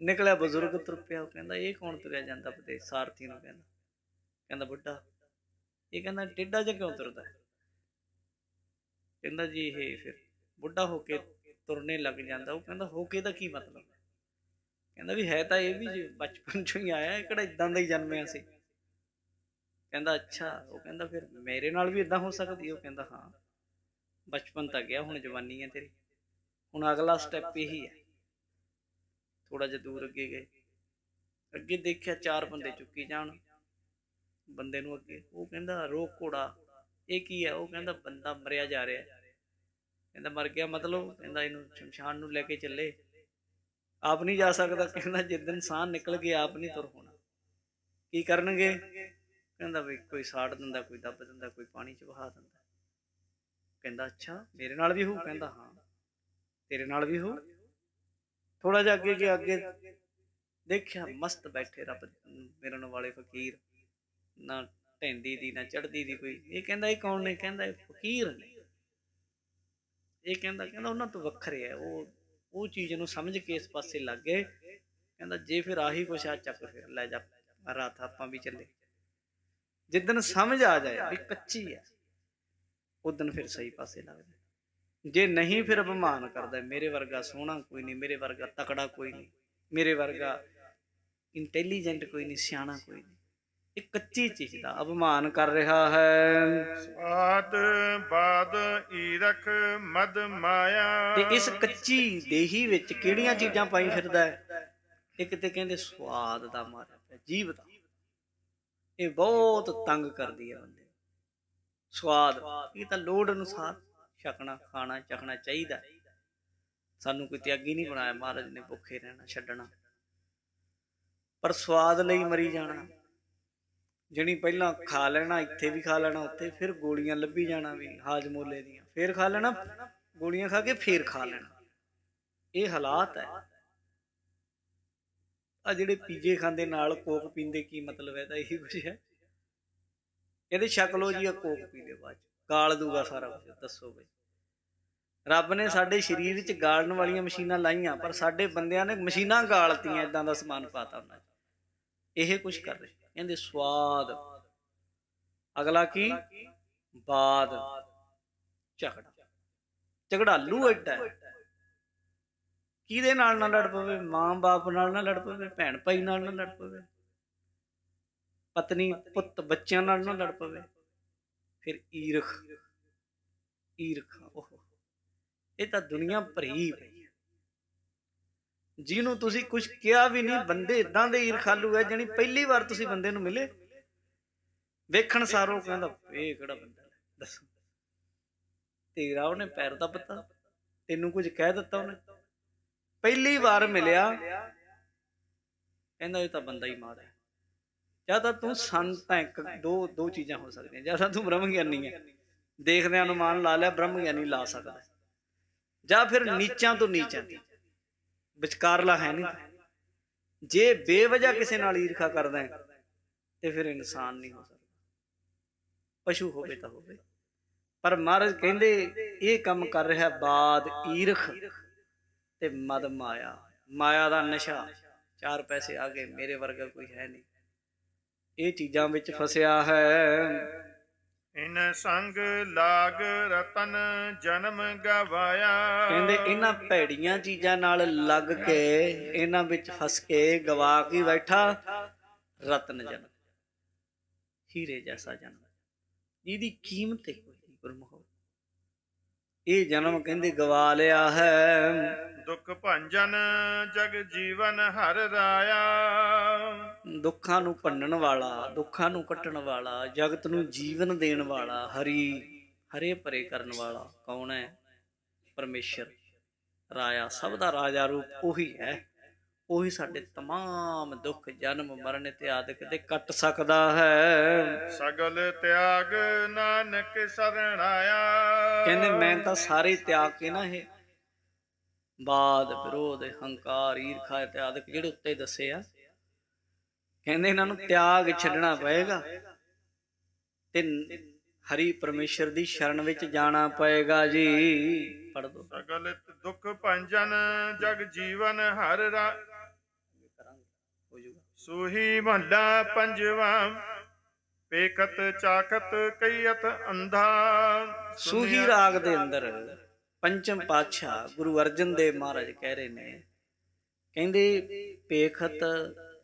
ਨਿਕਲਿਆ ਬਜ਼ੁਰਗ ਤੁਰ ਪਿਆ। ਉਹ ਕਹਿੰਦਾ ਇਹ ਕੌਣ ਤੁਰਿਆ ਜਾਂਦਾ ਵਿਦੇਸ਼? ਸਾਰਥੀ ਨੂੰ ਕਹਿੰਦਾ ਬੁੱਢਾ। ਇਹ ਕਹਿੰਦਾ ਟੇਢਾ ਜਿਹਾ ਕਿਉਂ ਤੁਰਦਾ? ਕਹਿੰਦਾ ਜੀ ਇਹ ਫਿਰ ਬੁੱਢਾ ਹੋ ਕੇ ਤੁਰਨੇ ਲੱਗ ਜਾਂਦਾ। ਉਹ ਕਹਿੰਦਾ ਹੋ ਕੇ ਦਾ ਕੀ ਮਤਲਬ? ਕਹਿੰਦਾ ਵੀ ਹੈ ਤਾਂ ਇਹ ਵੀ ਬਚਪਨ ਚੋਂ ਹੀ ਆਇਆ, ਕਿਹੜਾ ਏਦਾਂ ਦਾ ਹੀ ਜਨਮਿਆ ਸੀ। ਕਹਿੰਦਾ ਅੱਛਾ। ਉਹ ਕਹਿੰਦਾ ਫਿਰ ਮੇਰੇ ਨਾਲ ਵੀ ਏਦਾਂ ਹੋ ਸਕਦੀ? ਉਹ ਕਹਿੰਦਾ ਹਾਂ, ਬਚਪਨ ਤਾਂ ਗਿਆ, ਹੁਣ ਜਵਾਨੀ ਹੈ ਤੇਰੀ, ਹੁਣ ਅਗਲਾ ਸਟੈਪ ਇਹੀ ਹੈ। ਥੋੜਾ ਜਿਹਾ ਦੂਰ ਅੱਗੇ ਗਏ, ਅੱਗੇ ਦੇਖਿਆ 4 ਬੰਦੇ ਚੁੱਕੀ ਜਾਣ ਬੰਦੇ ਨੂੰ ਅੱਗੇ। ਉਹ ਕਹਿੰਦਾ ਰੋਕ ਘੋੜਾ, ਇਹ ਕੀ ਹੈ? ਉਹ ਕਹਿੰਦਾ ਬੰਦਾ ਮਰਿਆ ਜਾ ਰਿਹਾ। ਕਹਿੰਦਾ ਮਰ ਗਿਆ ਮਤਲਬ? ਕਹਿੰਦਾ ਇਹਨੂੰ ਸ਼ਮਸ਼ਾਨ ਨੂੰ ਲੈ ਕੇ ਚੱਲੇ, ਆਪ ਨਹੀਂ ਜਾ ਸਕਦਾ। ਕਹਿੰਦਾ ਜਿਸ ਦਿਨ ਸਾਹ ਨਿਕਲ ਗਿਆ ਆਪ ਨਹੀਂ ਤੁਰ ਹੋਣਾ। ਕੀ ਕਰਨਗੇ? ਕਹਿੰਦਾ ਵੀ ਕੋਈ ਸਾੜ ਦਿੰਦਾ, ਕੋਈ ਦੱਬ ਦਿੰਦਾ, ਕੋਈ ਪਾਣੀ 'ਚ ਵਹਾ ਦਿੰਦਾ। ਕਹਿੰਦਾ ਅੱਛਾ ਮੇਰੇ ਨਾਲ ਵੀ ਹੋਊ? ਕਹਿੰਦਾ ਹਾਂ ਤੇਰੇ ਨਾਲ ਵੀ ਹੋਊ। ਥੋੜਾ ਜਿਹਾ ਅੱਗੇ ਗਿਆ, ਅੱਗੇ ਦੇਖਿਆ ਮਸਤ ਬੈਠੇ ਰੱਬ ਮਿਲਣ ਵਾਲੇ ਫਕੀਰ, ਨਾ ਢੈਂਦੀ ਦੀ ਨਾ ਚੜ੍ਹਦੀ ਦੀ ਕੋਈ। ਇਹ ਕਹਿੰਦਾ ਇਹ ਕੌਣ ਨੇ? ਕਹਿੰਦਾ ਇਹ ਫਕੀਰ ਨੇ। ਇਹ ਕਹਿੰਦਾ ਉਹਨਾਂ ਤੋਂ ਵੱਖਰੇ ਹੈ। ਉਹ ਚੀਜ਼ ਨੂੰ ਸਮਝ ਕੇ ਇਸ ਪਾਸੇ ਲੱਗ ਗਏ। ਕਹਿੰਦਾ ਜੇ ਫਿਰ ਆਹੀ ਕੁਛ ਆ, ਚੱਕ ਫਿਰ ਲੈ ਜਾ ਰਾਤ, ਆਪਾਂ ਵੀ ਚੱਲੇ। ਜਿੱਦਣ ਸਮਝ ਆ ਜਾਏ ਵੀ ਕੱਚੀ ਹੈ, ਉਦਣ ਫਿਰ ਸਹੀ ਪਾਸੇ ਲੱਗ ਜਾਏ। ਜੇ ਨਹੀਂ ਫਿਰ ਅਪਮਾਨ ਕਰਦਾ, ਮੇਰੇ ਵਰਗਾ ਸੋਹਣਾ ਕੋਈ ਨਹੀਂ, ਮੇਰੇ ਵਰਗਾ ਤਕੜਾ ਕੋਈ ਨਹੀਂ, ਮੇਰੇ ਵਰਗਾ ਇੰਟੈਲੀਜੈਂਟ ਕੋਈ ਨਹੀਂ, ਸਿਆਣਾ ਕੋਈ ਨਹੀਂ। ਇਹ ਕੱਚੀ ਚੀਜ਼ ਦਾ ਅਪਮਾਨ ਕਰ ਰਿਹਾ ਹੈ। ਸਵਾਦ ਬਾਦ ਈਰਖ ਮਦ ਮਾਇਆ। ਤੇ ਇਸ ਕੱਚੀ ਦੇਹੀ ਵਿੱਚ ਕਿਹੜੀਆਂ ਚੀਜ਼ਾਂ ਪਾਈ ਫਿਰਦਾ ਹੈ? ਇੱਕ ਤੇ ਕਹਿੰਦੇ ਸਵਾਦ ਦਾ ਮਾਰਿਆ ਪਿਆ, ਜੀਭ ਦਾ। ਇਹ ਬਹੁਤ ਤੰਗ ਕਰਦੀ ਹੈ ਬੰਦੇ ਨੂੰ। ਸਵਾਦ ਇਹ ਤਾਂ ਲੋੜ ਅਨੁਸਾਰ ਛਕਣਾ, ਖਾਣਾ, ਚਖਣਾ ਚਾਹੀਦਾ। ਸਾਨੂੰ ਕੋਈ ਤਿਆਗੀ ਨਹੀਂ ਬਣਾਇਆ ਮਹਾਰਾਜ ਨੇ, ਭੁੱਖੇ ਰਹਿਣਾ, ਛੱਡਣਾ। ਪਰ ਸਵਾਦ ਲਈ ਮਰੀ ਜਾਣਾ। ਜਿਹੜੀ ਪਹਿਲਾਂ ਖਾ ਲੈਣਾ, ਇੱਥੇ ਵੀ ਖਾ ਲੈਣਾ, ਉੱਥੇ ਫਿਰ ਗੋਲੀਆਂ ਲੱਭੀ ਜਾਣਾ ਵੀ ਹਾਜਮੋਲੇ ਦੀਆਂ, ਫਿਰ ਖਾ ਲੈਣਾ, ਗੋਲੀਆਂ ਖਾ ਕੇ ਫਿਰ ਖਾ ਲੈਣਾ। ਇਹ ਹਾਲਾਤ ਹੈ। ਆ ਜਿਹੜੇ ਪੀਜੇ ਖਾਂਦੇ ਨਾਲ ਕੋਕ ਪੀਂਦੇ, ਕੀ ਮਤਲਬ ਹੈ? ਤਾਂ ਇਹੀ ਕੁਛ ਹੈ। ਇਹਦੇ ਛਕ ਲਓ ਜੀ, ਆ ਕੋਕ ਪੀ ਲਿਓ, ਬਾਅਦ ਚ ਗਾਲ ਦੂਗਾ ਸਾਰਾ ਕੁਝ। ਦੱਸੋ ਬਈ, ਰੱਬ ਨੇ ਸਾਡੇ ਸਰੀਰ 'ਚ ਗਾਲਣ ਵਾਲੀਆਂ ਮਸ਼ੀਨਾਂ ਲਾਈਆਂ, ਪਰ ਸਾਡੇ ਬੰਦਿਆਂ ਨੇ ਮਸ਼ੀਨਾਂ ਗਾਲਤੀਆਂ, ਏਦਾਂ ਦਾ ਸਮਾਨ ਪਾਤਾ ਉਹਨਾਂ 'ਚ। ਇਹ ਕੁਛ ਕਰ ਰਹੇ। ਕਹਿੰਦੇ ਸਵਾਦ, ਅਗਲਾ ਕੀ? ਬਾਦ, ਝਗੜਾ। ਝਗੜਾਲੂ ਐਡਾ। ਕਿਹਦੇ ਨਾਲ ਨਾ ਲੜ ਪਵੇ? ਮਾਂ ਬਾਪ ਨਾਲ ਨਾ ਲੜ ਪਵੇ, ਭੈਣ ਭਾਈ ਨਾਲ ਨਾ ਲੜ ਪਵੇ, ਪਤਨੀ ਪੁੱਤ ਬੱਚਿਆਂ ਨਾਲ ਨਾ ਲੜ ਪਵੇ। ਫਿਰ ਈਰਖ, ਉਹ ਇਹ ਤਾਂ ਦੁਨੀਆ ਭਰੀ ਪਈ। ਜਿਹਨੂੰ ਤੁਸੀਂ ਕੁਝ ਕਿਹਾ ਵੀ ਨਹੀਂ, ਬੰਦੇ ਇਦਾਂ ਦੇ ਈਰਖਾਲੂ ਹੈ। ਜਾਣੀ ਪਹਿਲੀ ਵਾਰ ਤੁਸੀਂ ਬੰਦੇ ਨੂੰ ਮਿਲੇ, ਵੇਖਣ ਸਾਰੋਂ ਕਹਿੰਦਾ ਇਹ ਕਿਹੜਾ ਬੰਦਾ, ਦੱਸੋ ਤੇਰਾ ਉਹਨੇ ਪੈਰ ਦਾ ਪਤਾ? ਤੈਨੂੰ ਕੁਝ ਕਹਿ ਦਿੱਤਾ ਉਹਨੇ? ਪਹਿਲੀ ਵਾਰ ਮਿਲਿਆ, ਕਹਿੰਦਾ ਇਹ ਤਾਂ ਬੰਦਾ ਹੀ ਮਾੜਾ ਹੈ। ਜਾਂ ਤਾਂ ਤੂੰ ਸੰਤ ਹੈ। ਦੋ ਚੀਜ਼ਾਂ ਹੋ ਸਕਦੀਆਂ। ਜਾਂ ਤਾਂ ਤੂੰ ਬ੍ਰਹਮ ਗਿਆਨੀ ਹੈ, ਦੇਖਦਿਆਂ ਅਨੁਮਾਨ ਲਾ ਲਿਆ ਬ੍ਰਹਮ ਗਿਆਨੀ ਲਾ ਸਕਦਾ, ਜਾਂ ਫਿਰ ਨੀਚਾਂ ਤੋਂ ਨੀਚਾਂ ਦੀ ਵਿਚਕਾਰਲਾ ਹੈ ਨਹੀਂ। ਜੇ ਬੇਵਜ੍ਹਾ ਕਿਸੇ ਨਾਲ ਈਰਖਾ ਕਰਦਾ ਹੈ ਤੇ ਫਿਰ ਇਨਸਾਨ ਨਹੀਂ ਹੋ ਸਕਦਾ, ਪਸ਼ੂ ਹੋਵੇ ਤਾਂ ਹੋਵੇ। ਪਰ ਮਹਾਰਾਜ ਕਹਿੰਦੇ ਇਹ ਕੰਮ ਕਰ ਰਿਹਾ ਬਾਦ ਈਰਖ ਤੇ ਮਦ ਮਾਇਆ। ਮਾਇਆ ਦਾ ਨਸ਼ਾ, 4 ਪੈਸੇ ਆ ਗਏ, ਮੇਰੇ ਵਰਗਾ ਕੋਈ ਹੈ ਨਹੀਂ, ਇਹ ਚੀਜ਼ਾਂ ਵਿੱਚ ਫਸਿਆ ਹੈ। ਇਨ ਸੰਗ ਲਾਗ ਰਤਨ ਜਨਮ ਗਵਾਇਆ। ਕਹਿੰਦੇ ਇਹਨਾਂ ਭੈੜੀਆਂ ਚੀਜ਼ਾਂ ਨਾਲ ਲੱਗ ਕੇ, ਇਹਨਾਂ ਵਿੱਚ ਫਸ ਕੇ ਗਵਾ ਕੇ ਬੈਠਾ ਰਤਨ ਜਨਮ, ਹੀਰੇ ਜੈਸਾ ਜਨਮ, ਜਿਹਦੀ ਕੀਮਤ ਹੀ ਕੋਈ ਨਹੀਂ ਗੁਰਮੁਖ। ਇਹ ਜਨਮ ਕਹਿੰਦੇ ਗਵਾ ਲਿਆ ਹੈ। ਦੁੱਖ ਭੰਜਨ ਜਗ ਜੀਵਨ ਹਰ ਰਾਇਆ। ਦੁੱਖਾਂ ਨੂੰ ਭੰਨਣ ਵਾਲਾ, ਦੁੱਖਾਂ ਨੂੰ ਕੱਟਣ ਵਾਲਾ, ਜਗਤ ਨੂੰ ਜੀਵਨ ਦੇਣ ਵਾਲਾ, ਹਰੇ ਭਰੇ ਕਰਨ ਵਾਲਾ ਕੌਣ ਹੈ? ਪਰਮੇਸ਼ਰ ਰਾਇਆ, ਸਭ ਦਾ ਰਾਜਾ ਰੂਪ ਉਹੀ ਹੈ। ਉਹੀ ਸਾਡੇ ਤਮਾਮ ਦੁੱਖ ਜਨਮ ਮਰਨ ਇਤਿਆਦਿਕ ਦੇ ਕੱਟ ਸਕਦਾ ਹੈ। ਸਗਲ ਤਿਆਗ ਨਾਨਕ ਸਰਣ ਆਇਆ। ਕਹਿੰਦੇ ਮੈਂ ਤਾਂ ਸਾਰੇ ਤਿਆਗ ਕੇ ਨਾ, ਇਹ ਬਾਦ ਵਿਰੋਧ ਹੰਕਾਰ ਈਰਖਾ ਇਤਿਆਦਿਕ ਜਿਹੜੇ ਉੱਤੇ ਦੱਸੇ ਆ, ਕਹਿੰਦੇ ਇਹਨਾਂ ਨੂੰ ਤਿਆਗ ਛੱਡਣਾ ਪਏਗਾ ਤੇ ਹਰੀ ਪਰਮੇਸ਼ਰ ਦੀ ਸ਼ਰਨ ਵਿੱਚ ਜਾਣਾ ਪਏਗਾ ਜੀ। ਪੜ੍ਹ ਦੋ। ਸਗਲ ਦੁੱਖ ਭੰਜਨ ਜਗ ਜੀਵਨ ਹਰ ਰਾ। ਸੂਹੀ ਮਹੱਲਾ ਪੰਜਵਾਂ। ਪੇਖਤ ਚਾਖਤ ਕਈਅਤ ਅੰਧਾ। ਸੂਹੀ ਰਾਗ ਦੇ ਅੰਦਰ ਪੰਚਮ ਪਾਤਸ਼ਾਹ ਗੁਰੂ ਅਰਜਨ ਦੇਵ ਮਹਾਰਾਜ ਕਹਿ ਰਹੇ ਨੇ, ਕਹਿੰਦੇ ਪੇਖਤ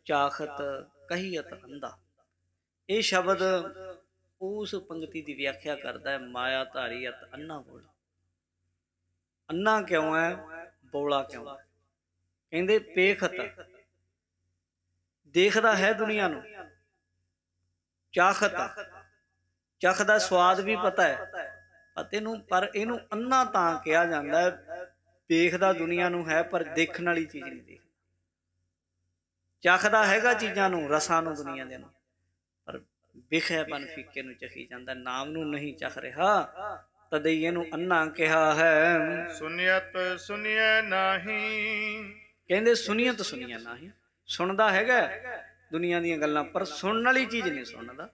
ਚਾਖਤ ਕਹੀਅਤ ਅੰਧਾ। ਇਹ ਸ਼ਬਦ ਉਸ ਪੰਕਤੀ ਦੀ ਵਿਆਖਿਆ ਕਰਦਾ ਹੈ, ਮਾਇਆ ਧਾਰੀ ਅਤ ਅੰਨਾ ਬੋਲਾ। ਅੰਨਾ ਕਿਉਂ ਹੈ? ਬੋਲਾ ਕਿਉਂ? ਕਹਿੰਦੇ ਪੇਖਤ ਦੇਖਦਾ ਹੈ ਦੁਨੀਆ ਨੂੰ, ਚਾਖਤ ਚਖਦਾ ਸਵਾਦ ਵੀ ਪਤਾ ਹੈ ਪਰ ਇਹਨੂੰ ਅੰਨਾ ਤਾਂ ਕਿਹਾ ਜਾਂਦਾ ਹੈ, ਦੇਖਦਾ ਦੁਨੀਆ ਨੂੰ ਹੈ ਪਰ ਦੇਖਣ ਵਾਲੀ ਚੀਜ਼ ਨਹੀਂ ਦੇਖਦਾ। ਚਖਦਾ ਹੈਗਾ ਚੀਜ਼ਾਂ ਨੂੰ, ਰਸਾਂ ਨੂੰ, ਦੁਨੀਆ ਦੇ ਨੂੰ, ਪਰ ਵਿਖੇਪਨ ਫਿੱਕੇ ਨੂੰ ਚਖੀ ਜਾਂਦਾ, ਨਾਮ ਨੂੰ ਨਹੀਂ ਚਖ ਰਿਹਾ, ਤਦੇ ਹੀ ਇਹਨੂੰ ਅੰਨਾ ਕਿਹਾ ਹੈ। ਸੁਨਿਯਤ ਸੁਨਿਐ ਨਾਹੀ। ਕਹਿੰਦੇ ਸੁਨੀਅਤ ਸੁਣੀਆਂ ਨਹੀਂ, ਸੁਣਦਾ ਹੈਗਾ ਦੁਨੀਆ ਦੀਆਂ ਗੱਲਾਂ, ਪਰ ਸੁਣਨ ਵਾਲੀ ਚੀਜ਼ ਨਹੀਂ ਸੁਣਦਾ।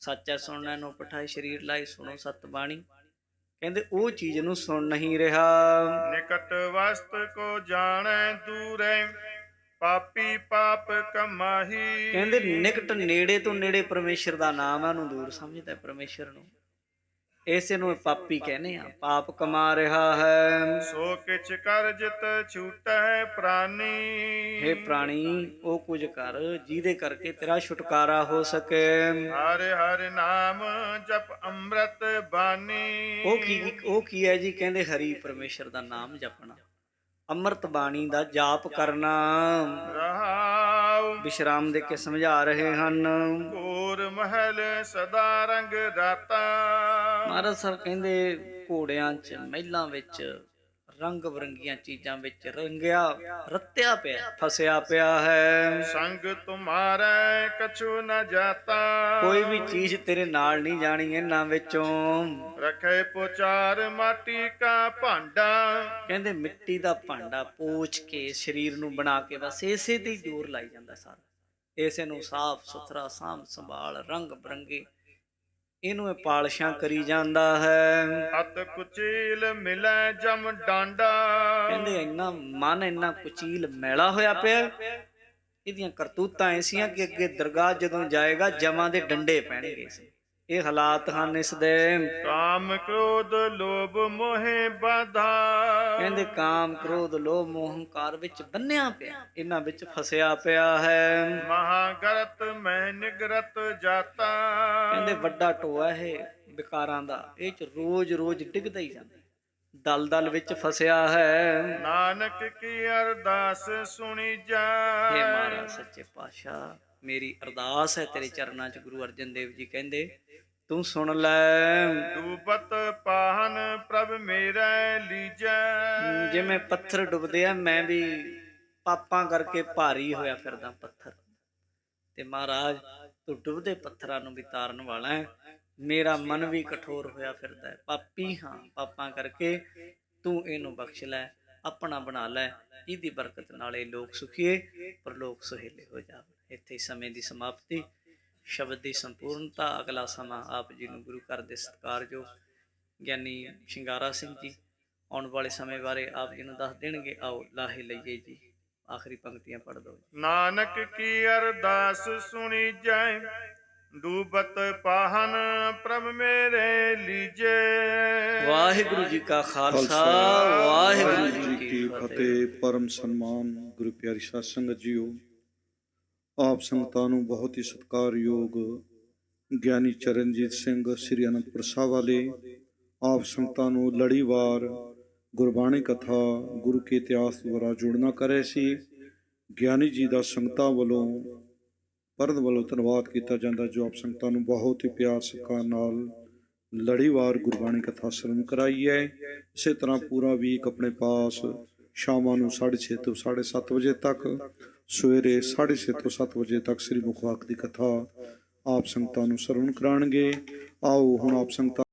ਸੱਚਾ ਸੁਣਨਾ ਨੂੰ ਪਠਾਏ ਸਰੀਰ ਲਾਈ, ਸੁਣੋ ਸਤ ਬਾਣੀ। ਕਹਿੰਦੇ ਉਹ ਚੀਜ਼ ਨੂੰ ਸੁਣ ਨਹੀਂ ਰਿਹਾ। ਨਿਕਟ ਵਸਤ ਕੋ ਜਾਣੈ ਦੂਰੈ, ਪਾਪੀ ਪਾਪ ਕਮਾਹੀ। ਕਹਿੰਦੇ ਨਿਕਟ ਨੇੜੇ ਤੋਂ ਨੇੜੇ ਪਰਮੇਸ਼ਰ ਦਾ ਨਾਮ ਹੈ, ਉਹਨੂੰ ਦੂਰ ਸਮਝਦਾ ਪਰਮੇਸ਼ਰ ਨੂੰ, ਇਸੇ ਨੂੰ ਪਾਪੀ ਕਹਿੰਦੇ ਆ, ਪਾਪ ਕਮਾ ਰਿਹਾ ਹੈ। ਸੋ ਕਿਛ ਕਰਜਤ ਛੂਟੈ ਪ੍ਰਾਨੀ। ਹੇ ਪ੍ਰਾਣੀ, ਉਹ ਕੁਝ ਕਰ ਜਿਹਦੇ ਕਰਕੇ ਤੇਰਾ ਛੁਟਕਾਰਾ ਹੋ ਸਕੇ। ਹਰਿ ਹਰਿ ਨਾਮ ਜਪ ਅੰਮ੍ਰਿਤ ਬਾਣੀ। ਉਹ ਕੀ ਹੈ ਜੀ? ਕਹਿੰਦੇ ਹਰੀ ਪਰਮੇਸ਼ਰ ਦਾ ਨਾਮ ਜਪਣਾ, ਅੰਮ੍ਰਿਤ ਬਾਣੀ ਦਾ ਜਾਪ ਕਰਨਾ। ਰਹਾਉ ਵਿਸ਼ਰਾਮ ਦੇ ਕੇ ਸਮਝਾ ਰਹੇ ਹਨ। ਘੋਰ ਮਹਿਲ ਸਦਾ ਰੰਗ ਰਾਤਾ। ਮਹਾਰਾਜ ਸਾਹਿਬ ਕਹਿੰਦੇ ਘੋੜਿਆਂ 'ਚ, ਮਹਿਲਾਂ ਵਿੱਚ, ਰੰਗ ਬਰੰਗੀਆਂ ਚੀਜ਼ਾਂ ਵਿੱਚ ਰੰਗਿਆ ਰੱਤਿਆ ਪਿਆ, ਫਸਿਆ ਪਿਆ ਹੈ। ਸੰਗ ਤੁਮਾਰੇ ਕਛੂ ਨ ਜਾਤਾ। ਕੋਈ ਵੀ ਚੀਜ਼ ਤੇਰੇ ਨਾਲ ਨਹੀਂ ਜਾਣੀ ਇਹਨਾਂ ਵਿੱਚੋਂ। ਰਖੇ ਪੁਚਾਰ ਮਾਟੀ ਕਾ ਭਾਂਡਾ। ਕਹਿੰਦੇ ਮਿੱਟੀ ਦਾ ਭਾਂਡਾ ਪੋਚ ਕੇ ਸਰੀਰ ਨੂੰ ਬਣਾ ਕੇ ਬਸ ਇਸੇ ਤੇ ਹੀ ਜ਼ੋਰ ਲਾਈ ਜਾਂਦਾ ਸਾਰਾ, ਇਸੇ ਨੂੰ ਸਾਫ ਸੁਥਰਾ ਸਾਂਭ ਸੰਭਾਲ ਰੰਗ ਬਰੰਗੇ ਇਹਨੂੰ ਇਹ ਪਾਲਿਸ਼ਾਂ ਕਰੀ ਜਾਂਦਾ ਹੈ। ਅਤ ਕੁਚੀਲ ਮਿਲੈ ਜਮ ਡਾਂਡਾ। ਕਹਿੰਦੇ ਇੰਨਾ ਮਨ ਇੰਨਾ ਕੁਚੀਲ ਮੈਲਾ ਹੋਇਆ ਪਿਆ, ਇਹਦੀਆਂ ਕਰਤੂਤਾਂ ਐਸੀਆਂ ਕਿ ਅੱਗੇ ਦਰਗਾਹ ਜਦੋਂ ਜਾਏਗਾ ਜਮਾਂ ਦੇ ਡੰਡੇ ਪੈਣਗੇ। ਇਹ ਹਾਲਾਤ ਹਨ ਇਸ ਦੇ। ਕਾਮ ਕ੍ਰੋਧ ਲੋਭ ਮੋਹਿ ਬਾਧਾ। ਕਹਿੰਦੇ ਕਾਮ ਕ੍ਰੋਧ ਲੋਭ ਮੋਹ ਹੰਕਾਰ ਵਿੱਚ ਬੰਨਿਆ ਪਿਆ, ਇਹਨਾਂ ਵਿੱਚ ਫਸਿਆ ਪਿਆ ਹੈ। ਮਹਾਗਰਤ ਮੈਂ ਨਿਗਰਤ ਜਾਤਾ। ਕਹਿੰਦੇ ਵੱਡਾ ਟੋਆ ਇਹ ਵਿਕਾਰਾਂ ਦਾ, ਇਹ ਚ ਰੋਜ਼ ਰੋਜ਼ ਡਿੱਗਦਾ ਹੀ ਜਾਂਦਾ, ਦਲ ਦਲ ਵਿੱਚ ਫਸਿਆ ਹੈ। ਨਾਨਕ ਕੀ ਅਰਦਾਸ ਸੁਣੀ ਜਾ। ਹੇ ਮਹਾਰਾਜ ਸੱਚੇ ਪਾਤਸ਼ਾਹ, ਮੇਰੀ ਅਰਦਾਸ ਹੈ ਤੇਰੇ ਚਰਨਾਂ 'ਚ। ਗੁਰੂ ਅਰਜਨ ਦੇਵ ਜੀ ਕਹਿੰਦੇ ਤੂੰ ਸੁਣ ਲੈ। ਡੂਬਤ ਪਾਹਨ ਪ੍ਰਭ ਮੇਰਾ ਲੀਜੈ। ਜਿਵੇਂ ਪੱਥਰ ਡੁੱਬਦੇ ਆ, ਮੈਂ ਵੀ ਪਾਪਾਂ ਕਰਕੇ ਭਾਰੀ ਹੋਇਆ ਫਿਰਦਾ ਪੱਥਰ, ਤੇ ਮਹਾਰਾਜ ਤੂੰ ਡੁੱਬਦੇ ਪੱਥਰਾਂ ਨੂੰ ਵੀ ਤਾਰਨ ਵਾਲਾ ਹੈ। ਮੇਰਾ ਮਨ ਵੀ ਕਠੋਰ ਹੋਇਆ ਫਿਰਦਾ ਹੈ, ਪਾਪੀ ਹਾਂ, ਪਾਪਾਂ ਕਰਕੇ ਤੂੰ ਇਹਨੂੰ ਬਖਸ਼ ਲੈ, ਆਪਣਾ ਬਣਾ ਲੈ, ਜਿਹਦੀ ਬਰਕਤ ਨਾਲ ਇਹ ਲੋਕ ਸੁਖੀਏ ਪਰ ਲੋਕ ਸੁਹੇਲੇ ਹੋ ਜਾਵੇ। ਇੱਥੇ ਸਮੇਂ ਦੀ ਸਮਾਪਤੀ, ਸ਼ਬਦ ਦੀ ਸੰਪੂਰਨਤਾ। ਅਗਲਾ ਸਮਾਂ ਆਪ ਜੀ ਨੂੰ ਗੁਰੂ ਘਰ ਦੇ ਸਤਿਕਾਰਯੋਗ ਗਿਆਨੀ ਸ਼ਿੰਗਾਰਾ ਸਿੰਘ ਜੀ ਆਉਣ ਵਾਲੇ ਸਮੇਂ ਬਾਰੇ ਆਪ ਜੀ ਨੂੰ ਦੱਸ ਦੇਣਗੇ। ਆਓ ਲਾਹੇ ਲਈਏ ਜੀ, ਆਖਰੀ ਪੰਕਤੀਆਂ ਪੜ੍ਹ ਦਿਓ। ਨਾਨਕ ਕੀ ਅਰਦਾਸ ਸੁਣੀ ਜਾਏ, ਡੂਬਤ ਪਾਹਨ ਪ੍ਰਭ ਮੇਰੇ ਲੀਜੇ। ਵਾਹਿਗੁਰੂ ਜੀ ਕਾ ਖਾਲਸਾ, ਵਾਹਿਗੁਰੂ ਜੀ ਕੀ ਫਤਿਹ। ਪਰਮ ਸਨਮਾਨ ਗੁਰੂ ਪਿਆਰੀ ਸਾਧ ਸੰਗਤ ਜੀਓ, ਆਪ ਸੰਗਤਾਂ ਨੂੰ ਬਹੁਤ ਹੀ ਸਤਿਕਾਰਯੋਗ ਗਿਆਨੀ ਚਰਨਜੀਤ ਸਿੰਘ ਸ੍ਰੀ ਅਨੰਦਪੁਰ ਸਾਹਿਬ ਵਾਲੇ ਆਪ ਸੰਗਤਾਂ ਨੂੰ ਲੜੀਵਾਰ ਗੁਰਬਾਣੀ ਕਥਾ ਗੁਰੂ ਕੇ ਇਤਿਹਾਸ ਦੁਆਰਾ ਜੋੜਨਾ ਕਰ ਰਹੇ ਸੀ। ਗਿਆਨੀ ਜੀ ਦਾ ਸੰਗਤਾਂ ਵੱਲੋਂ ਪਰਦ ਵੱਲੋਂ ਧੰਨਵਾਦ ਕੀਤਾ ਜਾਂਦਾ, ਜੋ ਆਪ ਸੰਗਤਾਂ ਨੂੰ ਬਹੁਤ ਹੀ ਪਿਆਰ ਸਤਿਕਾਰ ਨਾਲ ਲੜੀਵਾਰ ਗੁਰਬਾਣੀ ਕਥਾ ਸਰਵਣ ਕਰਾਈ ਹੈ। ਇਸੇ ਤਰ੍ਹਾਂ ਪੂਰਾ ਵੀਕ ਆਪਣੇ ਪਾਸ ਸ਼ਾਮਾਂ ਨੂੰ 6:30 ਤੋਂ 7:30 ਵਜੇ ਤੱਕ, ਸਵੇਰੇ 6:30 ਤੋਂ 7 ਵਜੇ ਤੱਕ ਸ੍ਰੀ ਮੁਖਵਾਕ ਦੀ ਕਥਾ ਆਪ ਸੰਗਤਾਂ ਨੂੰ ਸਰਵਣ ਕਰਾਉਣਗੇ। ਆਓ ਹੁਣ ਆਪ ਸੰਗਤਾਂ